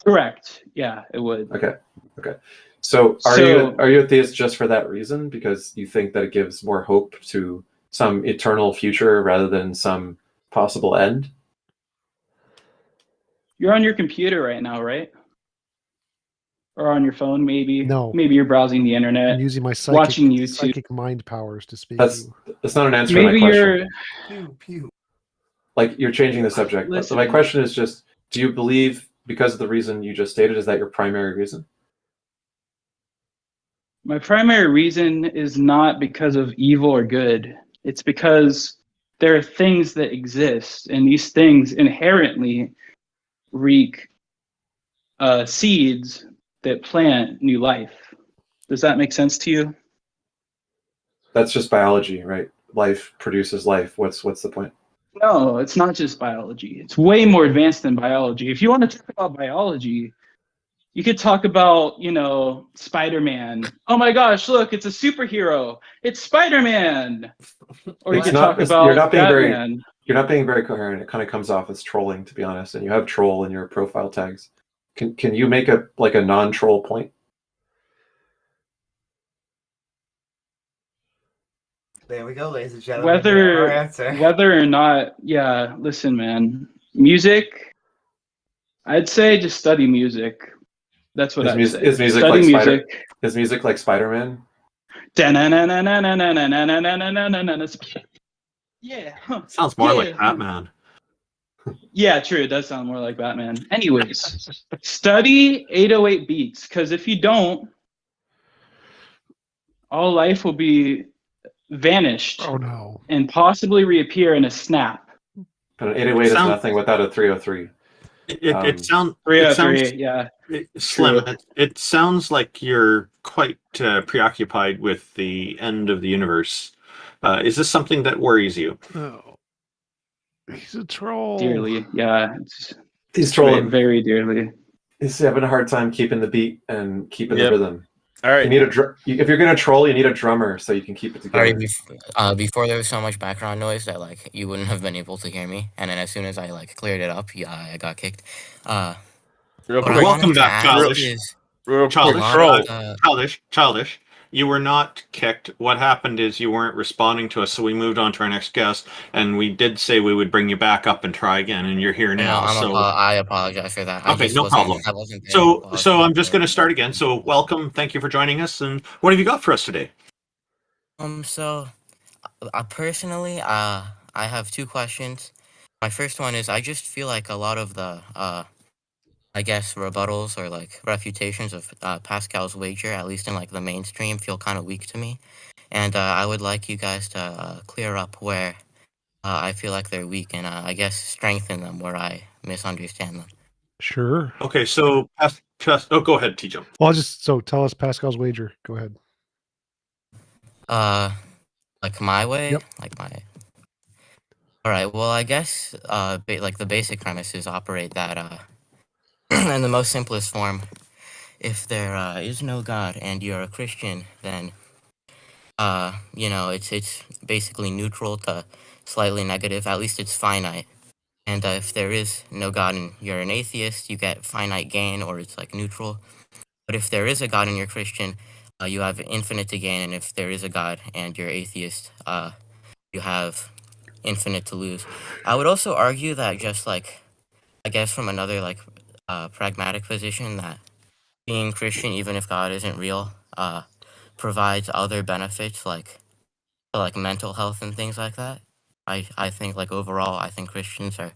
Speaker 13: Correct. Yeah, it would.
Speaker 9: Okay. Okay. So
Speaker 13: So
Speaker 9: are you a theist just for that reason? Because you think that it gives more hope to some eternal future rather than some possible end?
Speaker 13: you're on your computer right now, right? Or on your phone, maybe.
Speaker 2: No.
Speaker 13: Maybe you're browsing the
Speaker 2: I'm
Speaker 13: internet,
Speaker 2: using my
Speaker 13: watching YouTube.
Speaker 2: psychic mind powers to speak.
Speaker 9: That's
Speaker 2: to you.
Speaker 9: not an answer to my
Speaker 13: Maybe
Speaker 9: question.
Speaker 13: you're.
Speaker 9: Like, you're changing the subject. But
Speaker 13: Listen.
Speaker 9: my question is just, do you believe because of the reason you just stated, is that your primary reason?
Speaker 13: My primary reason is not because of evil or good. It's because there are things that exist, and these things inherently wreak seeds that plant new life. Does that make sense to you?
Speaker 9: That's just biology, right? Life produces life. What's the point?
Speaker 13: No, it's not just biology. It's way more advanced than biology. If you want to talk about biology, you could talk about, Spider-Man. Oh my gosh, look, it's a superhero. It's Spider-Man. Or you could talk about
Speaker 9: you're not being
Speaker 13: Batman.
Speaker 9: you're not being very coherent. It kind of comes off as trolling, to be honest. And you have troll in your profile tags. Can you make a non-troll point?
Speaker 4: There we go, ladies and gentlemen. Our answer.
Speaker 13: Whether or not, yeah, listen, man. Music, I'd say just study music. That's what I'd say.
Speaker 9: Is music
Speaker 13: Study
Speaker 9: like
Speaker 13: music.
Speaker 9: Is music like Spider-Man?
Speaker 13: Yeah.
Speaker 1: Sounds more like Batman.
Speaker 13: Yeah, true. It does sound more like Batman. Anyways, study 808 beats, because if you don't, all life will be vanished.
Speaker 2: Oh no.
Speaker 13: And possibly reappear in a snap.
Speaker 9: But an 808 is nothing without a 303.
Speaker 1: It sounds
Speaker 13: 303, yeah.
Speaker 1: Slim.
Speaker 13: True.
Speaker 1: It sounds like you're quite preoccupied with the end of the universe. Is this something that worries you?
Speaker 2: Oh. He's a troll.
Speaker 13: Dearly, yeah.
Speaker 9: He's trolling
Speaker 13: very dearly.
Speaker 9: He's having a hard time keeping the beat and keeping the
Speaker 14: Yep.
Speaker 9: rhythm.
Speaker 14: All right.
Speaker 9: You need if you're gonna troll, you need a drummer so you can keep it together.
Speaker 15: Before there was so much background noise that you wouldn't have been able to hear me, and then as soon as I cleared it up, I got kicked.
Speaker 14: Real quick.
Speaker 1: Welcome back, childish. Childish. You were not kicked. What happened is you weren't responding to us, so we moved on to our next guest, and we did say we would bring you back up and try again, and you're here now.
Speaker 15: I apologize for that.
Speaker 1: Okay, no problem. So I'm just going to start again. So welcome, thank you for joining us, and what have you got for us today?
Speaker 15: Personally, I have two questions. My first one is I just feel like a lot of the I guess rebuttals or refutations of Pascal's wager, at least in the mainstream, feel kind of weak to me, and I would like you guys to clear up where I feel like they're weak, and I guess strengthen them where I misunderstand them.
Speaker 2: Sure.
Speaker 1: Okay, so go ahead, TJump.
Speaker 2: Well, tell us Pascal's wager. Go ahead.
Speaker 15: My way,
Speaker 2: Yep.
Speaker 15: All right. Well, I guess the basic premises operate that in the most simplest form, if there is no God and you're a Christian, then it's basically neutral to slightly negative. At least it's finite. And if there is no God and you're an atheist, you get finite gain, or it's neutral. But if there is a God and you're Christian, you have infinite to gain. And if there is a God and you're atheist, you have infinite to lose. I would also argue that just I guess from another pragmatic position, that being Christian, even if God isn't real, provides other benefits like mental health and things like that. I think overall, I think Christians are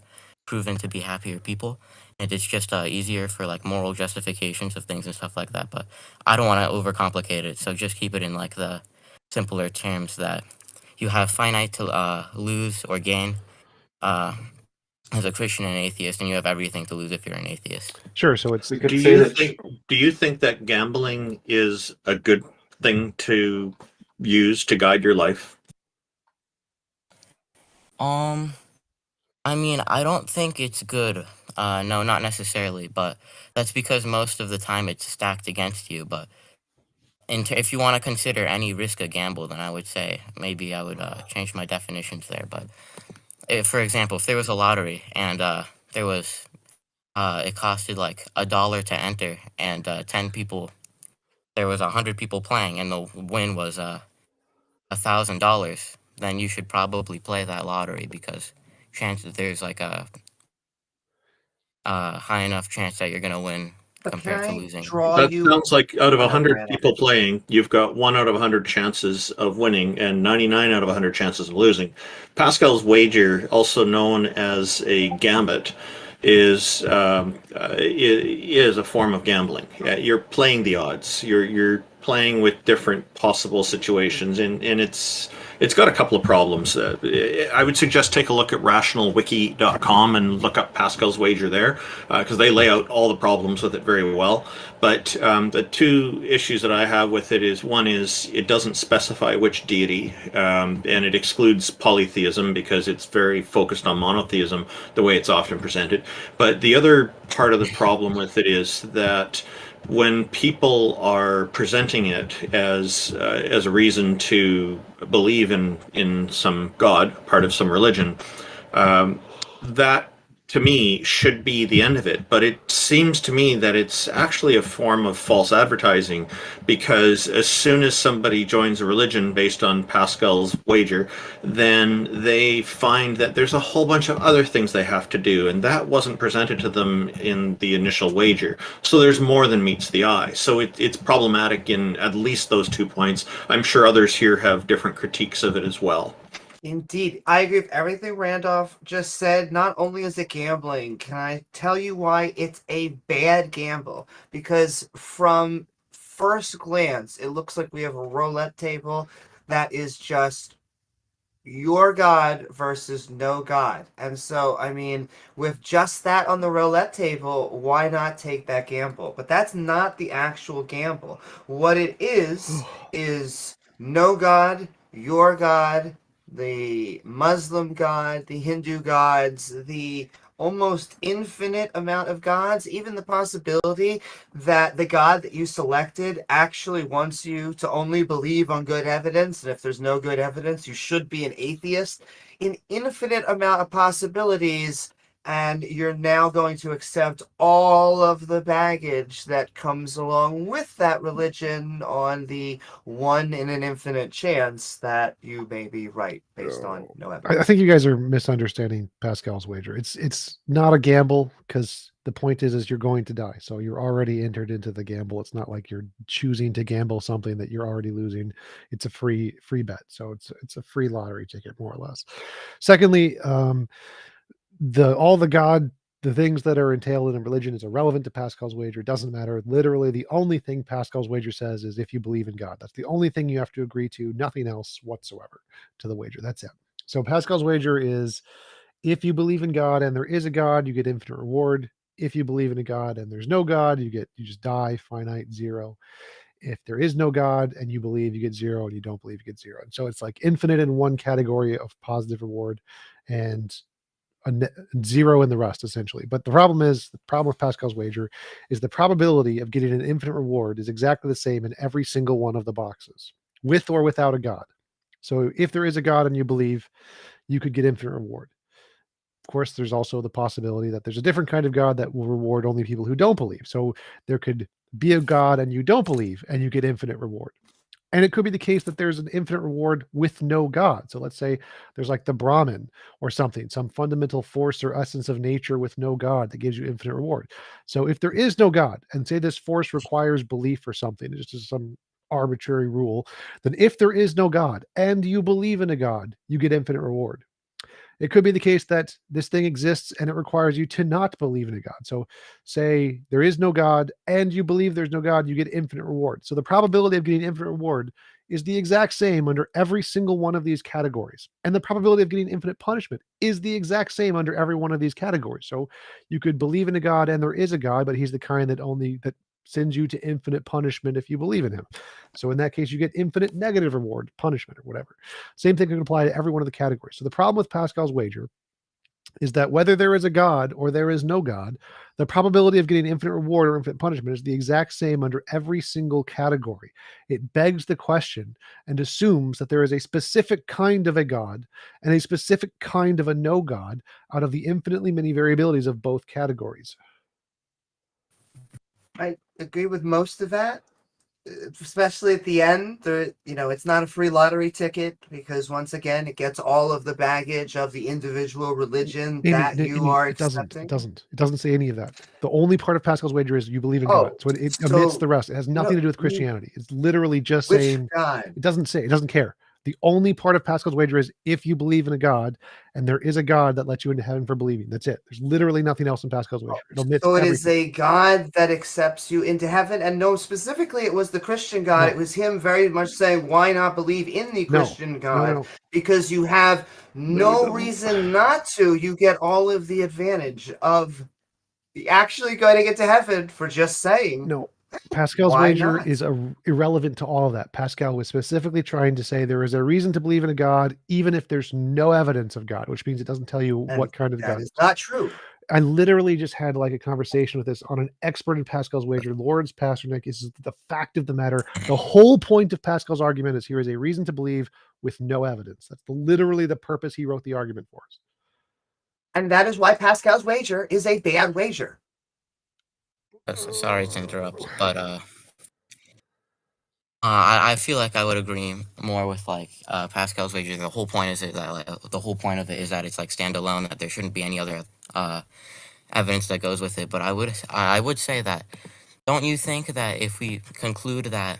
Speaker 15: proven to be happier people, and it's just easier for moral justifications of things and stuff like that. But I don't want to overcomplicate it, so just keep it in the simpler terms that you have finite to lose or gain as a Christian and atheist, and you have everything to lose if you're an atheist.
Speaker 2: Sure. So it's.
Speaker 1: Do you think that gambling is a good thing to use to guide your life?
Speaker 15: I mean, I don't think it's good. No, not necessarily, but that's because most of the time it's stacked against you. But if you want to consider any risk a gamble, then I would say maybe I would change my definitions there. But for example, if there was a lottery and there was it costed like $1 to enter, and 10 people, there was 100 people playing, and the win was $1,000, then you should probably play that lottery because chances there's like a high enough chance that you're gonna win
Speaker 4: But
Speaker 15: compared to
Speaker 4: can I
Speaker 15: losing.
Speaker 4: draw
Speaker 1: That
Speaker 4: you?
Speaker 1: sounds like out of
Speaker 4: No,
Speaker 1: 100
Speaker 4: Brandon.
Speaker 1: people playing, you've got 1 out of 100 chances of winning and 99 out of 100 chances of losing. Pascal's wager, also known as a gambit, is a form of gambling. You're playing the odds. You're playing with different possible situations, and it's got a couple of problems. I would suggest take a look at rationalwiki.com and look up Pascal's wager there, because they lay out all the problems with it very well. But the two issues that I have with it is, one is it doesn't specify which deity, and it excludes polytheism because it's very focused on monotheism, the way it's often presented. But the other part of the problem with it is that when people are presenting it as a reason to believe in some god, part of some religion, that to me should be the end of it. But it seems to me that it's actually a form of false advertising, because as soon as somebody joins a religion based on Pascal's wager, then they find that there's a whole bunch of other things they have to do, and that wasn't presented to them in the initial wager. So there's more than meets the eye. So it's problematic in at least those 2 points. I'm sure others here have different critiques of it as well.
Speaker 4: Indeed, I agree with everything Randolph just said. Not only is it gambling, can I tell you why it's a bad gamble? Because from first glance, it looks like we have a roulette table that is just your God versus no God. And so, I mean, with just that on the roulette table, why not take that gamble? But that's not the actual gamble. What it is no God, your God, the Muslim God, the Hindu gods, the almost infinite amount of gods, even the possibility that the God that you selected actually wants you to only believe on good evidence, and if there's no good evidence, you should be an atheist. An infinite amount of possibilities, and you're now going to accept all of the baggage that comes along with that religion on the one in an infinite chance that you may be right based on no evidence.
Speaker 2: I think you guys are misunderstanding Pascal's wager. It's not a gamble, because the point is you're going to die. So you're already entered into the gamble. It's not like you're choosing to gamble something that you're already losing. It's a free bet. So it's a free lottery ticket, more or less. Secondly, the things that are entailed in religion is irrelevant to Pascal's wager. It doesn't matter. Literally, the only thing Pascal's wager says is if you believe in God. That's the only thing you have to agree to, nothing else whatsoever to the wager. That's it. So Pascal's wager is, if you believe in God and there is a God, you get infinite reward. If you believe in a God and there's no God, you just die, finite, zero. If there is no God and you believe, you get zero, and you don't believe, you get zero. And so it's like infinite in one category of positive reward, and zero in the rest, essentially. But the problem with Pascal's wager is the probability of getting an infinite reward is exactly the same in every single one of the boxes, with or without a God. So if there is a God and you believe, you could get infinite reward. Of course, there's also the possibility that there's a different kind of God that will reward only people who don't believe. So there could be a God and you don't believe, and you get infinite reward. And it could be the case that there's an infinite reward with no God. So let's say there's like the Brahman or something, some fundamental force or essence of nature with no God that gives you infinite reward. So if there is no God, and say this force requires belief or something, it's just some arbitrary rule, then if there is no God and you believe in a God, you get infinite reward. It could be the case that this thing exists and it requires you to not believe in a God. So say there is no God and you believe there's no God, you get infinite reward. So the probability of getting infinite reward is the exact same under every single one of these categories. And the probability of getting infinite punishment is the exact same under every one of these categories. So you could believe in a God and there is a God, but he's the kind that sends you to infinite punishment if you believe in him. So in that case, you get infinite negative reward, punishment, or whatever. Same thing can apply to every one of the categories. So the problem with Pascal's wager is that whether there is a God or there is no God, the probability of getting infinite reward or infinite punishment is the exact same under every single category. It begs the question and assumes that there is a specific kind of a God and a specific kind of a no God out of the infinitely many variabilities of both categories.
Speaker 4: I agree with most of that, especially at the end. It's not a free lottery ticket because once again, it gets all of the baggage of the individual religion that you are accepting.
Speaker 2: It doesn't say any of that. The only part of Pascal's wager is you believe in
Speaker 4: Oh,
Speaker 2: God. So it omits the rest. It has nothing to do with Christianity. It's literally just
Speaker 4: Which
Speaker 2: saying
Speaker 4: God?
Speaker 2: it doesn't care. The only part of Pascal's wager is if you believe in a God and there is a God that lets you into heaven for believing. That's it. There's literally nothing else in Pascal's wager. It omits
Speaker 4: So it
Speaker 2: everything.
Speaker 4: is a God that accepts you into heaven, and no, specifically it was the Christian God.
Speaker 2: No.
Speaker 4: It was him very much saying, why not believe in the Christian God?
Speaker 2: No.
Speaker 4: Because you have no
Speaker 2: doesn't.
Speaker 4: reason not to. You get all of the advantage of actually going to get to heaven for just saying.
Speaker 2: No. Pascal's
Speaker 4: Why
Speaker 2: wager
Speaker 4: not?
Speaker 2: is irrelevant to all of that. Pascal was specifically trying to say there is a reason to believe in a God, even if there's no evidence of God, which means it doesn't tell you
Speaker 4: And
Speaker 2: what kind of
Speaker 4: that
Speaker 2: God.
Speaker 4: is not true.
Speaker 2: I literally just had like a conversation with this on an expert in Pascal's wager. Lawrence Pasternak is the fact of the matter. The whole point of Pascal's argument is here is a reason to believe with no evidence. That's literally the purpose he wrote the argument for us.
Speaker 4: And that is why Pascal's wager is a bad wager.
Speaker 15: Sorry to interrupt, but I feel like I would agree more with like Pascal's wager. The whole point is that the whole point of it is that it's like standalone, that there shouldn't be any other evidence that goes with it. But I would say that, don't you think that if we conclude that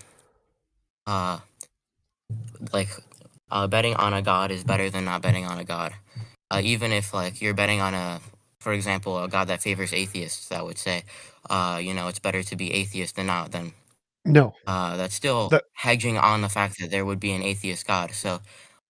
Speaker 15: betting on a god is better than not betting on a god, even if like you're betting on for example, a god that favors atheists, that would say, it's better to be atheist than not, then
Speaker 2: No.
Speaker 15: that's still hedging on the fact that there would be an atheist god. So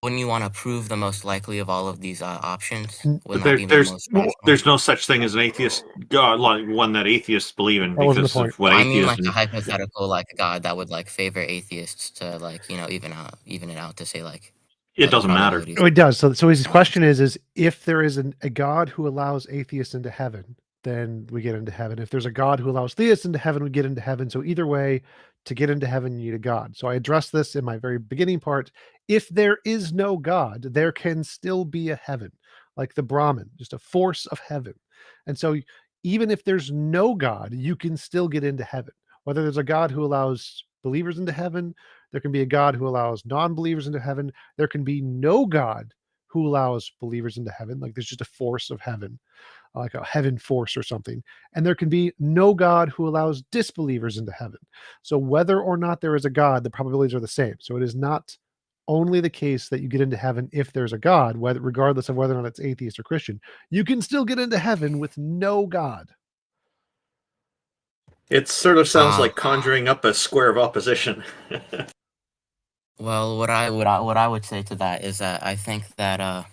Speaker 15: wouldn't you want to prove the most likely of all of these options? Wouldn't that be the most rational?
Speaker 1: There's no such thing as an atheist God, like one that atheists believe in,
Speaker 2: That wasn't the
Speaker 1: because
Speaker 2: point.
Speaker 1: of what
Speaker 15: I mean,
Speaker 1: atheism.
Speaker 15: like a hypothetical, like a god that would like favor atheists to like even it out to say like
Speaker 1: It doesn't matter.
Speaker 2: Oh, it does. So his question is if there is a God who allows atheists into heaven, then we get into heaven. If there's a God who allows theists into heaven, we get into heaven. So either way, to get into heaven, you need a God. So I addressed this in my very beginning part. If there is no God, there can still be a heaven, like the Brahman, just a force of heaven. And so even if there's no God, you can still get into heaven. Whether there's a God who allows believers into heaven, there can be a God who allows non-believers into heaven. There can be no God who allows believers into heaven. Like there's just a force of heaven, like a heaven force or something. And there can be no God who allows disbelievers into heaven. So whether or not there is a God, the probabilities are the same. So it is not only the case that you get into heaven if there's a God, regardless of whether or not it's atheist or Christian. You can still get into heaven with no God.
Speaker 1: It sort of sounds like conjuring up a square of opposition.
Speaker 15: Well, what I would say to that is that I think that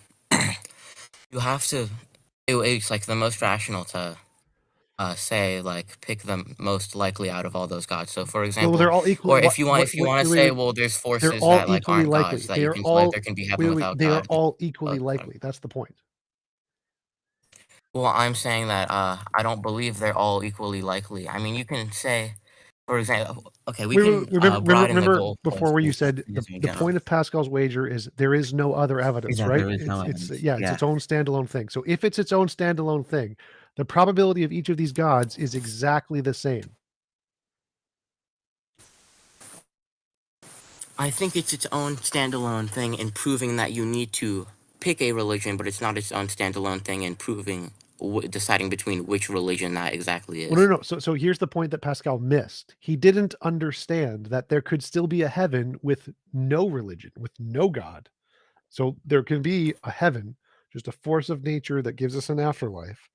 Speaker 15: you have to. It's like the most rational to say like pick the most likely out of all those gods. So for example,
Speaker 2: they're all equally.
Speaker 15: or if you want to say, well, there's forces
Speaker 2: all
Speaker 15: that like
Speaker 2: equally
Speaker 15: aren't
Speaker 2: likely.
Speaker 15: gods that
Speaker 2: They
Speaker 15: you
Speaker 2: are
Speaker 15: can
Speaker 2: all.
Speaker 15: there can be heaven without
Speaker 2: They
Speaker 15: God.
Speaker 2: are all equally likely. That's the point.
Speaker 15: Well, I'm saying that I don't believe they're all equally likely. I mean, you can say, for example, okay, we can broaden the goal.
Speaker 2: Before where you said the point of Pascal's wager is there is no other evidence, right? It's its own standalone thing. So if it's its own standalone thing, the probability of each of these gods is exactly the same.
Speaker 15: I think it's its own standalone thing in proving that you need to pick a religion, but it's not its own standalone thing in proving deciding between which religion that exactly is.
Speaker 2: Well, no. So here's the point that Pascal missed. He didn't understand that there could still be a heaven with no religion, with no God. So there can be a heaven, just a force of nature that gives us an afterlife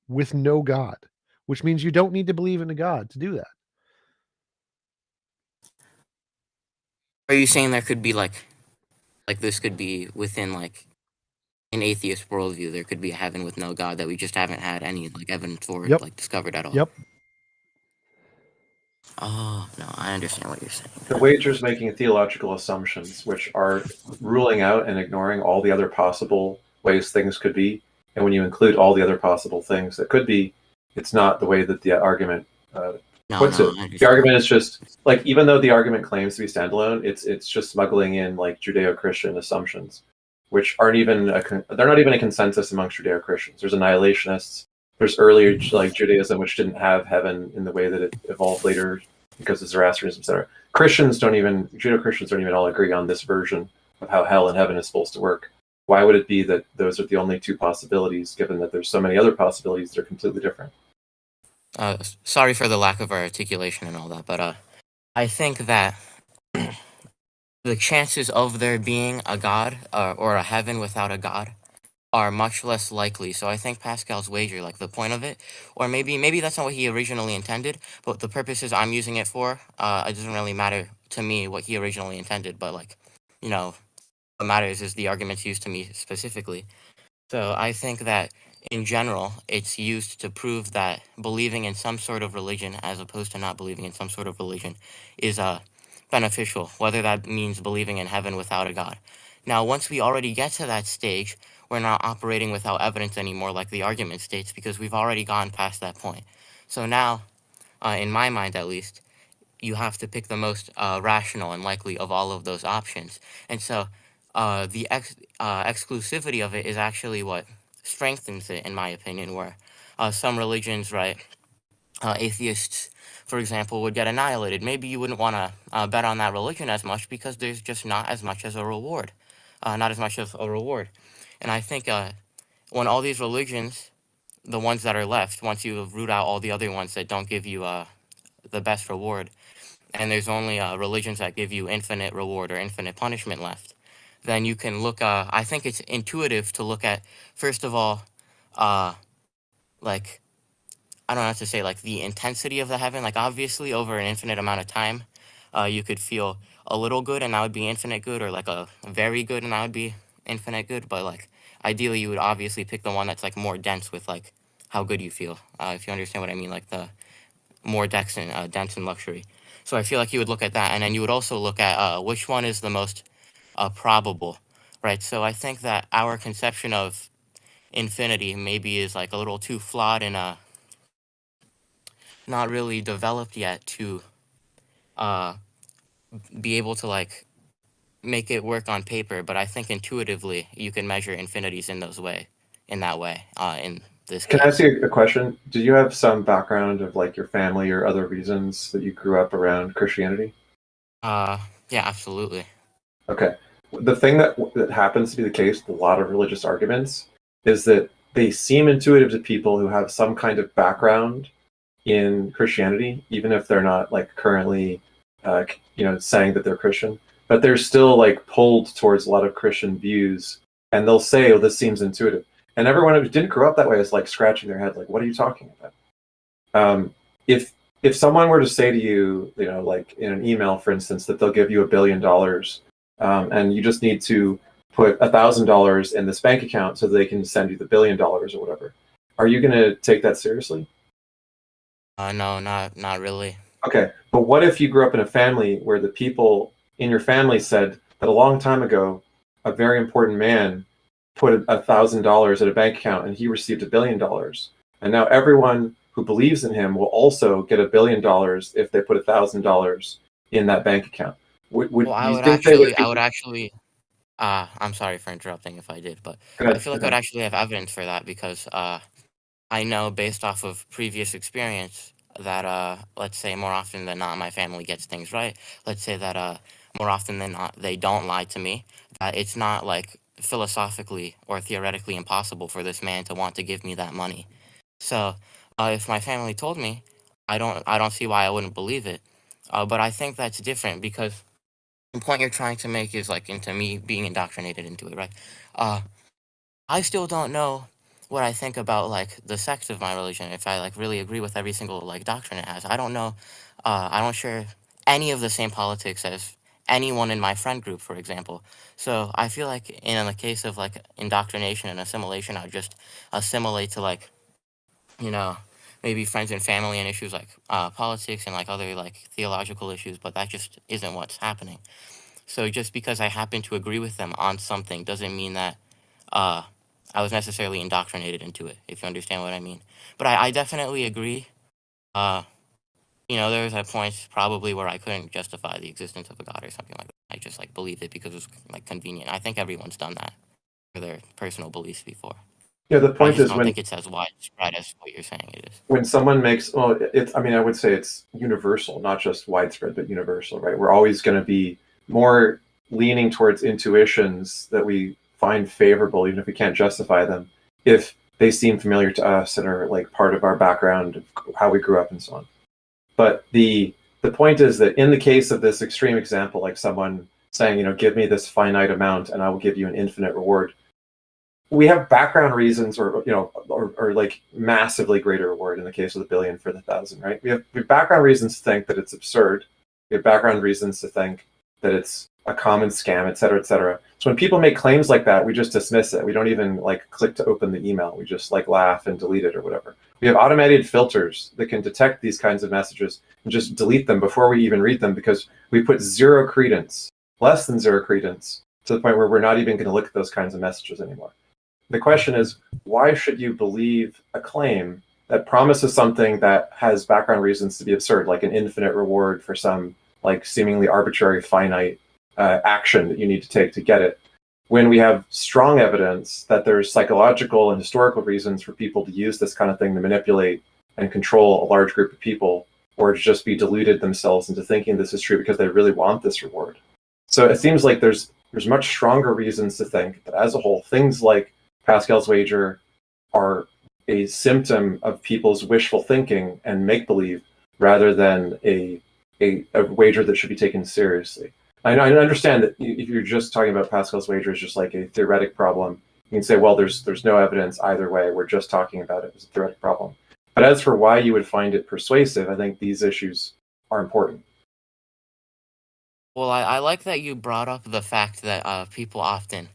Speaker 2: with no God, which means you don't need to believe in a God to do that.
Speaker 15: Are you saying there could be like this could be within like an atheist worldview? There could be a heaven with no God that we just haven't had any like evidence for, like discovered at all.
Speaker 2: Yep.
Speaker 15: Oh, no, I understand what you're saying.
Speaker 9: The wager's making theological assumptions, which are ruling out and ignoring all the other possible ways things could be. And when you include all the other possible things that could be, it's not the way that the argument puts it. The argument is just like, even though the argument claims to be standalone, it's just smuggling in like Judeo-Christian assumptions, which aren't even they're not even a consensus amongst Judeo-Christians. There's annihilationists. There's earlier like Judaism, which didn't have heaven in the way that it evolved later because of Zoroastrianism, etc. Judeo-Christians don't even all agree on this version of how hell and heaven is supposed to work. Why would it be that those are the only two possibilities, given that there's so many other possibilities that are completely different?
Speaker 15: Sorry for the lack of articulation and all that, but I think that the chances of there being a god or a heaven without a god are much less likely. So I think Pascal's wager, like the point of it, or maybe that's not what he originally intended, but the purposes I'm using it for, it doesn't really matter to me what he originally intended, but like, you know, what matters is the arguments used to me specifically. So I think that in general, it's used to prove that believing in some sort of religion as opposed to not believing in some sort of religion is beneficial, whether that means believing in heaven without a God. Now, once we already get to that stage, we're not operating without evidence anymore, like the argument states, because we've already gone past that point. So now, in my mind at least, you have to pick the most rational and likely of all of those options. And so the exclusivity of it is actually what strengthens it, in my opinion, where some religions, right, atheists, for example, would get annihilated. Maybe you wouldn't want to bet on that religion as much because there's just not as much as a reward, not as much of a reward. And I think when all these religions, the ones that are left, once you root out all the other ones that don't give you the best reward, and there's only religions that give you infinite reward or infinite punishment left, then you can look, I think it's intuitive to look at, first of all, like, I don't have to say like the intensity of the heaven. Like obviously over an infinite amount of time, you could feel a little good and that would be infinite good, or like a very good and that would be infinite good. But like ideally, you would obviously pick the one that's like more dense with like how good you feel. If you understand what I mean, like the more dense and luxury. So I feel like you would look at that, and then you would also look at which one is the most probable, right? So I think that our conception of infinity maybe is like a little too flawed and not really developed yet to be able to like make it work on paper. But I think intuitively you can measure infinities in that way. In this
Speaker 9: Can I
Speaker 15: case.
Speaker 9: ask you a question? Do you have some background of like your family or other reasons that you grew up around Christianity?
Speaker 15: Yeah, absolutely.
Speaker 9: Okay. The thing that happens to be the case with a lot of religious arguments is that they seem intuitive to people who have some kind of background in Christianity, even if they're not like currently, saying that they're Christian, but they're still like pulled towards a lot of Christian views, and they'll say, "Oh, this seems intuitive," and everyone who didn't grow up that way is like scratching their head, like, "What are you talking about?" If someone were to say to you, like in an email, for instance, that they'll give you $1 billion, and you just need to put $1,000 in this bank account so that they can send you the $1 billion or whatever, are you going to take that seriously?
Speaker 15: No, not really.
Speaker 9: Okay, but what if you grew up in a family where the people in your family said that a long time ago, a very important man put $1,000 in a bank account and he received $1 billion, and now everyone who believes in him will also get $1 billion if they put $1,000 in that bank account?
Speaker 15: I would actually. I'm sorry for interrupting if I did, but I feel like I'd actually have evidence for that because I know based off of previous experience that let's say more often than not my family gets things right. Let's say that more often than not they don't lie to me. That it's not like philosophically or theoretically impossible for this man to want to give me that money. So if my family told me, I don't see why I wouldn't believe it. But I think that's different because the point you're trying to make is like into me being indoctrinated into it, right? I still don't know what I think about like the sects of my religion. If I like really agree with every single like doctrine it has, I don't know. I don't share any of the same politics as anyone in my friend group, for example. So I feel like in the case of like indoctrination and assimilation, I would just assimilate to like, you know, maybe friends and family and issues like politics and like other like theological issues, but that just isn't what's happening. So just because I happen to agree with them on something doesn't mean that I was necessarily indoctrinated into it, if you understand what I mean. But I definitely agree. There was a point probably where I couldn't justify the existence of a god or something like that. I just like believed it because it was like convenient. I think everyone's done that for their personal beliefs before.
Speaker 9: Yeah, the
Speaker 15: I
Speaker 9: point
Speaker 15: just
Speaker 9: is
Speaker 15: don't think it's as widespread as what you're saying it is.
Speaker 9: when someone makes, well, it's, I mean, I would say it's universal, not just widespread, but universal, right? We're always going to be more leaning towards intuitions that we find favorable, even if we can't justify them, if they seem familiar to us and are like part of our background, of how we grew up and so on. But the point is that in the case of this extreme example, like someone saying, give me this finite amount and I will give you an infinite reward, we have background reasons, or like massively greater reward in the case of the billion for the 1,000, right? We have background reasons to think that it's absurd. We have background reasons to think that it's a common scam, et cetera, et cetera. So when people make claims like that, we just dismiss it. We don't even like click to open the email. We just like laugh and delete it or whatever. We have automated filters that can detect these kinds of messages and just delete them before we even read them, because we put zero credence, less than zero credence, to the point where we're not even going to look at those kinds of messages anymore. The question is, why should you believe a claim that promises something that has background reasons to be absurd, like an infinite reward for some like seemingly arbitrary finite action that you need to take to get it, when we have strong evidence that there's psychological and historical reasons for people to use this kind of thing to manipulate and control a large group of people, or to just be deluded themselves into thinking this is true because they really want this reward. So it seems like there's much stronger reasons to think that as a whole, things like Pascal's wager are a symptom of people's wishful thinking and make-believe, rather than a wager that should be taken seriously. I understand that if you're just talking about Pascal's wager as just like a theoretic problem, you can say, well, there's no evidence either way. We're just talking about it as a theoretic problem. But as for why you would find it persuasive, I think these issues are important.
Speaker 15: Well, I like that you brought up the fact that people often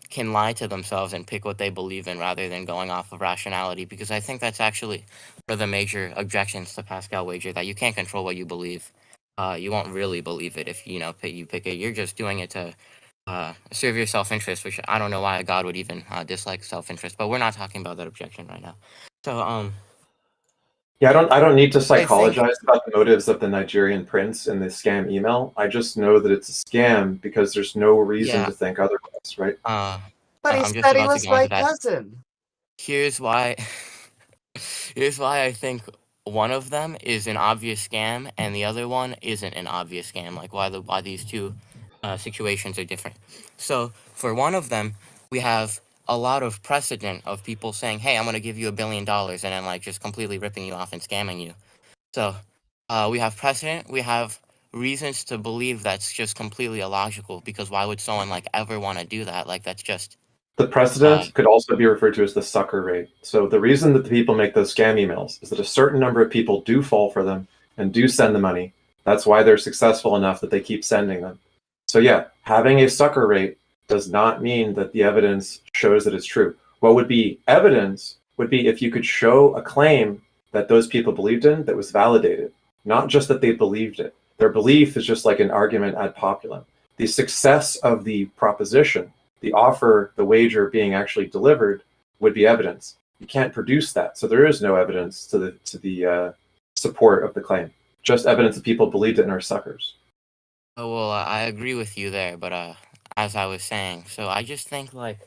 Speaker 15: can lie to themselves and pick what they believe in rather than going off of rationality, because I think that's actually one of the major objections to Pascal wager, that you can't control what you believe. You won't really believe it if you pick it. You're just doing it to serve your self-interest, which I don't know why God would even dislike self-interest. But we're not talking about that objection right now. So
Speaker 9: yeah, I don't need to
Speaker 15: I think
Speaker 9: psychologize about the motives of the Nigerian prince in the scam email. I just know that it's a scam because there's no reason to think otherwise, right?
Speaker 4: But he
Speaker 15: I'm just
Speaker 4: said he
Speaker 15: about to
Speaker 4: was
Speaker 15: go into
Speaker 4: my
Speaker 15: that.
Speaker 4: cousin.
Speaker 15: Here's why. Here's why I think one of them is an obvious scam and the other one isn't an obvious scam. Like why these two situations are different. So for one of them, we have a lot of precedent of people saying, "Hey, I'm going to give you $1 billion," and then like just completely ripping you off and scamming you. So we have precedent. We have reasons to believe that's just completely illogical, because why would someone like ever want to do that? Like that's just
Speaker 9: The precedent could also be referred to as the sucker rate. So the reason that the people make those scam emails is that a certain number of people do fall for them and do send the money. That's why they're successful enough that they keep sending them. So yeah, having a sucker rate does not mean that the evidence shows that it's true. What would be evidence would be if you could show a claim that those people believed in that was validated, not just that they believed it. Their belief is just like an argument ad populum. The success of the proposition, the offer, the wager being actually delivered, would be evidence. You can't produce that, so there is no evidence to the support of the claim. Just evidence that people believed it and are suckers.
Speaker 15: Oh, well, I agree with you there, but as I was saying, so I just think like,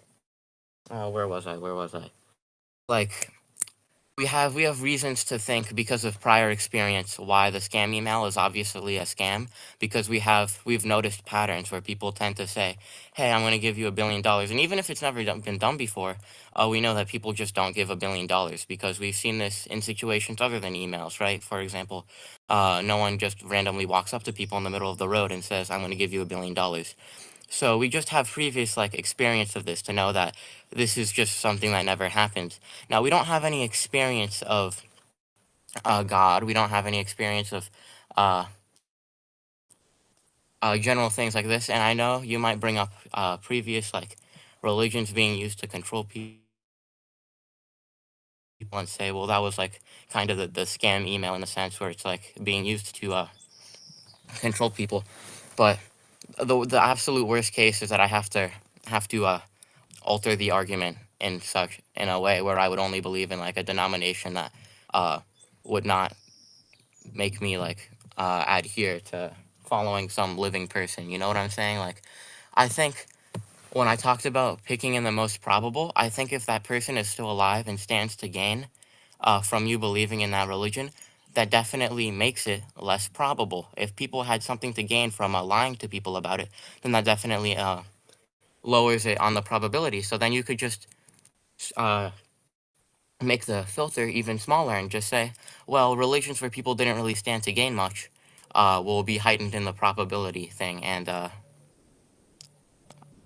Speaker 15: where was I? Like, we have reasons to think, because of prior experience, why the scam email is obviously a scam, because we've noticed patterns where people tend to say, "Hey, I'm going to give you $1 billion," and even if it's never been done before, we know that people just don't give $1 billion, because we've seen this in situations other than emails, right? For example, no one just randomly walks up to people in the middle of the road and says, "I'm going to give you $1 billion." So we just have previous like experience of this to know that this is just something that never happened. Now we don't have any experience of God. We don't have any experience of uh, general things like this. And I know you might bring up previous like religions being used to control people people and say, well, that was like kind of the scam email in the sense where it's like being used to control people. But the absolute worst case is that I have to alter the argument in a way where I would only believe in like a denomination that would not make me like adhere to following some living person. You know what I'm saying? Like, I think when I talked about picking in the most probable, I think if that person is still alive and stands to gain from you believing in that religion, that definitely makes it less probable. If people had something to gain from lying to people about it, then that definitely lowers it on the probability. So then you could just make the filter even smaller and just say, well, religions where people didn't really stand to gain much will be heightened in the probability thing. And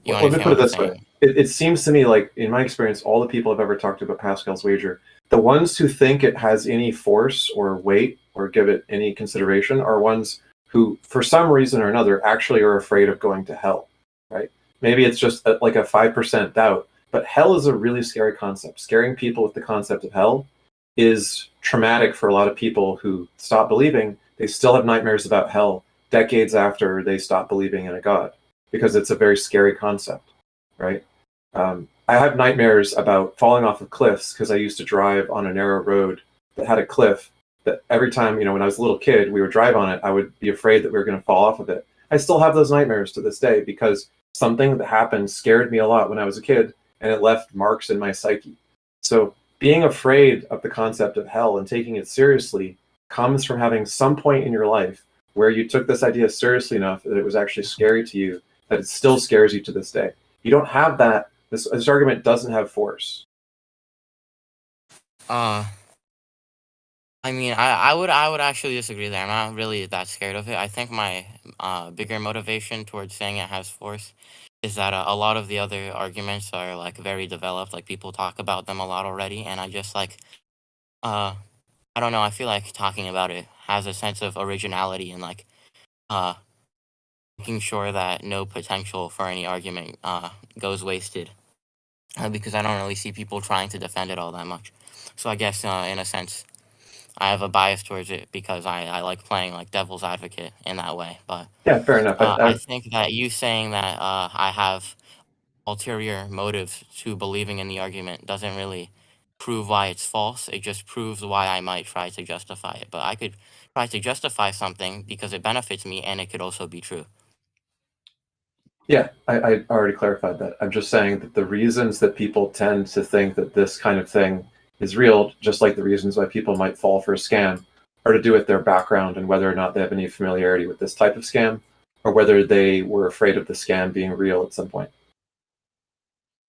Speaker 15: you
Speaker 9: Well, let me
Speaker 15: understand
Speaker 9: put it
Speaker 15: what I'm
Speaker 9: this way.
Speaker 15: saying?
Speaker 9: It seems to me like, in my experience, all the people I've ever talked to about Pascal's wager, the ones who think it has any force or weight or give it any consideration are ones who, for some reason or another, actually are afraid of going to hell, right? Maybe it's just like a 5% doubt, but hell is a really scary concept. Scaring people with the concept of hell is traumatic for a lot of people who stop believing. They still have nightmares about hell decades after they stop believing in a god, because it's a very scary concept, right? I have nightmares about falling off of cliffs because I used to drive on a narrow road that had a cliff that every time, when I was a little kid, we would drive on it, I would be afraid that we were going to fall off of it. I still have those nightmares to this day because something that happened scared me a lot when I was a kid, and it left marks in my psyche. So being afraid of the concept of hell and taking it seriously comes from having some point in your life where you took this idea seriously enough that it was actually scary to you, that it still scares you to this day. You don't have that. This argument doesn't have force.
Speaker 15: I mean, I would actually disagree there. I'm not really that scared of it. I think my bigger motivation towards saying it has force is that a lot of the other arguments are like very developed. Like people talk about them a lot already, and I just like I don't know. I feel like talking about it has a sense of originality and like making sure that no potential for any argument goes wasted. Because I don't really see people trying to defend it all that much. So I guess in a sense, I have a bias towards it because I like playing like devil's advocate in that way. But
Speaker 9: Yeah, fair enough.
Speaker 15: I think that you saying that I have ulterior motive to believing in the argument doesn't really prove why it's false. It just proves why I might try to justify it. But I could try to justify something because it benefits me, and it could also be true.
Speaker 9: Yeah, I already clarified that. I'm just saying that the reasons that people tend to think that this kind of thing is real, just like the reasons why people might fall for a scam, are to do with their background and whether or not they have any familiarity with this type of scam, or whether they were afraid of the scam being real at some point.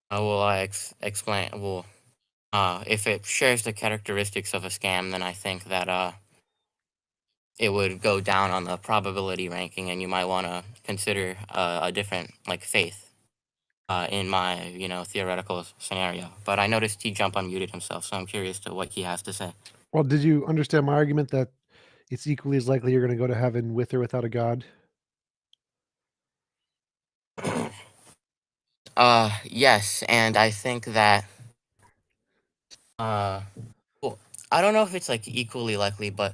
Speaker 15: Will I explain? Well, if it shares the characteristics of a scam, then I think that it would go down on the probability ranking, and you might want to consider a different like faith in my theoretical scenario. But I noticed TJump unmuted himself, so I'm curious to what he has to say.
Speaker 2: Well, did you understand my argument that it's equally as likely you're going to go to heaven with or without a god?
Speaker 15: Yes, and I think that well, I don't know if it's like equally likely, but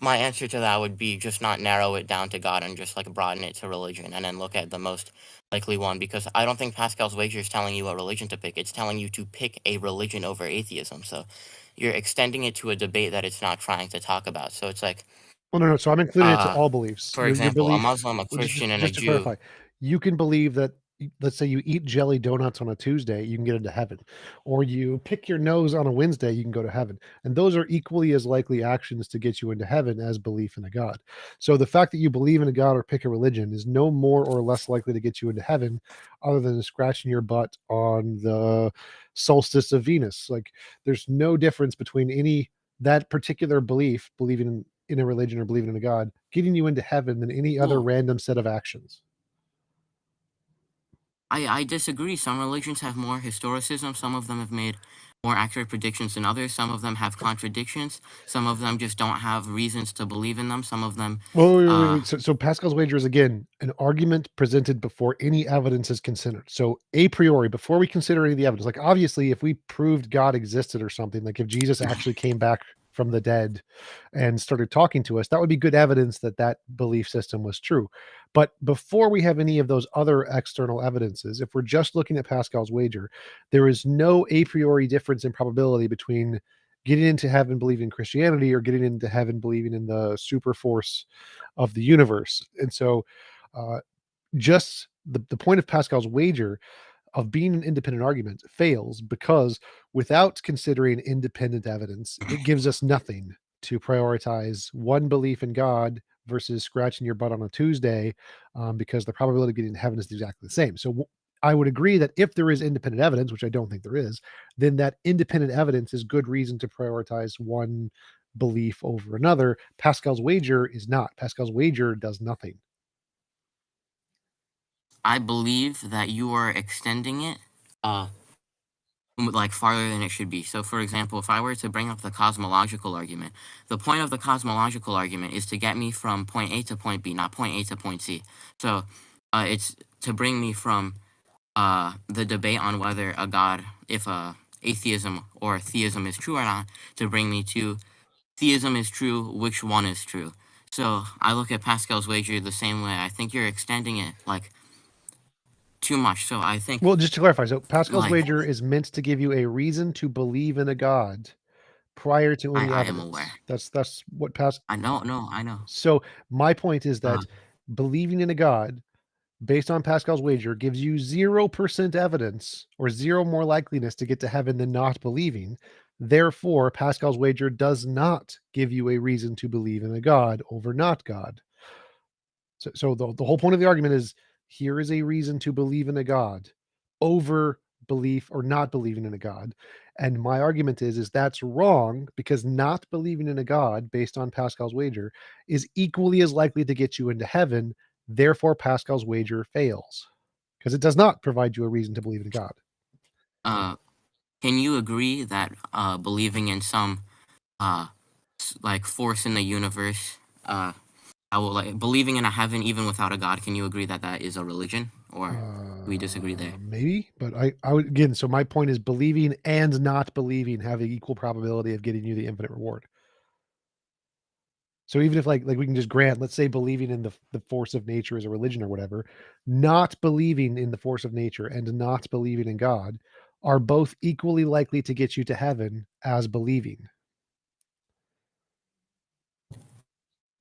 Speaker 15: my answer to that would be just not narrow it down to God and just like broaden it to religion and then look at the most likely one, because I don't think Pascal's wager is telling you what religion to pick. It's telling you to pick a religion over atheism. So you're extending it to a debate that it's not trying to talk about. So it's like,
Speaker 2: Well, no. So I'm including it to all beliefs.
Speaker 15: for
Speaker 2: Your
Speaker 15: example, a
Speaker 2: belief.
Speaker 15: Muslim, a
Speaker 2: Well,
Speaker 15: Christian, and a
Speaker 2: just to
Speaker 15: Jew.
Speaker 2: clarify, you can believe that. Let's say you eat jelly donuts on a Tuesday, you can get into heaven, or you pick your nose on a Wednesday, you can go to heaven, and those are equally as likely actions to get you into heaven as belief in a god. So the fact that you believe in a god or pick a religion is no more or less likely to get you into heaven, other than scratching your butt on the solstice of Venus. Like there's no difference between that particular belief, believing in a religion or believing in a god, getting you into heaven than any other random set of actions.
Speaker 15: I disagree. Some religions have more historicism. Some of them have made more accurate predictions than others. Some of them have contradictions. Some of them just don't have reasons to believe in them. Some of them.
Speaker 2: Wait. So Pascal's wager is, again, an argument presented before any evidence is considered. So a priori, before we consider any of the evidence, like obviously if we proved God existed or something, like if Jesus actually came back from the dead and started talking to us, that would be good evidence that that belief system was true. But before we have any of those other external evidences, if we're just looking at Pascal's wager, there is no a priori difference in probability between getting into heaven believing in Christianity or getting into heaven believing in the super force of the universe. And so just the point of Pascal's wager of being an independent argument fails because without considering independent evidence, it gives us nothing to prioritize one belief in God versus scratching your butt on a Tuesday, because the probability of getting to heaven is exactly the same. So I would agree that if there is independent evidence, which I don't think there is, then that independent evidence is good reason to prioritize one belief over another. Pascal's wager is not. Pascal's wager does nothing.
Speaker 15: I believe that you are extending it like farther than it should be. So for example, if I were to bring up the cosmological argument, the point of the cosmological argument is to get me from point A to point B, not point A to point C. So it's to bring me from the debate on whether a God, if atheism or theism is true or not, to bring me to theism is true, which one is true. So I look at Pascal's wager the same way. I think you're extending it like too much. So I think.
Speaker 2: Well, just to clarify, so Pascal's
Speaker 15: like,
Speaker 2: wager is meant to give you a reason to believe in a God prior to any
Speaker 15: I
Speaker 2: evidence.
Speaker 15: am aware.
Speaker 2: That's what Pascal.
Speaker 15: I know.
Speaker 2: So my point is that believing in a God based on Pascal's wager gives you 0% evidence or zero more likeliness to get to heaven than not believing. Therefore, Pascal's wager does not give you a reason to believe in a God over not God. So the whole point of the argument is here is a reason to believe in a God over belief or not believing in a God. And my argument is that's wrong because not believing in a God based on Pascal's wager is equally as likely to get you into heaven. Therefore, Pascal's wager fails because it does not provide you a reason to believe in God.
Speaker 15: Can you agree that believing in some like force in the universe, I will like believing in a heaven even without a God? Can you agree that that is a religion, or do we disagree there?
Speaker 2: Maybe, but I would again. So my point is believing and not believing have an equal probability of getting you the infinite reward. So even if like we can just grant, let's say believing in the force of nature is a religion or whatever, not believing in the force of nature and not believing in God are both equally likely to get you to heaven as believing.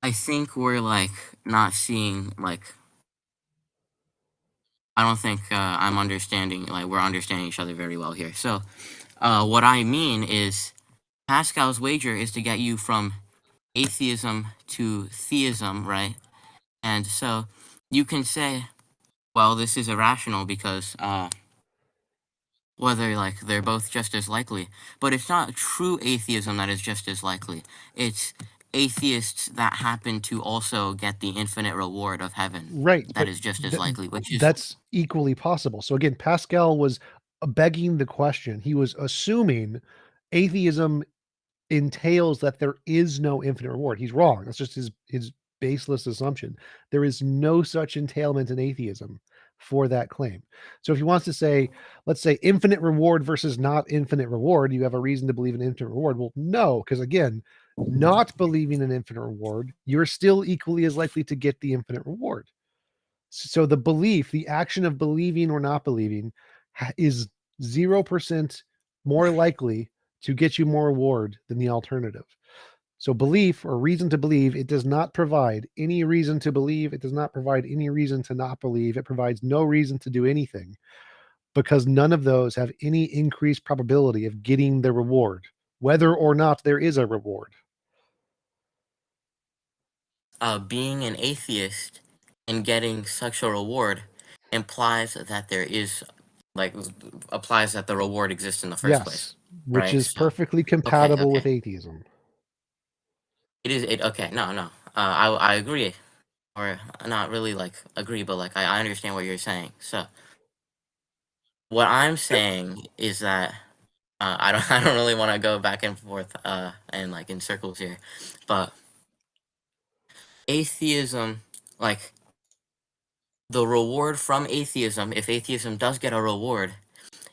Speaker 15: I think we're like not seeing like. I don't think I'm understanding like we're understanding each other very well here. So what I mean is Pascal's wager is to get you from atheism to theism, right? And so you can say, well, this is irrational because whether like they're both just as likely, but it's not true atheism that is just as likely. It's atheists that happen to also get the infinite reward of heaven.
Speaker 2: Right.
Speaker 15: That is just as likely, which is
Speaker 2: that's equally possible. So again, Pascal was begging the question. He was assuming atheism entails that there is no infinite reward. He's wrong. That's just his baseless assumption. There is no such entailment in atheism for that claim. So if he wants to say, let's say infinite reward versus not infinite reward, you have a reason to believe in infinite reward. Well, no, because again, not believing in infinite reward, you're still equally as likely to get the infinite reward. So the belief, the action of believing or not believing is 0% more likely to get you more reward than the alternative. So belief or reason to believe, it does not provide any reason to believe. It does not provide any reason to not believe. It provides no reason to do anything because none of those have any increased probability of getting the reward, whether or not there is a reward.
Speaker 15: being an atheist and getting such a reward implies that there is like applies that the reward exists in the first place.
Speaker 2: Which
Speaker 15: right?
Speaker 2: is
Speaker 15: So,
Speaker 2: perfectly compatible
Speaker 15: okay.
Speaker 2: with atheism.
Speaker 15: It is it okay, no. I agree. Or not really like agree, but like I understand what you're saying. So what I'm saying is that I don't I don't really want to go back and forth and like in circles here, but atheism, like the reward from atheism, if atheism does get a reward,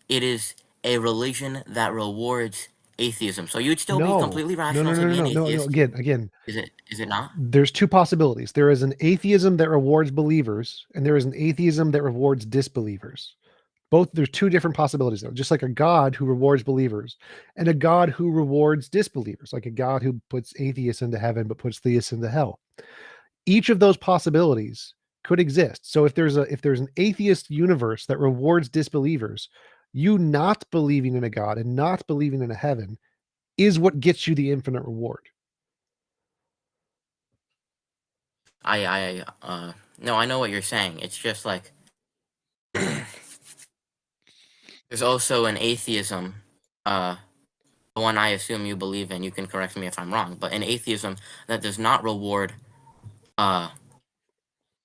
Speaker 15: it is a religion that rewards atheism. So you'd still be completely
Speaker 2: No,
Speaker 15: rational to be an
Speaker 2: no.
Speaker 15: atheist.
Speaker 2: Again,
Speaker 15: Is it not?
Speaker 2: there's two possibilities. There is an atheism that rewards believers, and there is an atheism that rewards disbelievers. There's two different possibilities though, just like a God who rewards believers and a God who rewards disbelievers, like a God who puts atheists into heaven but puts theists into hell. Each of those possibilities could exist. So if there's an atheist universe that rewards disbelievers, you not believing in a God and not believing in a heaven is what gets you the infinite reward.
Speaker 15: No, I know what you're saying. It's just like there's also an atheism, the one I assume you believe in. You can correct me if I'm wrong, but an atheism that does not reward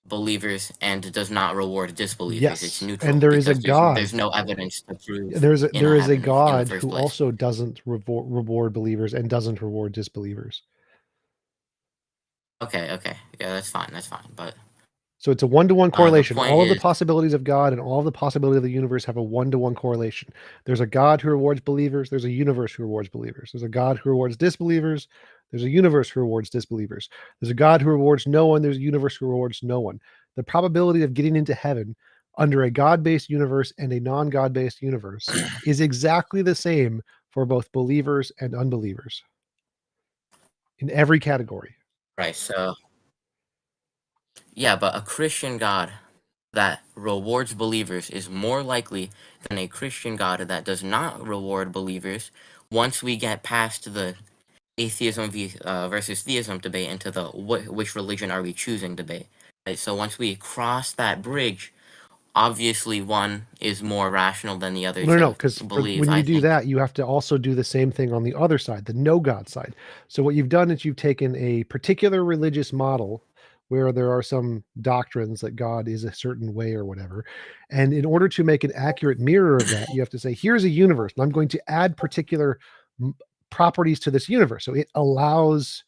Speaker 15: believers and does not reward disbelievers. It's
Speaker 2: Yes,
Speaker 15: neutral
Speaker 2: and there is a
Speaker 15: because there's
Speaker 2: God.
Speaker 15: no evidence to prove
Speaker 2: There
Speaker 15: in
Speaker 2: is a
Speaker 15: heaven in the
Speaker 2: God
Speaker 15: first
Speaker 2: who
Speaker 15: place.
Speaker 2: also doesn't reward believers and doesn't reward disbelievers.
Speaker 15: Okay, yeah, that's fine, but
Speaker 2: so it's a 1-to-1 correlation.
Speaker 15: point
Speaker 2: All of the
Speaker 15: is,
Speaker 2: possibilities of God and all of the possibilities of the universe have a 1-to-1 correlation. There's a God who rewards believers. There's a universe who rewards believers. There's a God who rewards disbelievers. There's a universe who rewards disbelievers. There's a God who rewards no one. There's a universe who rewards no one. The probability of getting into heaven under a God-based universe and a non-God-based universe is exactly the same for both believers and unbelievers in every category.
Speaker 15: right, so yeah, but a Christian God that rewards believers is more likely than a Christian God that does not reward believers once we get past the atheism versus theism debate into the which religion are we choosing debate. Right? So once we cross that bridge, obviously one is more rational than the other
Speaker 2: No,
Speaker 15: to
Speaker 2: because
Speaker 15: believe.
Speaker 2: when
Speaker 15: I
Speaker 2: you do
Speaker 15: think.
Speaker 2: that, you have to also do the same thing on the other side, the no God side. So what you've done is you've taken a particular religious model where there are some doctrines that God is a certain way or whatever. And in order to make an accurate mirror of that, you have to say, here's a universe, and I'm going to add particular properties to this universe. So it allows,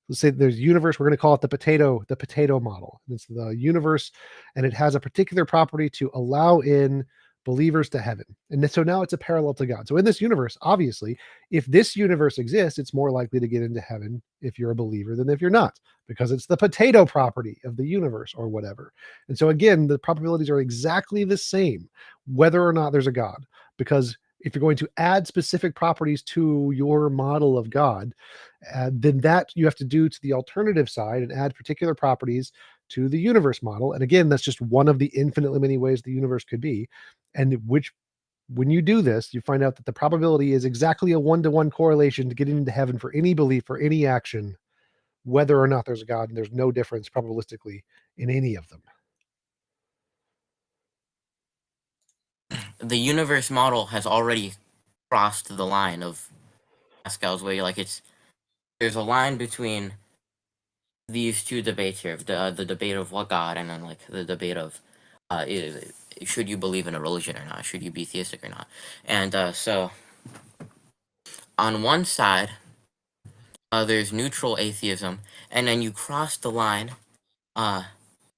Speaker 2: let's say there's universe, we're going to call it the potato model. It's the universe, and it has a particular property to allow in believers to heaven. And so now it's a parallel to God. So in this universe, obviously, if this universe exists, it's more likely to get into heaven if you're a believer than if you're not, because it's the potato property of the universe or whatever. And so again, the probabilities are exactly the same, whether or not there's a God, because if you're going to add specific properties to your model of God, then that you have to do to the alternative side and add particular properties to the universe model. And again, that's just one of the infinitely many ways the universe could be. And when you do this, you find out that the probability is exactly a 1-to-1 correlation to getting into heaven for any belief or any action, whether or not there's a God. And there's no difference probabilistically in any of them.
Speaker 15: The universe model has already crossed the line of Pascal's way. Like there's a line between these two debates here, the debate of what God, and then like the debate of should you believe in a religion or not, should you be theistic or not. And so on one side there's neutral atheism, and then you cross the line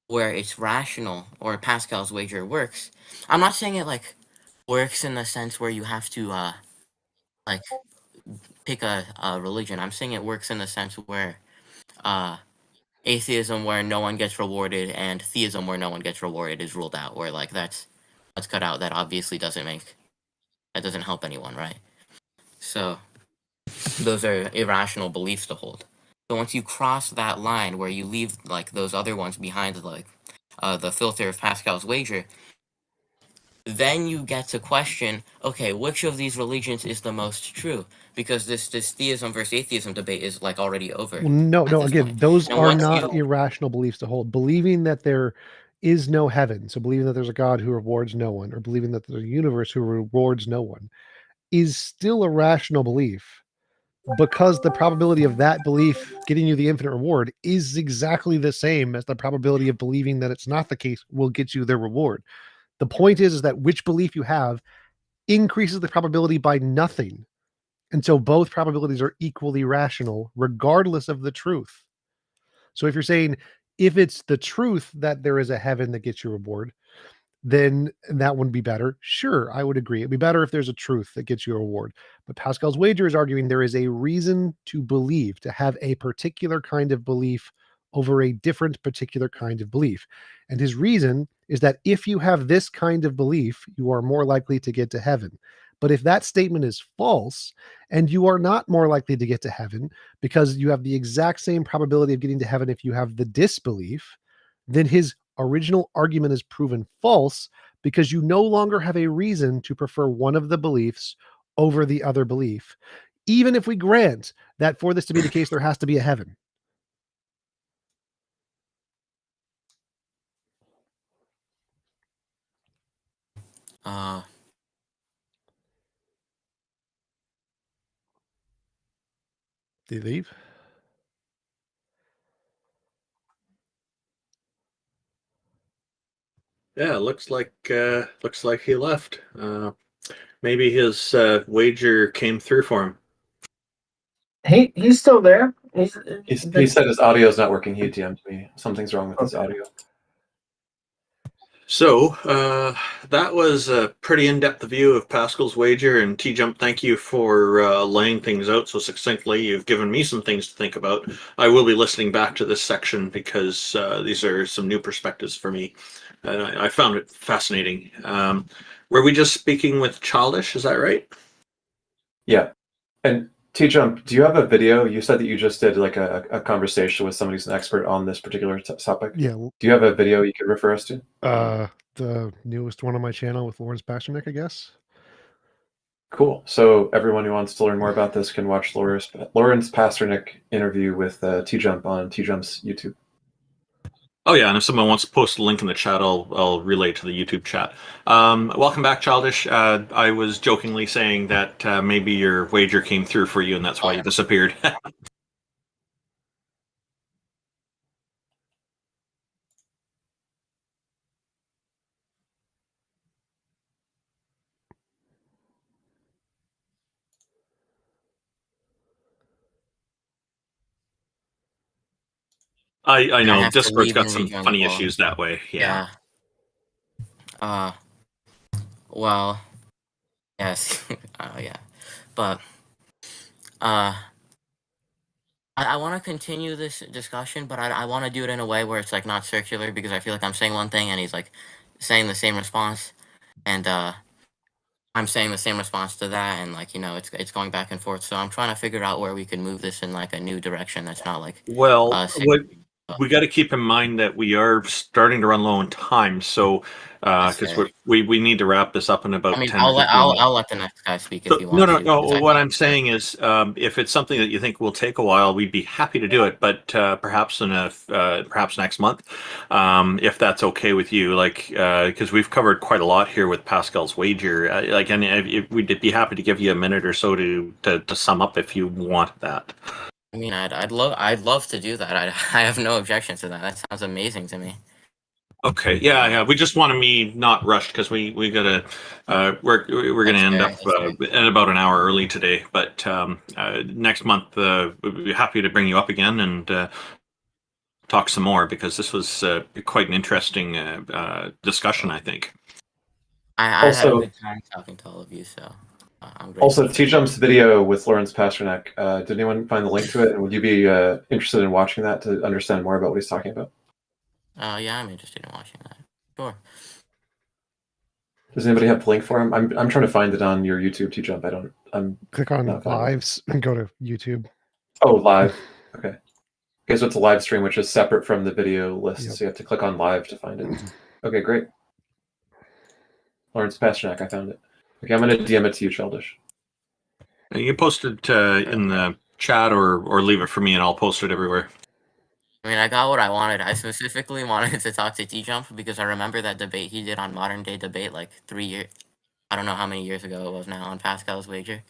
Speaker 15: where it's rational, or Pascal's wager works. I'm not saying it like works in the sense where you have to like pick a religion. I'm saying it works in the sense where atheism where no one gets rewarded and theism where no one gets rewarded is ruled out, where like that's cut out. That obviously doesn't help anyone, right? So those are irrational beliefs to hold. So once you cross that line where you leave like those other ones behind, like the filter of Pascal's wager, then you get to question, okay, which of these religions is the most true? Because this theism versus atheism debate is like already over.
Speaker 2: Well, no, again,
Speaker 15: point.
Speaker 2: those
Speaker 15: And
Speaker 2: are not irrational beliefs to hold. Believing that there is no heaven, so believing that there's a God who rewards no one, or believing that there's a universe who rewards no one, is still a rational belief, because the probability of that belief getting you the infinite reward is exactly the same as the probability of believing that it's not the case will get you the reward. The point is that which belief you have increases the probability by nothing. And so both probabilities are equally rational, regardless of the truth. So if you're saying, if it's the truth that there is a heaven that gets you reward, then that wouldn't be better. Sure, I would agree. It'd be better if there's a truth that gets you a reward. But Pascal's wager is arguing there is a reason to believe, to have a particular kind of belief over a different particular kind of belief. And his reason is that if you have this kind of belief, you are more likely to get to heaven. But if that statement is false and you are not more likely to get to heaven because you have the exact same probability of getting to heaven if you have the disbelief, then his original argument is proven false because you no longer have a reason to prefer one of the beliefs over the other belief, even if we grant that for this to be the case, there has to be a heaven. Did he leave?
Speaker 1: Yeah, looks like he left. Maybe his wager came through for him.
Speaker 8: He's still there.
Speaker 9: He said his audio is not working. He DM'd me. Something's wrong with his audio.
Speaker 1: So that was a pretty in-depth view of Pascal's wager. And TJump, thank you for laying things out so succinctly. You've given me some things to think about. I will be listening back to this section because these are some new perspectives for me. And I found it fascinating. Were we just speaking with Childish? Is that right?
Speaker 9: Yeah. And TJump, do you have a video? You said that you just did like a conversation with somebody who's an expert on this particular topic.
Speaker 2: Yeah.
Speaker 9: Do you have a video you could refer us to?
Speaker 2: The newest one on my channel with Lawrence Pasternak, I guess.
Speaker 9: Cool. So everyone who wants to learn more about this can watch Lawrence Pasternak interview with TJump on TJump's YouTube.
Speaker 1: Oh yeah, and if someone wants to post a link in the chat, I'll relay to the YouTube chat. Welcome back, Childish. I was jokingly saying that maybe your wager came through for you, and that's why you disappeared. I know
Speaker 15: have to
Speaker 1: Discord's
Speaker 15: leave
Speaker 1: got
Speaker 15: and
Speaker 1: some
Speaker 15: rejoin the
Speaker 1: funny
Speaker 15: call.
Speaker 1: issues that way. Yeah.
Speaker 15: Well, yes. Yeah. But I want to continue this discussion, but I want to do it in a way where it's like not circular, because I feel like I'm saying one thing and he's like saying the same response, and I'm saying the same response to that, and like, you know, it's going back and forth. So I'm trying to figure out where we can move this in like a new direction that's not like
Speaker 1: Well, we got to keep in mind that we are starting to run low on time, so because we need to wrap this up in about 10
Speaker 15: I'll
Speaker 1: or
Speaker 15: let
Speaker 1: 15 minutes.
Speaker 15: I'll let the next guy speak if you
Speaker 1: No,
Speaker 15: want to.
Speaker 1: no. What I'm saying is, if it's something that you think will take a while, we'd be happy to do it, but perhaps perhaps next month, if that's okay with you. Like, because we've covered quite a lot here with Pascal's wager. And we'd be happy to give you a minute or so to sum up if you want that.
Speaker 15: I mean, I'd love to do that. I have no objection to that. That sounds amazing to me.
Speaker 1: Okay, yeah. We just want to be not rushed because we gotta we're gonna end up at about an hour early today. But next month we'd be happy to bring you up again and talk some more, because this was quite an interesting discussion, I think.
Speaker 15: I had a good time talking to all of you, so I'm grateful.
Speaker 9: Also, TJump's video with Lawrence Pasternak, did anyone find the link to it? And would you be interested in watching that to understand more about what he's talking about?
Speaker 15: Yeah, I'm interested in watching that. Sure.
Speaker 9: Does anybody have the link for him? I'm trying to find it on your YouTube, TJump.
Speaker 2: Click on lives and go to YouTube.
Speaker 9: Oh, live. Okay. Okay, so it's a live stream, which is separate from the video list.
Speaker 2: Yep.
Speaker 9: So you have to click on live to find it. Okay, great. Lawrence Pasternak, I found it. Okay, I'm going to DM it to you, Childish.
Speaker 1: You can post it in the chat or leave it for me and I'll post it everywhere.
Speaker 15: I mean, I got what I wanted. I specifically wanted to talk to TJump because I remember that debate he did on Modern Day Debate like 3 years. I don't know how many years ago it was now, on Pascal's wager.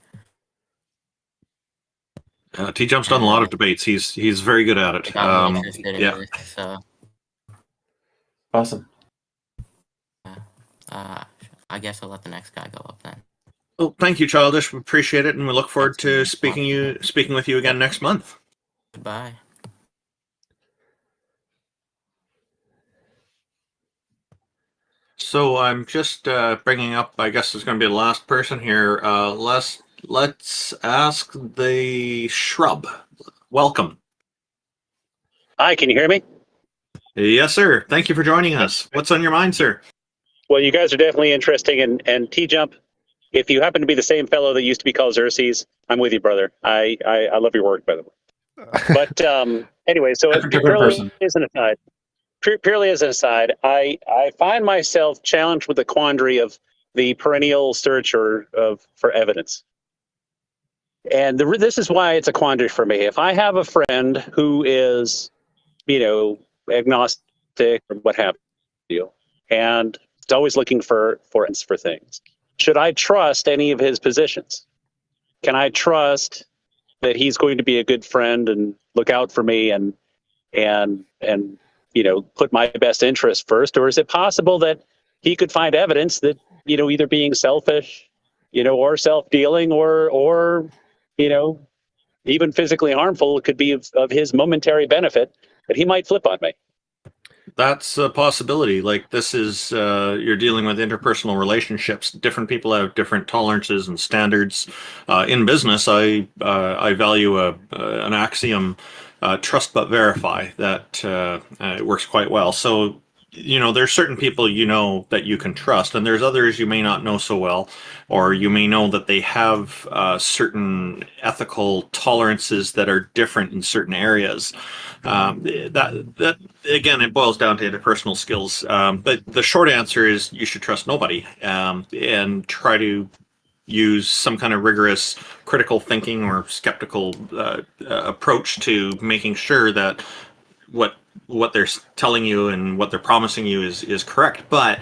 Speaker 1: TJump's done a lot of debates. He's very good at it.
Speaker 15: It got me interested in
Speaker 1: Yeah.
Speaker 15: this, so
Speaker 9: Awesome.
Speaker 15: I guess I'll let the next guy go up then.
Speaker 1: Well, thank you, Childish. We appreciate it, and we look forward to speaking with you again next month.
Speaker 15: Goodbye.
Speaker 1: So I'm just bringing up, I guess it's going to be the last person here. Let's ask the shrub. Welcome.
Speaker 16: Hi, can you hear me?
Speaker 1: Yes, sir. Thank you for joining us. What's on your mind, sir?
Speaker 16: Well, you guys are definitely interesting, and TJump, if you happen to be the same fellow that used to be called Xerxes, I'm with you, brother. I love your work, by the way. But anyway, so purely as an aside, I find myself challenged with the quandary of the perennial search for evidence. And this is why it's a quandary for me. If I have a friend who is, agnostic or what have you, and is always looking for things, should I trust any of his positions? Can I trust that he's going to be a good friend and look out for me and put my best interest first? Or is it possible that he could find evidence that, either being selfish, or self-dealing or even physically harmful could be of his momentary benefit, that he might flip on me?
Speaker 1: That's a possibility. Like, this is you're dealing with interpersonal relationships. Different people have different tolerances and standards. In business, I value an axiom, trust but verify. That it works quite well. So, there's certain people that you can trust, and there's others you may not know so well, or you may know that they have certain ethical tolerances that are different in certain areas. That again, it boils down to interpersonal skills. But the short answer is you should trust nobody, and try to use some kind of rigorous critical thinking or skeptical approach to making sure that what they're telling you and what they're promising you is correct. But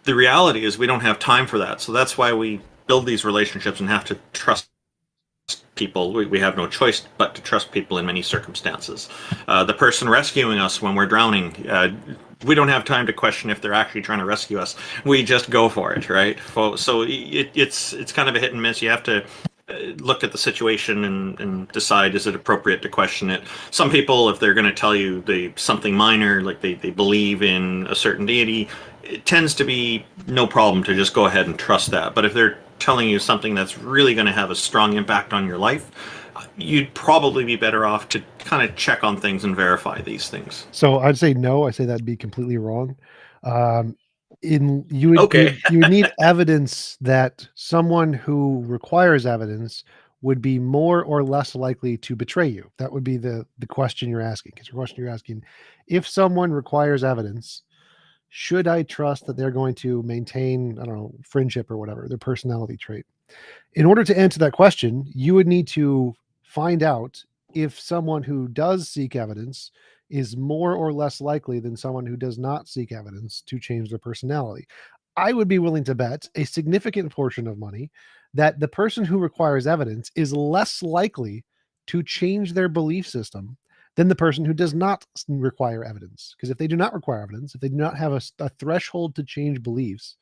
Speaker 1: the reality is we don't have time for that. So that's why we build these relationships and have to trust people. We have no choice but to trust people in many circumstances. The person rescuing us when we're drowning, we don't have time to question if they're actually trying to rescue us. We just go for it, right? So it's kind of a hit and miss. You have to look at the situation and decide, is it appropriate to question it. Some people, if they're going to tell you something minor, like they believe in a certain deity, it tends to be no problem to just go ahead and trust that. But if they're telling you something that's really going to have a strong impact on your life, you'd probably be better off to kind of check on things and verify these things.
Speaker 2: So I'd say no. I say that'd be completely wrong. You would need evidence that someone who requires evidence would be more or less likely to betray you. That would be the question you're asking. Because the question you're asking, if someone requires evidence, should I trust that they're going to maintain, I don't know, friendship or whatever, their personality trait? In order to answer that question, you would need to find out if someone who does seek evidence is more or less likely than someone who does not seek evidence to change their personality. I would be willing to bet a significant portion of money that the person who requires evidence is less likely to change their belief system than the person who does not require evidence. Because if they do not require evidence, if they do not have a threshold to change beliefs,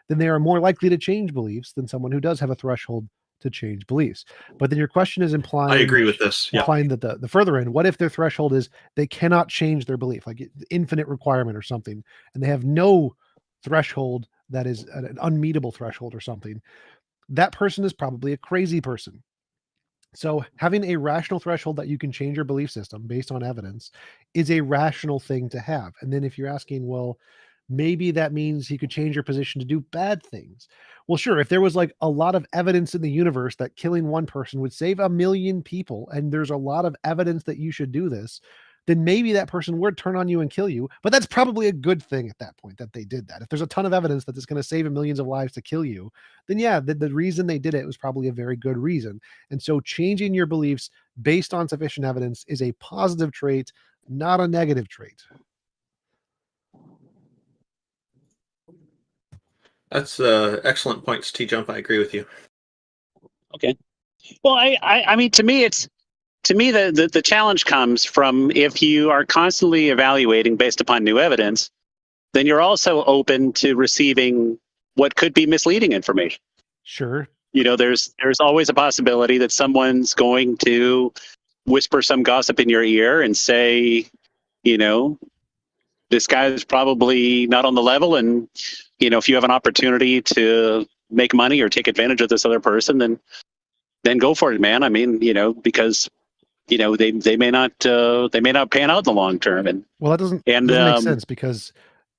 Speaker 2: then they are more likely to change beliefs than someone who does have a threshold to change beliefs. But then your question is implying,
Speaker 1: I agree with this. Yeah.
Speaker 2: Implying that the further end, what if their threshold is they cannot change their belief, like infinite requirement or something, and they have no threshold that is an unmeetable threshold or something? That person is probably a crazy person. So having a rational threshold that you can change your belief system based on evidence is a rational thing to have. And then if you're asking, well, maybe that means he could change your position to do bad things. Well, sure, if there was like a lot of evidence in the universe that killing one person would save 1 million people, and there's a lot of evidence that you should do this, then maybe that person would turn on you and kill you. But that's probably a good thing at that point that they did that. If there's a ton of evidence that it's going to save millions of lives to kill you, then yeah, the reason they did it was probably a very good reason. And so changing your beliefs based on sufficient evidence is a positive trait, not a negative trait.
Speaker 1: That's excellent points, TJump. I agree with you.
Speaker 16: Okay. Well, I mean, to me, the challenge comes from, if you are constantly evaluating based upon new evidence, then you're also open to receiving what could be misleading information.
Speaker 2: Sure.
Speaker 16: There's always a possibility that someone's going to whisper some gossip in your ear and say, this guy's probably not on the level, and if you have an opportunity to make money or take advantage of this other person, then go for it, man. I mean, because they may not pan out in the long term. And
Speaker 2: well, that doesn't make sense, because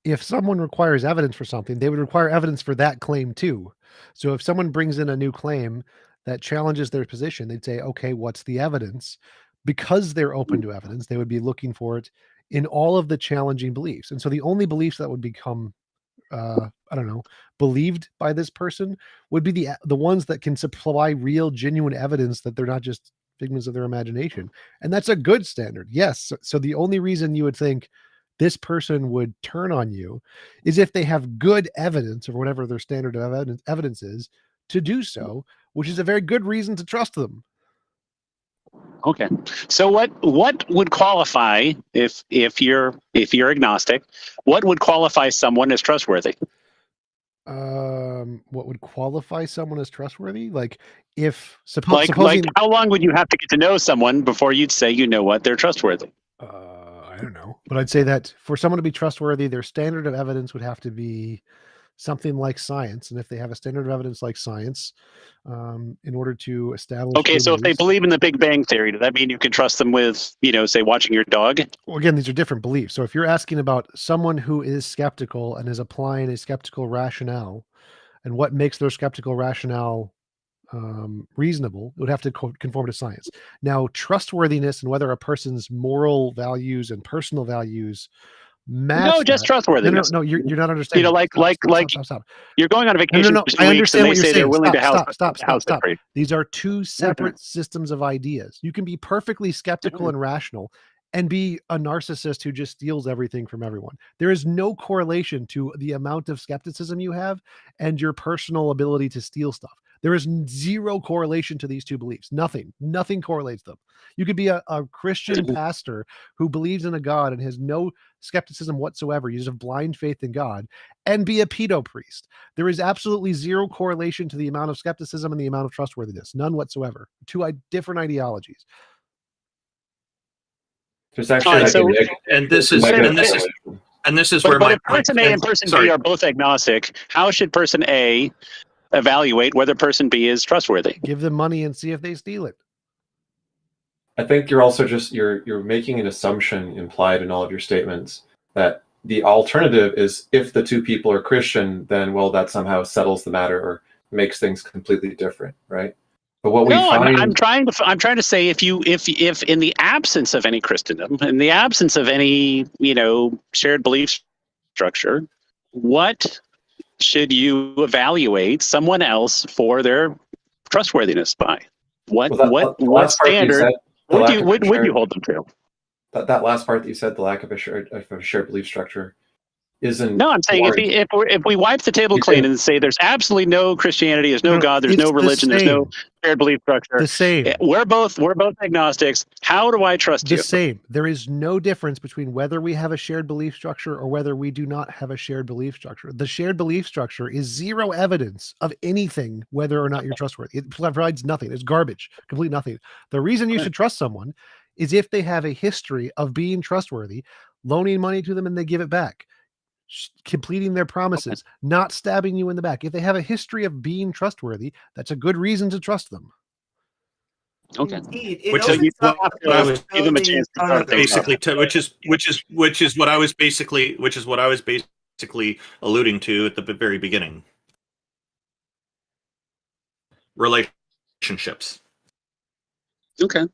Speaker 2: if someone requires evidence for something, they would require evidence for that claim too. So if someone brings in a new claim that challenges their position, they'd say, okay, what's the evidence? Because they're open to evidence, they would be looking for it in all of the challenging beliefs. And so the only beliefs that would become believed by this person would be the ones that can supply real, genuine evidence that they're not just figments of their imagination. And that's a good standard. Yes. So the only reason you would think this person would turn on you is if they have good evidence, or whatever their standard of evidence is, to do so, which is a very good reason to trust them.
Speaker 16: Okay. So what would qualify, if you're agnostic, what would qualify someone as trustworthy?
Speaker 2: What would qualify someone as trustworthy? Like, if
Speaker 16: supposing, how long would you have to get to know someone before you'd say, they're trustworthy?
Speaker 2: I don't know, but I'd say that for someone to be trustworthy, their standard of evidence would have to be something like science. And if they have a standard of evidence like science, in order to establish.
Speaker 16: Okay, so if they believe in the Big Bang Theory, does that mean you can trust them with, say, watching your dog?
Speaker 2: Well, again, these are different beliefs. So if you're asking about someone who is skeptical and is applying a skeptical rationale, and what makes their skeptical rationale reasonable, it would have to conform to science. Now, trustworthiness and whether a person's moral values and personal values match.
Speaker 16: No, just trustworthiness.
Speaker 2: No, you're not understanding.
Speaker 16: Stop. You're going on a vacation for 2 weeks, and they say they're willing to house.
Speaker 2: Stop. These are two separate systems of ideas. You can be perfectly skeptical and rational, and be a narcissist who just steals everything from everyone. There is no correlation to the amount of skepticism you have and your personal ability to steal stuff. There is zero correlation to these two beliefs. Nothing correlates them. You could be a Christian pastor who believes in a God and has no skepticism whatsoever. You just have blind faith in God, and be a pedo priest. There is absolutely zero correlation to the amount of skepticism and the amount of trustworthiness. None whatsoever. Two different ideologies.
Speaker 9: There's actually
Speaker 1: this is where my
Speaker 16: person A and person B are both agnostic. How should person A evaluate whether person B is trustworthy?
Speaker 2: Give them money and see if they steal it.
Speaker 9: I think you're also you're making an assumption implied in all of your statements that the alternative is, if the two people are Christian, then that somehow settles the matter or makes things completely different, right? But what we find,
Speaker 16: I'm trying to say, if in the absence of any Christendom, in the absence of any shared belief structure, what should you evaluate someone else for their trustworthiness by? What standard would you hold them to?
Speaker 9: That last part that you said, the lack of a shared belief structure, isn't.
Speaker 16: No, I'm saying if we wipe the table clean and say there's absolutely no Christianity, there's no God, there's no religion, there's no shared belief structure.
Speaker 2: The same.
Speaker 16: We're both agnostics. How do I trust you?
Speaker 2: The same. There is no difference between whether we have a shared belief structure or whether we do not have a shared belief structure. The shared belief structure is zero evidence of anything, whether or not you're trustworthy. It provides nothing. It's garbage. Complete nothing. The reason you should trust someone is if they have a history of being trustworthy, loaning money to them and they give it back, completing their promises, not stabbing you in the back. If they have a history of being trustworthy, that's a good reason to trust them.
Speaker 16: Okay.
Speaker 1: Which is what I was give them a chance to basically, which is what I was basically alluding to at the very beginning. Relationships.
Speaker 16: Okay.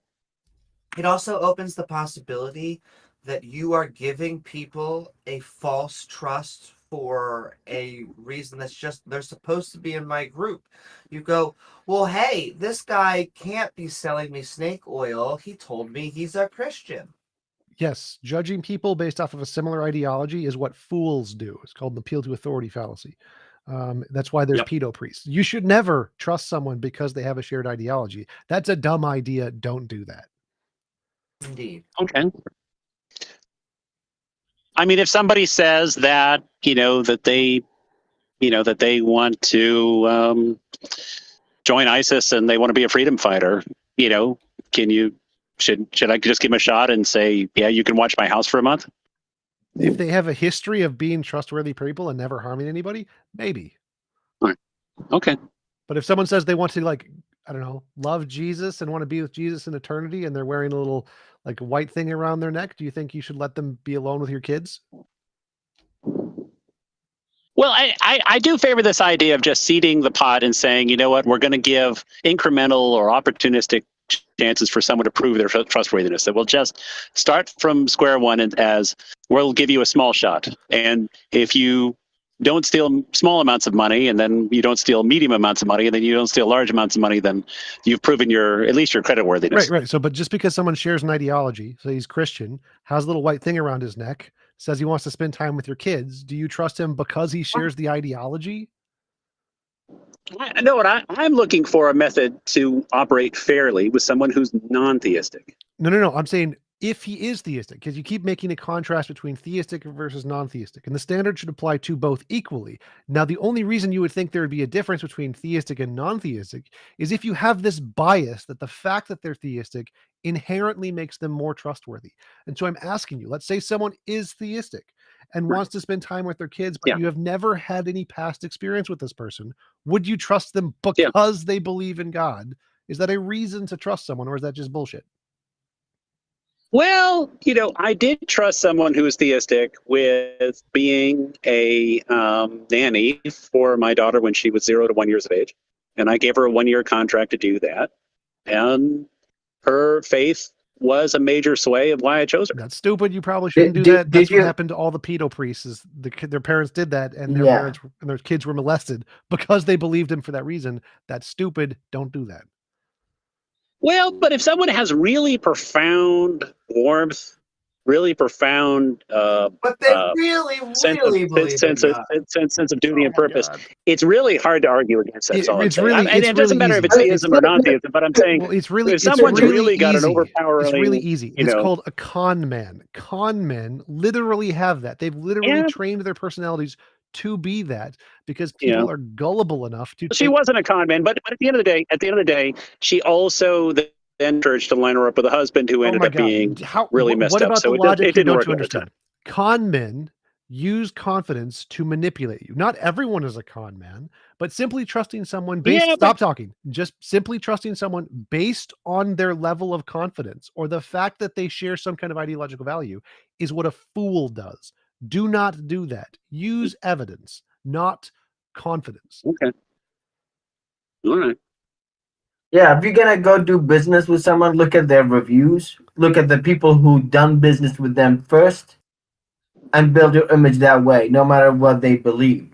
Speaker 4: It also opens the possibility that you are giving people a false trust for a reason that's just they're supposed to be in my group. You go, well, hey, this guy can't be selling me snake oil. He told me he's a Christian.
Speaker 2: Yes, judging people based off of a similar ideology is what fools do. It's called an appeal to authority fallacy. That's why there's pedo priests. You should never trust someone because they have a shared ideology. That's a dumb idea. Don't do that.
Speaker 4: Indeed.
Speaker 16: Okay. I mean, if somebody says that, that they that they want to join ISIS and they want to be a freedom fighter, can you should I just give them a shot and say, yeah, you can watch my house for a month?
Speaker 2: If they have a history of being trustworthy people and never harming anybody, maybe.
Speaker 16: All right. Okay.
Speaker 2: But if someone says they want to, like, I don't know, love Jesus and want to be with Jesus in eternity, and they're wearing a little like white thing around their neck, do you think you should let them be alone with your kids?
Speaker 16: Well, I do favor this idea of just seeding the pot and saying, you know what, we're going to give incremental or opportunistic chances for someone to prove their trustworthiness. That we'll just start from square one and as we'll give you a small shot. And if you don't steal small amounts of money, and then you don't steal medium amounts of money, and then you don't steal large amounts of money, then you've proven at least your creditworthiness.
Speaker 2: Right. So, but just because someone shares an ideology, so he's Christian, has a little white thing around his neck, says he wants to spend time with your kids, do you trust him because he shares the ideology?
Speaker 16: I know what I'm looking for a method to operate fairly with someone who's non-theistic.
Speaker 2: No. I'm saying if he is theistic, because you keep making a contrast between theistic versus non-theistic, and the standard should apply to both equally. Now, the only reason you would think there would be a difference between theistic and non-theistic is if you have this bias that the fact that they're theistic inherently makes them more trustworthy. And so I'm asking you, let's say someone is theistic and wants to spend time with their kids, but you have never had any past experience with this person. Would you trust them because they believe in God? Is that a reason to trust someone, or is that just bullshit?
Speaker 16: Well, I did trust someone who was theistic with being a nanny for my daughter when she was 0 to 1 years of age. And I gave her a 1-year contract to do that. And her faith was a major sway of why I chose her.
Speaker 2: That's stupid. You probably shouldn't do that. That's what happened to all the pedo priests. Is their parents did that, and their parents and their kids were molested because they believed him for that reason. That's stupid. Don't do that.
Speaker 16: Well, but if someone has really profound warmth, really profound
Speaker 4: but they really believe
Speaker 16: sense of duty and purpose, it's really hard to argue against that. It doesn't matter if it's theism or non-theism, but I'm saying if someone's really got an overpowering...
Speaker 2: It's really easy. It's called a con man. Con men literally have that. They've literally trained their personalities to be that because people are gullible enough to.
Speaker 16: She wasn't a con man, but at the end of the day, she also then encouraged to line her up with a husband who ended up being really messed up.
Speaker 2: What about
Speaker 16: so
Speaker 2: the logic
Speaker 16: it didn't
Speaker 2: don't
Speaker 16: work
Speaker 2: you understand? Con men use confidence to manipulate you. Not everyone is a con man, but simply trusting someone based. Stop talking. Just simply trusting someone based on their level of confidence or the fact that they share some kind of ideological value is what a fool does. Do not do that. Use evidence, not confidence.
Speaker 16: Okay. All right.
Speaker 8: Yeah, if you're gonna go do business with someone, look at their reviews, look at the people who done business with them first, and build your image that way, no matter what they believe.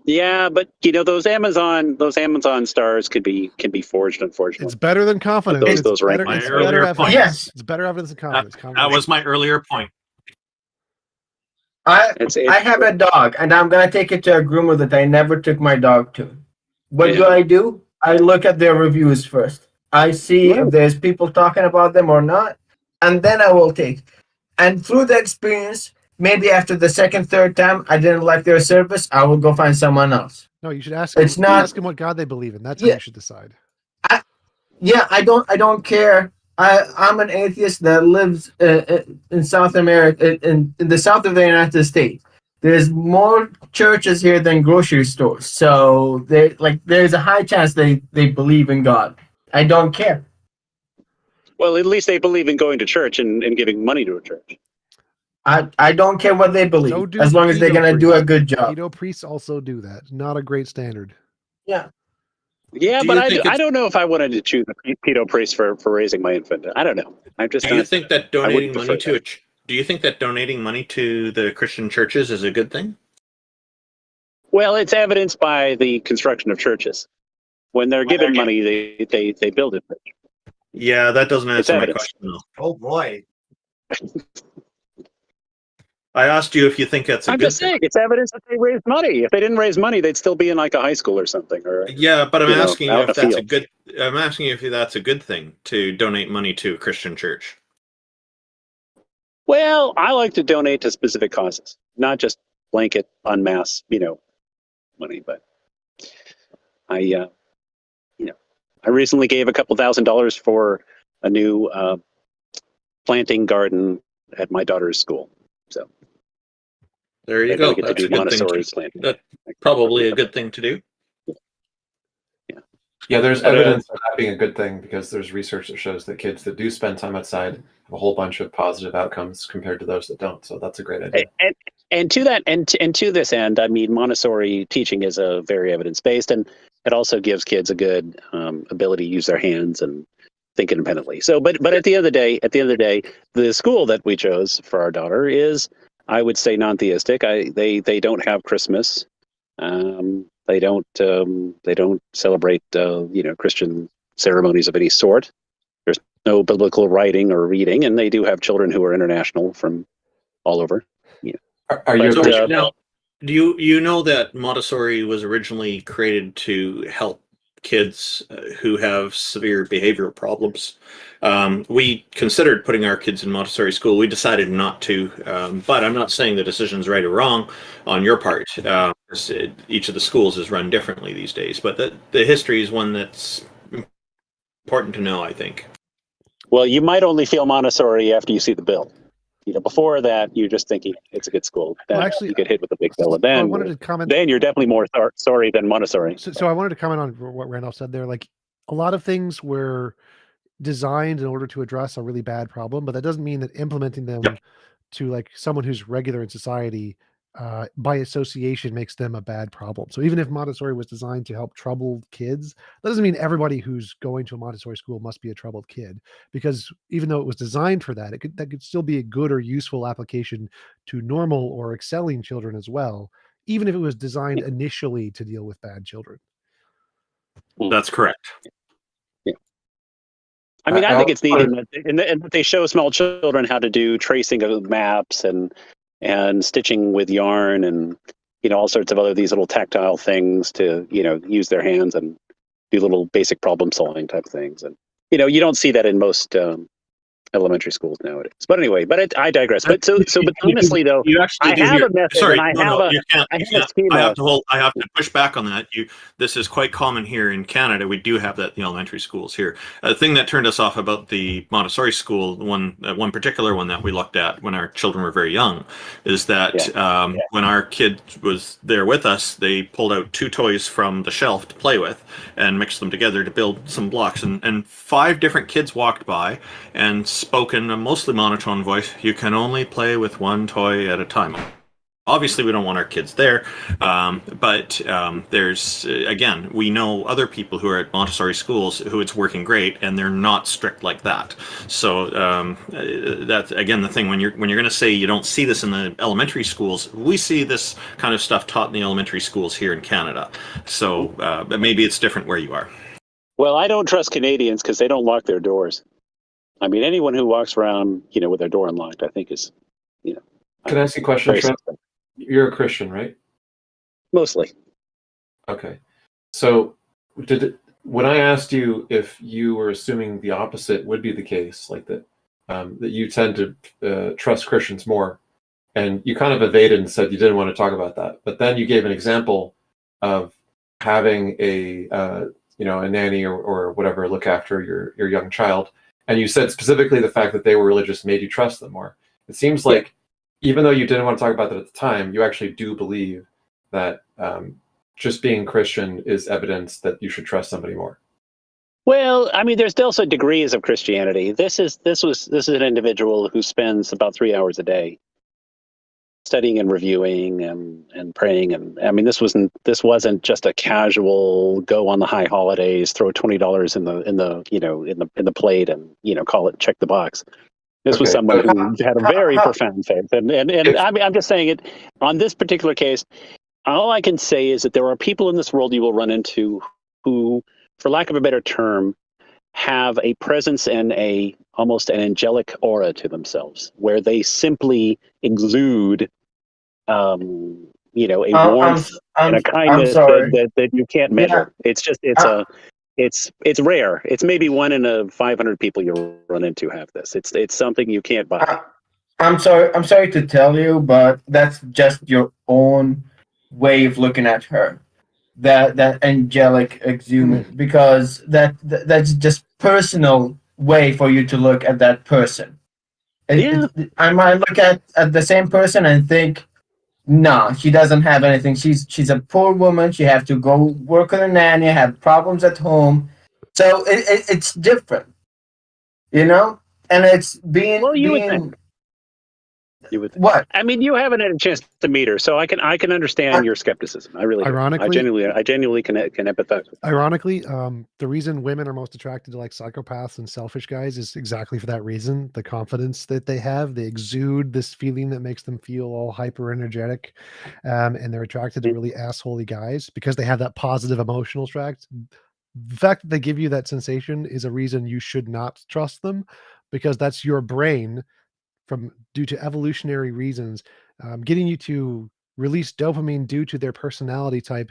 Speaker 16: Yeah, but those Amazon stars can be forged, unfortunately.
Speaker 2: It's better than confidence.
Speaker 16: Those
Speaker 1: my earlier point.
Speaker 2: Yes, it's better evidence than confidence.
Speaker 1: That was my earlier point.
Speaker 8: I have a dog, and I'm gonna take it to a groomer that I never took my dog to. What do? I look at their reviews first. I see if there's people talking about them or not, and then I will take. And through the experience, maybe after the second, third time, I didn't like their service, I will go find someone else.
Speaker 2: No, you should ask them. Ask them what God they believe in. That's how you should decide.
Speaker 8: I don't care. I'm an atheist that lives in South America, in the south of the United States. There's more churches here than grocery stores, so there's a high chance they believe in God. I don't care.
Speaker 16: Well, at least they believe in going to church and giving money to a church.
Speaker 8: I don't care what they believe, as long as they're gonna do a good job.
Speaker 2: Pedo priests also do that. Not a great standard.
Speaker 8: Yeah.
Speaker 16: Yeah, but I don't know if I wanted to choose a pedo priest for raising my infant. I don't know.
Speaker 1: Do you think that donating money to do you think that donating money to the Christian churches is a good thing?
Speaker 16: Well, it's evidenced by the construction of churches. When they're given money, they build it.
Speaker 1: Yeah, that doesn't answer my question though.
Speaker 4: Oh boy.
Speaker 1: I asked you if you think that's a good thing.
Speaker 16: I'm just saying, it's evidence that they raised money. If they didn't raise money, they'd still be in like a high school or something. Or
Speaker 1: yeah, but I'm asking you if that's a good. I'm asking you if that's a good thing to donate money to a Christian church.
Speaker 16: Well, I like to donate to specific causes, not just blanket en masse, money. But I I recently gave a couple $1,000s for a new planting garden at my daughter's school. So
Speaker 1: there you
Speaker 16: I
Speaker 1: go.
Speaker 16: get to
Speaker 1: That's
Speaker 16: do
Speaker 1: a good thing.
Speaker 16: Montessori planting.
Speaker 1: That's probably a good thing to do.
Speaker 9: Yeah, there's
Speaker 16: But,
Speaker 9: evidence of that being a good thing because there's research that shows that kids that do spend time outside have a whole bunch of positive outcomes compared to those that don't. So that's a great idea.
Speaker 16: And to that and to this end, I mean, Montessori teaching is a very evidence based, and it also gives kids a good ability to use their hands and think independently. So, but at the end of the day, the school that we chose for our daughter is, I would say, non-theistic. They don't have Christmas. They don't celebrate Christian ceremonies of any sort. There's no biblical writing or reading, and they do have children who are international from all over. Yeah.
Speaker 9: Are you
Speaker 1: now? Do you know that Montessori was originally created to help kids who have severe behavioral problems? We considered putting our kids in Montessori school. We decided not to, but I'm not saying the decision's right or wrong on your part. Each of the schools is run differently these days, but the history is one that's important to know, I think.
Speaker 16: Well, you might only feel Montessori after you see the bill. Before that, you're just thinking it's a good school. Then
Speaker 2: actually,
Speaker 16: you get hit with the big bill, and then
Speaker 2: I wanted to comment.
Speaker 16: Then you're definitely more sorry than Montessori.
Speaker 2: So I wanted to comment on what Randolph said there. Like, a lot of things were designed in order to address a really bad problem, but that doesn't mean that implementing them to like someone who's regular in society by association makes them a bad problem. So even if Montessori was designed to help troubled kids, that doesn't mean everybody who's going to a Montessori school must be a troubled kid, because even though it was designed for that, that could still be a good or useful application to normal or excelling children as well, even if it was designed initially to deal with bad children.
Speaker 1: That's correct.
Speaker 16: I mean, I think it's neat in that they show small children how to do tracing of maps and stitching with yarn and all sorts of these little tactile things to use their hands and do little basic problem solving type things. And you don't see that in most elementary schools nowadays. But anyway, I digress. But honestly though, I have a method.
Speaker 1: Sorry,
Speaker 16: and
Speaker 1: you can't. I have to push back on that. This is quite common here in Canada. We do have that in the elementary schools here. The thing that turned us off about the Montessori school, one particular one that we looked at when our children were very young, is that when our kid was there with us, they pulled out 2 toys from the shelf to play with and mixed them together to build some blocks. And 5 different kids walked by and spoke in a mostly monotone voice. You can only play with 1 toy at a time. Obviously, we don't want our kids there, but there's, again, we know other people who are at Montessori schools who it's working great, and they're not strict like that. So that's, again, the thing, when you're going to say you don't see this in the elementary schools, we see this kind of stuff taught in the elementary schools here in Canada. So but maybe it's different where you are.
Speaker 16: Well, I don't trust Canadians because they don't lock their doors. I mean, anyone who walks around, with their door unlocked, I think is,
Speaker 9: Can I ask you a question, Trent? You're a Christian, right?
Speaker 16: Mostly.
Speaker 9: Okay. So when I asked you if you were assuming the opposite would be the case, like that you tend to trust Christians more, and you kind of evaded and said you didn't want to talk about that, but then you gave an example of having a nanny or whatever look after your young child, and you said specifically the fact that they were religious made you trust them more. It seems like even though you didn't want to talk about that at the time, you actually do believe that just being Christian is evidence that you should trust somebody more.
Speaker 16: Well, I mean, there's also degrees of Christianity. This is an individual who spends about 3 hours a day studying and reviewing and praying. And I mean, this wasn't just a casual go on the high holidays, throw $20 in the plate and call it check the box. This was someone who had a very profound faith. And I mean, I'm just saying it on this particular case. All I can say is that there are people in this world you will run into who, for lack of a better term, have a presence and almost an angelic aura to themselves, where they simply exude, a warmth and a kindness that you can't measure. It's just it's rare. It's maybe 1 in 500 people you run into have this. It's something you can't buy.
Speaker 8: I'm sorry to tell you, but that's just your own way of looking at her. that angelic exuberance, because that's just personal way for you to look at that person. I might look at the same person and think, nah, she doesn't have anything. She's a poor woman. She have to go work with a nanny, have problems at home. So it's different, you know? And it's being
Speaker 16: Well, you would think. You would think.
Speaker 8: What?
Speaker 16: I mean, you haven't had a chance to meet her, so I can understand your skepticism. I really do.
Speaker 2: Ironically-
Speaker 16: I genuinely can empathize with that.
Speaker 2: Ironically, the reason women are most attracted to like psychopaths and selfish guys is exactly for that reason. The confidence that they have, they exude this feeling that makes them feel all hyper energetic, and they're attracted to really assholey guys because they have that positive emotional tract. The fact that they give you that sensation is a reason you should not trust them, because that's your brain from due to evolutionary reasons, getting you to release dopamine due to their personality type,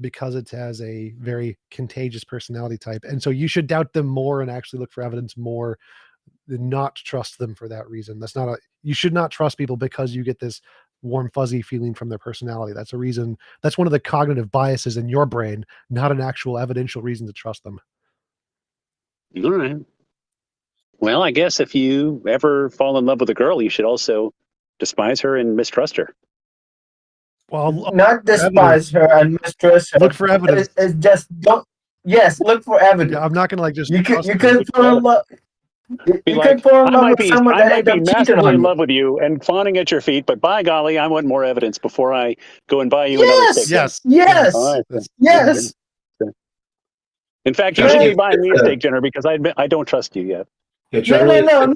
Speaker 2: because it has a very contagious personality type. And so you should doubt them more and actually look for evidence more than not trust them for that reason. You should not trust people because you get this warm, fuzzy feeling from their personality. That's a reason. That's one of the cognitive biases in your brain, not an actual evidential reason to trust them.
Speaker 16: All right. Well, I guess if you ever fall in love with a girl, you should also despise her and mistrust her.
Speaker 2: Well,
Speaker 8: not despise her and mistrust her.
Speaker 2: Look for evidence.
Speaker 8: It's just don't. Yes, look for evidence.
Speaker 2: Yeah, I'm not gonna like just.
Speaker 8: You could fall in love. You could fall in love with someone that
Speaker 16: might
Speaker 8: ends
Speaker 16: be
Speaker 8: up cheating
Speaker 16: massively
Speaker 8: on
Speaker 16: in
Speaker 8: you.
Speaker 16: love with you and fawning at your feet, but by golly, I want more evidence before I go and buy you another steak.
Speaker 8: Yes, yes,
Speaker 16: All right.
Speaker 8: yes.
Speaker 16: In fact, you should be buying me a steak dinner because I don't trust you yet.
Speaker 8: No.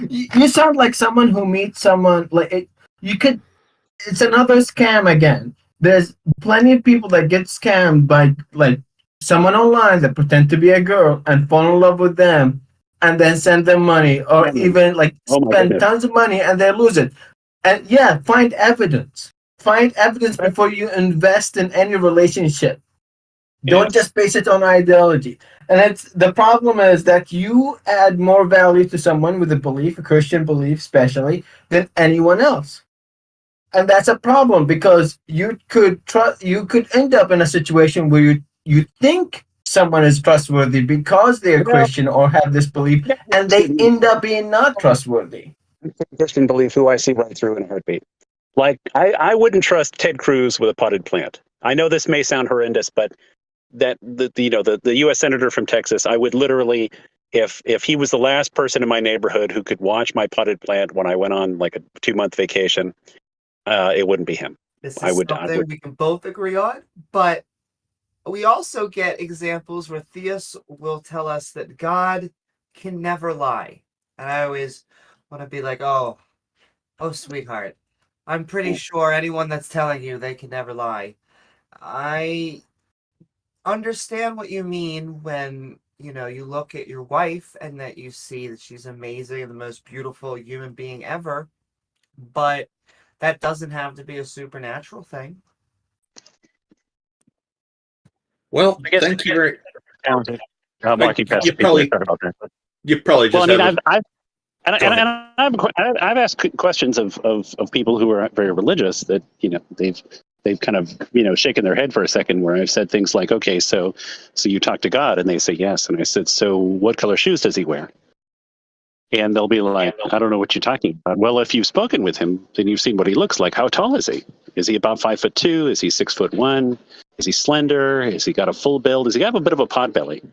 Speaker 8: You sound like someone who meets someone like it. You could. It's another scam again. There's plenty of people that get scammed by like someone online that pretend to be a girl and fall in love with them, and then send them money, or even like spend tons of money and they lose it. And yeah, find evidence. Find evidence before you invest in any relationship. Don't just base it on ideology. And the problem is that you add more value to someone with a belief, a Christian belief especially, than anyone else. And that's a problem because you could end up in a situation where you think someone is trustworthy because they're Christian or have this belief, and they end up being not trustworthy.
Speaker 16: Christian belief, who I see right through in a heartbeat. Like I wouldn't trust Ted Cruz with a potted plant. I know this may sound horrendous, but that the U.S. senator from Texas, I would literally, if he was the last person in my neighborhood who could watch my potted plant when I went on like a 2-month vacation, it wouldn't be him.
Speaker 4: This is something we can both agree on, but we also get examples where theists will tell us that God can never lie. And I always want to be like, oh, sweetheart, I'm pretty sure anyone that's telling you they can never lie. I understand what you mean when, you look at your wife and that you see that she's amazing and the most beautiful human being ever, but that doesn't have to be a supernatural thing.
Speaker 1: Well, thank you very
Speaker 16: much.
Speaker 1: You probably just.
Speaker 16: Well, I mean, I've asked questions of people who are very religious that they've kind of shaken their head for a second, where I've said things like, okay, so you talk to God, and they say yes, and I said, so what color shoes does he wear? And they'll be like, I don't know what you're talking about. Well, if you've spoken with him, then you've seen what he looks like. How tall is he? Is he about 5'2"? Is he 6'1"? Is he slender? Has he got a full build? Does he have a bit of a pot belly?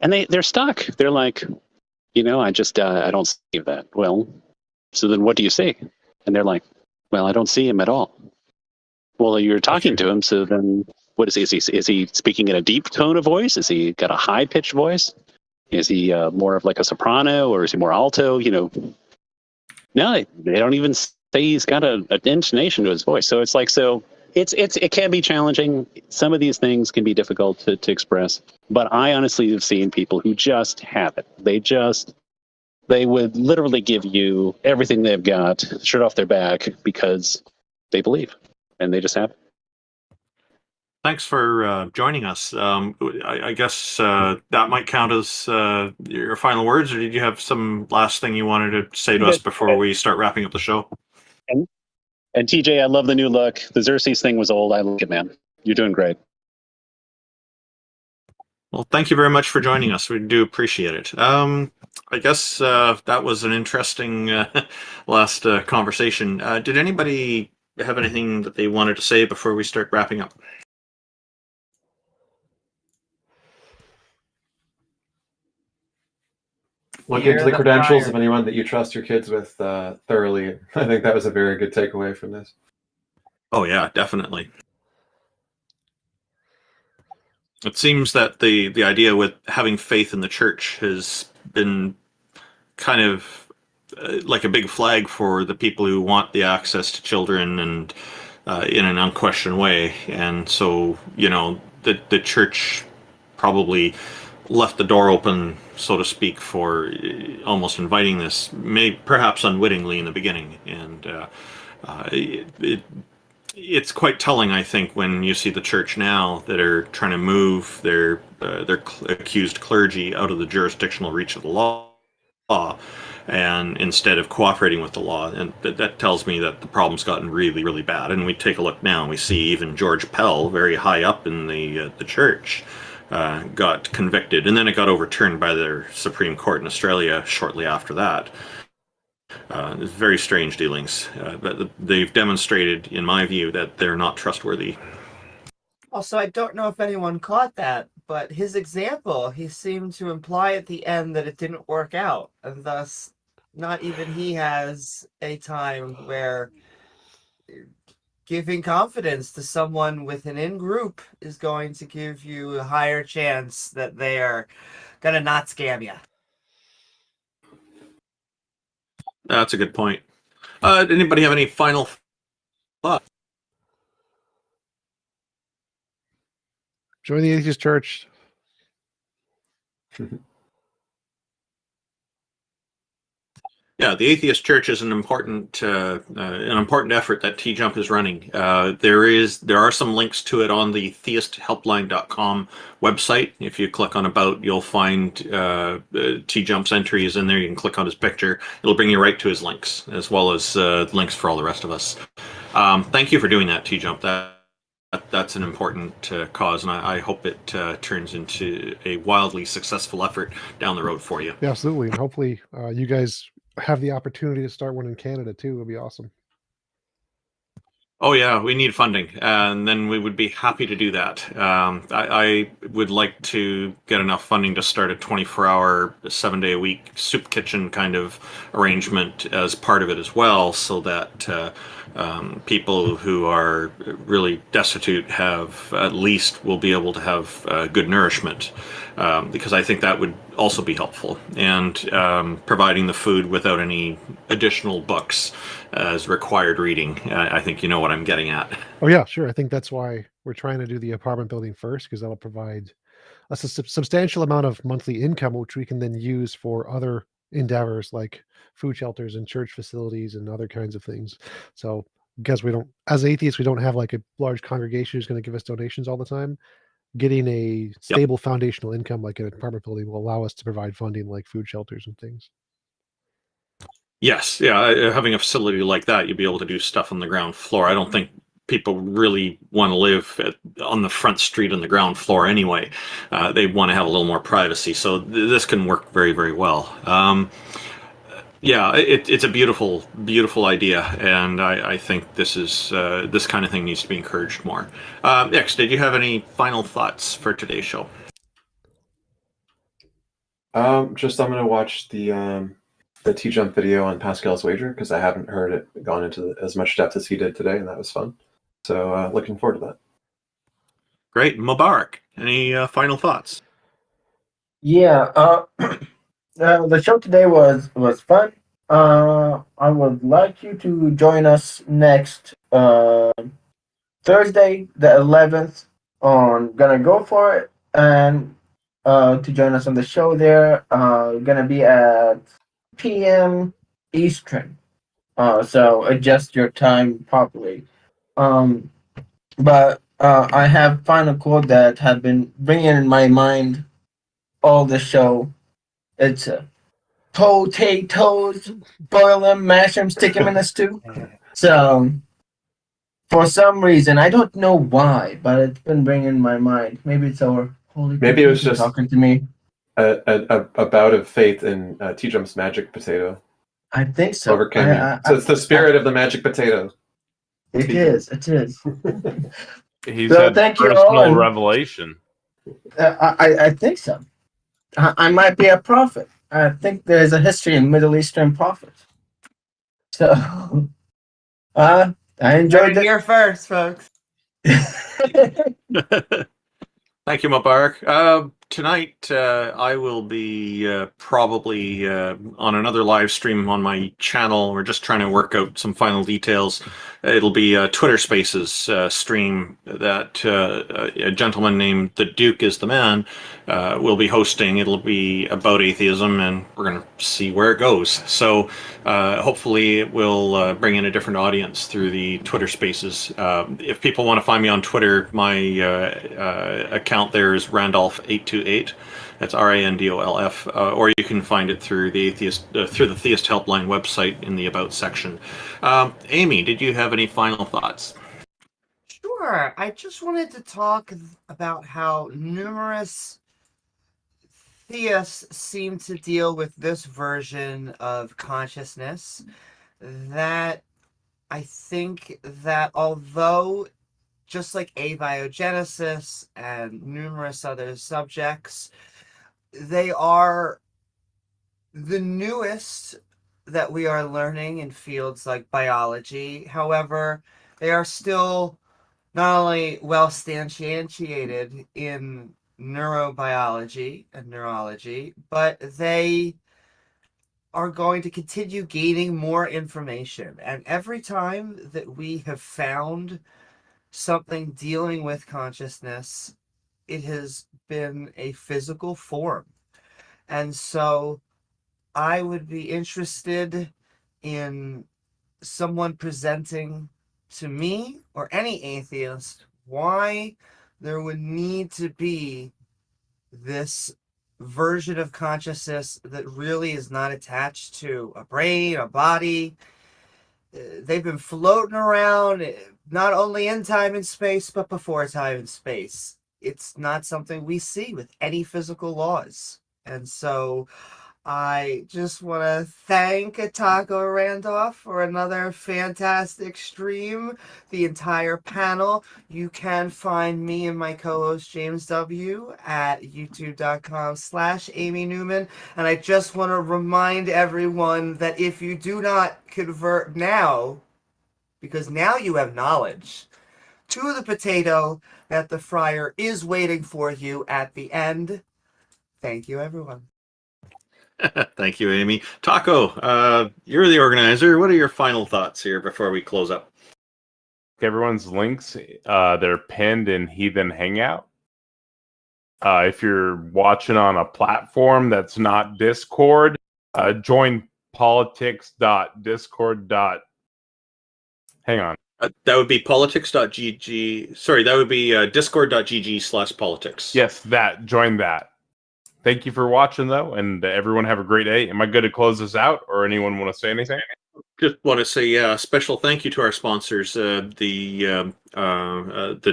Speaker 16: And they're stuck. They're like, I just I don't see that. Well, so then what do you see? And they're like, well, I don't see him at all. Well, you're talking to him, so then what is he? Is he speaking in a deep tone of voice? Is he got a high pitched voice? Is he more of like a soprano, or is he more alto? No, they don't even say he's got an intonation to his voice. So it's like, it can be challenging. Some of these things can be difficult to express, but I honestly have seen people who just have it. They would literally give you everything they've got, shirt off their back, because they believe, and they just have it.
Speaker 1: Thanks for joining us. I guess that might count as your final words, or did you have some last thing you wanted to say to us before we start wrapping up the show?
Speaker 16: And TJ, I love the new look. The Xerxes thing was old. I like it, man. You're doing great.
Speaker 1: Well, thank you very much for joining us. We do appreciate it. I guess that was an interesting last conversation. Did anybody have anything that they wanted to say before we start wrapping up?
Speaker 9: Look
Speaker 4: Fear
Speaker 9: into the
Speaker 4: the
Speaker 9: credentials
Speaker 4: fire.
Speaker 9: of anyone that you trust your kids with thoroughly. I think that was a very good takeaway from this.
Speaker 1: Oh yeah, definitely. It seems that the idea with having faith in the church has been kind of like a big flag for the people who want the access to children and in an unquestioned way. And so, the church probably left the door open, so to speak, for almost inviting this, perhaps unwittingly in the beginning. And it's quite telling, I think, when you see the church now that are trying to move their accused clergy out of the jurisdictional reach of the law, and instead of cooperating with the law. And that tells me that the problem's gotten really, really bad. And we take a look now, and we see even George Pell, very high up in the church, got convicted, and then it got overturned by their Supreme Court in Australia shortly after that. It's very strange dealings. But they've demonstrated, in my view, that they're not trustworthy.
Speaker 4: Also, I don't know if anyone caught that, but his example, he seemed to imply at the end that it didn't work out, and thus not even he has a time where giving confidence to someone with an in-group is going to give you a higher chance that they are going to not scam you.
Speaker 1: That's a good point. Did anybody have any final thoughts?
Speaker 2: Join the atheist church.
Speaker 1: Yeah, the atheist church is an important effort that TJump is running. There are some links to it on the theisthelpline.com website. If you click on about, you'll find TJump's entry is in there. You can click on his picture. It'll bring you right to his links, as well as links for all the rest of us. Thank you for doing that, TJump. That's an important cause, and I hope it turns into a wildly successful effort down the road for you.
Speaker 2: Yeah, absolutely. And hopefully you guys have the opportunity to start one in Canada too. It'll be awesome.
Speaker 1: Oh yeah, we need funding, and then we would be happy to do that. I would like to get enough funding to start a 24-hour, 7-day-a-week soup kitchen kind of arrangement as part of it as well, so that people who are really destitute will be able to have good nourishment, because I think that would also be helpful, and providing the food without any additional books as required reading. I think you know what I'm getting at.
Speaker 2: Oh yeah, sure. I think that's why we're trying to do the apartment building first, because that'll provide us a substantial amount of monthly income, which we can then use for other endeavors like food shelters and church facilities and other kinds of things. So because as atheists, we don't have like a large congregation who's going to give us donations all the time. Getting a stable foundational income like an apartment building will allow us to provide funding like food shelters and things.
Speaker 1: Yes, yeah, having a facility like that, you'd be able to do stuff on the ground floor. I don't think people really want to live on the front street on the ground floor anyway. They want to have a little more privacy, so this can work very, very well. Yeah, it's a beautiful, beautiful idea, and I think this kind of thing needs to be encouraged more. X, did you have any final thoughts for today's show?
Speaker 9: I'm going to watch the TJump video on Pascal's wager, because I haven't heard it gone into as much depth as he did today, and that was fun. So looking forward to that.
Speaker 1: Great. Mubarak, any final thoughts?
Speaker 8: Yeah, the show today was fun. I would like you to join us next Thursday, the 11th, on Gonna Go For It, and to join us on the show there, gonna be at p.m. Eastern. So adjust your time properly. But I have final quote that have been bringing in my mind all the show. It's potatoes, boil them, mash them, stick them in a stew. So for some reason, I don't know why, but it's been bringing in my mind. Maybe it's our Holy
Speaker 9: Maybe it was
Speaker 8: You're
Speaker 9: just
Speaker 8: talking to me.
Speaker 9: a bout of faith in TJump's magic potato.
Speaker 8: I think so.
Speaker 9: Overcame you. So it's the spirit of the magic potato.
Speaker 8: It is. It is.
Speaker 3: He's
Speaker 8: So
Speaker 3: had
Speaker 8: thank you all,
Speaker 3: personal
Speaker 8: and
Speaker 3: revelation.
Speaker 8: I think so. I might be a prophet. I think there's a history in Middle Eastern prophets. So, I enjoyed
Speaker 4: Heard it here first, folks.
Speaker 1: Thank you, Mubarak. Tonight, I will be probably on another live stream on my channel. We're just trying to work out some final details. It'll be a Twitter Spaces stream that a gentleman named The Duke is the Man will be hosting. It'll be about atheism, and we're going to see where it goes. So hopefully it will bring in a different audience through the Twitter Spaces. If people want to find me on Twitter, my account there is Randolph828. That's RANDOLF, or you can find it through the Theist Helpline website in the About section. Amy, did you have any final thoughts?
Speaker 4: Sure. I just wanted to talk about how numerous theists seem to deal with this version of consciousness. That I think that although, just like abiogenesis and numerous other subjects, they are the newest that we are learning in fields like biology. However, they are still not only well substantiated in neurobiology and neurology, but they are going to continue gaining more information. And every time that we have found something dealing with consciousness, it has been a physical form. And so I would be interested in someone presenting to me or any atheist why there would need to be this version of consciousness that really is not attached to a brain, a body. They've been floating around not only in time and space, but before time and space. It's not something we see with any physical laws. And so I just want to thank Taco Randolph for another fantastic stream, the entire panel. You can find me and my co-host James W. at youtube.com/Amy Newman. And I just want to remind everyone that if you do not convert now, because now you have knowledge, to the potato, that the fryer is waiting for you at the end. Thank you, everyone.
Speaker 1: Thank you, Amy. Taco, you're the organizer. What are your final thoughts here before we close up?
Speaker 3: Everyone's links, they're pinned in Heathen Hangout. If you're watching on a platform that's not Discord, join politics.discord. Hang on.
Speaker 1: That would be politics.gg. Sorry, that would be discord.gg/politics.
Speaker 3: Yes, join that. Thank you for watching, though, and everyone have a great day. Am I good to close this out, or anyone want to say anything?
Speaker 1: Just want to say a special thank you to our sponsors, the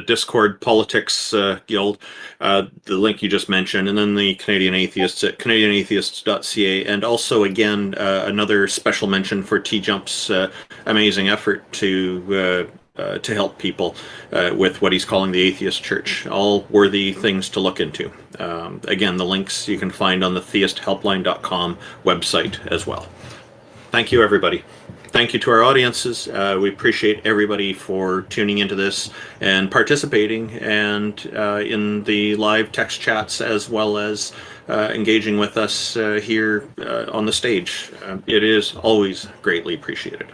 Speaker 1: Discord Politics Guild, the link you just mentioned, and then the Canadian Atheists at canadianatheists.ca, and also, again, another special mention for TJump's amazing effort to help people with what he's calling the atheist church. All worthy things to look into. Again, the links you can find on the theisthelpline.com website as well. Thank you, everybody. Thank you to our audiences. We appreciate everybody for tuning into this and participating, and in the live text chats, as well as engaging with us here on the stage. It is always greatly appreciated.